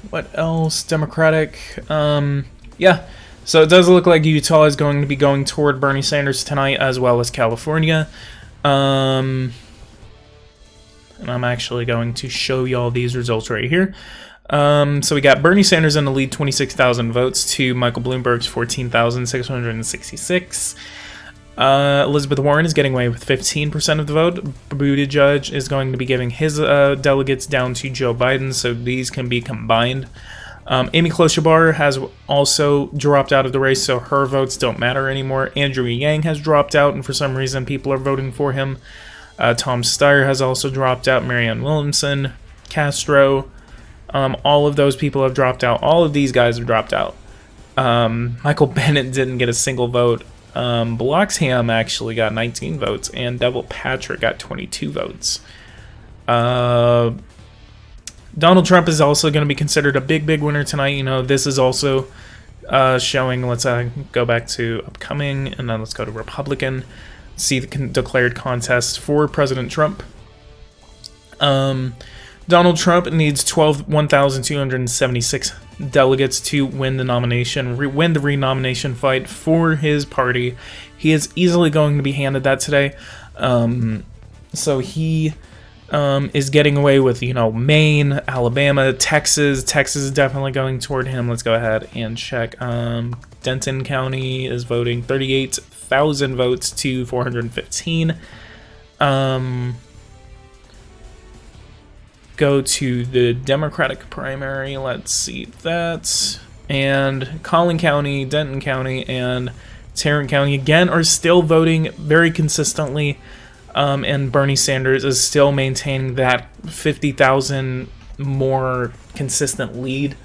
What else? Democratic. Yeah. So it does look like Utah is going to be going toward Bernie Sanders tonight, as well as California. And I'm actually going to show y'all these results right here. So we got Bernie Sanders in the lead, 26,000 votes to Michael Bloomberg's 14,666. Elizabeth Warren is getting away with 15% of the vote. Buttigieg is going to be giving his delegates down to Joe Biden, so these can be combined. Amy Klobuchar has also dropped out of the race, so her votes don't matter anymore. Andrew Yang has dropped out, and for some reason people are voting for him. Tom Steyer has also dropped out. Marianne Williamson, Castro, all of those people have dropped out. All of these guys have dropped out. Michael Bennet didn't get a single vote. Bloxham actually got 19 votes, and Devil Patrick got 22 votes. Donald Trump is also going to be considered a big winner tonight. You know, this is also showing, let's go back to upcoming, and then let's go to Republican. See the declared contest for President Trump. Donald Trump needs 1,276 delegates to win the nomination, win the renomination fight for his party. He is easily going to be handed that today. So he is getting away with, Maine, Alabama, Texas. Texas is definitely going toward him. Let's go ahead and check. Denton County is voting 38,000 votes to 415. Go to the Democratic primary. Let's see that. And Collin County, Denton County, and Tarrant County again are still voting very consistently. And Bernie Sanders is still maintaining that 50,000 more consistent lead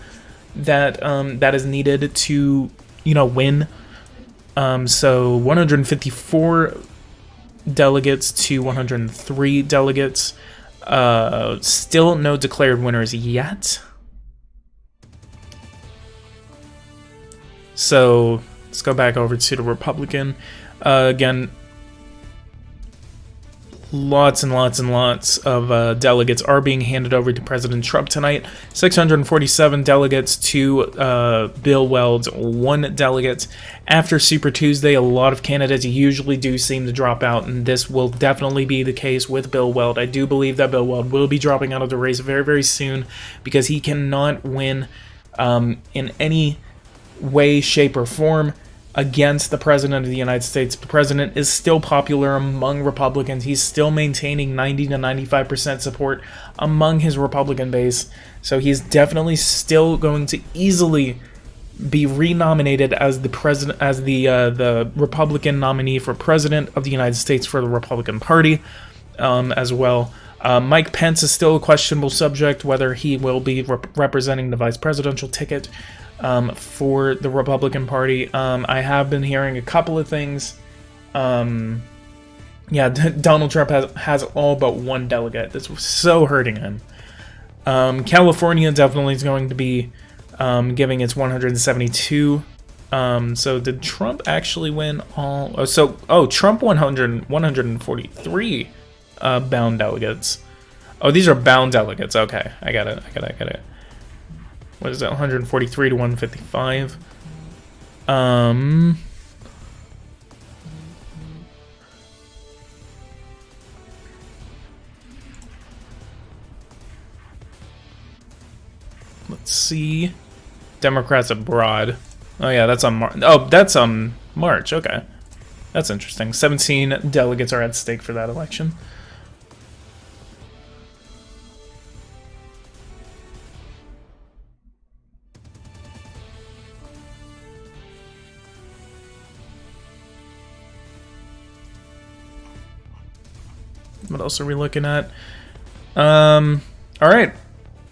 that that is needed to win. So 154 delegates to 103 delegates. Still no declared winners yet. So let's go back over to the Republican. Again, lots and lots and lots of delegates are being handed over to President Trump tonight. 647 delegates to Bill Weld, 1 delegate. After Super Tuesday, a lot of candidates usually do seem to drop out, and this will definitely be the case with Bill Weld. I do believe that Bill Weld will be dropping out of the race very, very soon because he cannot win in any way, shape, or form against the President of the United States. The President is still popular among Republicans. He's still maintaining 90 to 95% support among his Republican base. So he's definitely still going to easily be renominated as the president, as the Republican nominee for President of the United States for the Republican Party, as well. Mike Pence is still a questionable subject, whether he will be representing the vice presidential ticket for the Republican Party. I have been hearing a couple of things. Yeah, Donald Trump has all but 1 delegate. That's so hurting him. California definitely is going to be giving its 172. So did Trump actually win all? Trump 143 bound delegates. Oh, these are bound delegates. Okay, I got it. What is that? 143 to 155. Let's see. Democrats abroad. Oh yeah, that's on March. Oh, that's on March. Okay, that's interesting. 17 delegates are at stake for that election. What else are we looking at? All right.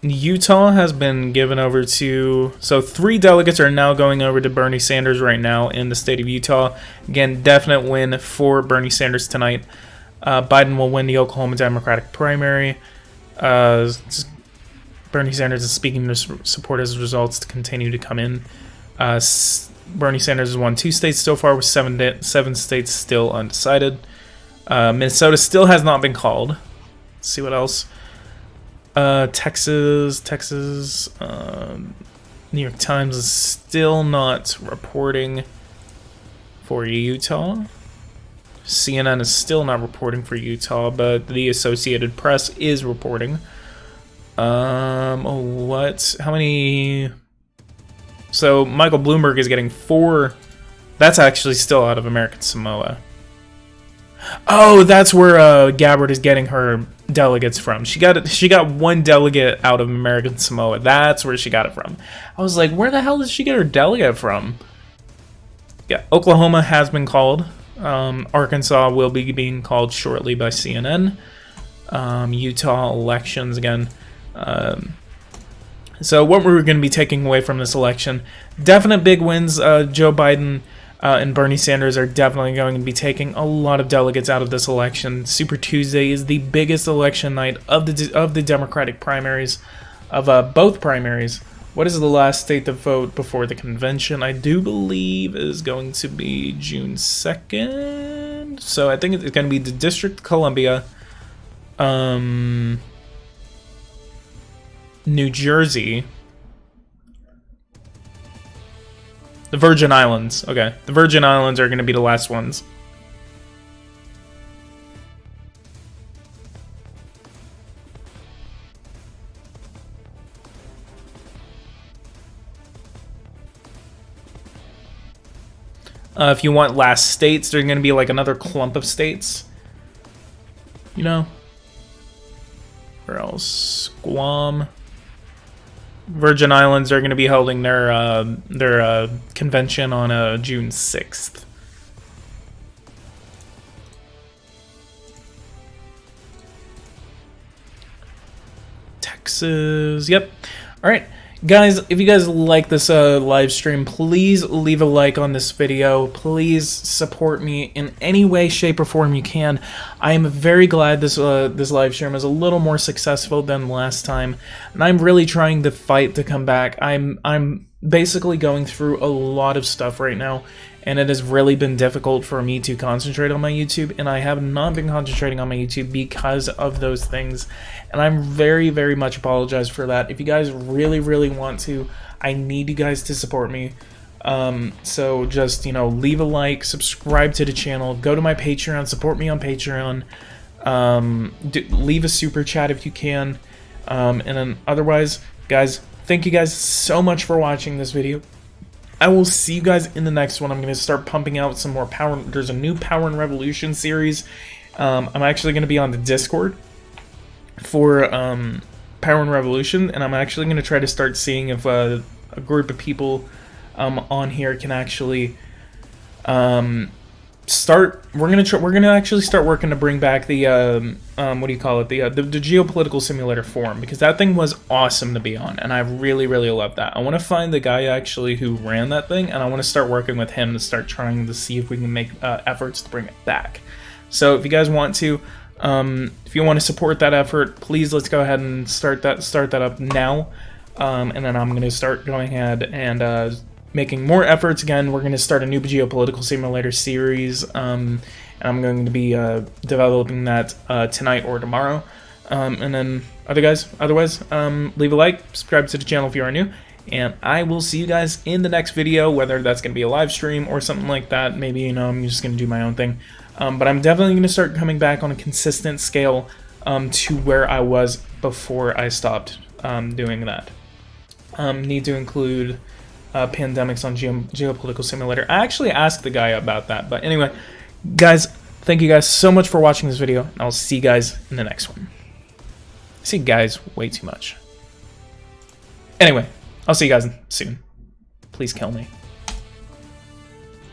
Utah has been given over to... So 3 delegates are now going over to Bernie Sanders right now in the state of Utah. Again, definite win for Bernie Sanders tonight. Biden will win the Oklahoma Democratic primary. Bernie Sanders is speaking to support his results to continue to come in. Bernie Sanders has won 2 states so far, with 7 states still undecided. Minnesota still has not been called. Let's see what else. Texas, New York Times is still not reporting for Utah. CNN is still not reporting for Utah, but the Associated Press is reporting. What? How many? So Michael Bloomberg is getting 4. That's actually still out of American Samoa. Oh, that's where Gabbard is getting her delegates from. She got 1 delegate out of American Samoa. That's where she got it from. I was like, where the hell did she get her delegate from? Yeah, Oklahoma has been called. Arkansas will be being called shortly by CNN. Utah elections again. So what we're going to be taking away from this election, definite big wins. Joe Biden and Bernie Sanders are definitely going to be taking a lot of delegates out of this election. Super Tuesday is the biggest election night of the Democratic primaries, of both primaries. What is the last state to vote before the convention? I do believe is going to be June 2nd. So I think it's going to be the District of Columbia, New Jersey, the Virgin Islands. Okay, the Virgin Islands are going to be the last ones. If you want last states, there's going to be like another clump of states. You know? Where else? Guam. Virgin Islands are going to be holding their convention on June 6th. Texas. Yep. All right. Guys, if you guys like this live stream, please leave a like on this video. Please support me in any way, shape, or form you can. I am very glad this live stream is a little more successful than last time, and I'm really trying to fight to come back. I'm basically going through a lot of stuff right now, and it has really been difficult for me to concentrate on my YouTube, and I have not been concentrating on my YouTube because of those things, and I'm very, very much apologize for that. If you guys really, really want to, I need you guys to support me. So just, you know, leave a like, subscribe to the channel, go to my Patreon, support me on Patreon, leave a super chat if you can, and then otherwise, guys, thank you guys so much for watching this video. I will see you guys in the next one. I'm going to start pumping out some more Power. There's a new Power and Revolution series. I'm actually going to be on the Discord for Power and Revolution, and I'm actually going to try to start seeing if a group of people on here can actually start. We're gonna actually start working to bring back the what do you call it, the geopolitical simulator forum, because that thing was awesome to be on, and I really, really love that. I want to find the guy actually who ran that thing, and I want to start working with him to start trying to see if we can make efforts to bring it back. So if you guys want to, if you want to support that effort, please let's go ahead and start that up now, and then I'm going to start going ahead and making more efforts again. We're going to start a new geopolitical simulator series, and I'm going to be developing that tonight or tomorrow. And then otherwise, leave a like, subscribe to the channel if you are new, and I will see you guys in the next video, whether that's going to be a live stream or something like that. Maybe, you know, I'm just going to do my own thing. But I'm definitely going to start coming back on a consistent scale to where I was before I stopped doing that. Need to include pandemics on geopolitical simulator. I actually asked the guy about that, but anyway, guys, thank you guys so much for watching this video, and I'll see you guys in the next one. I see guys way too much. Anyway, I'll see you guys soon. Please kill me.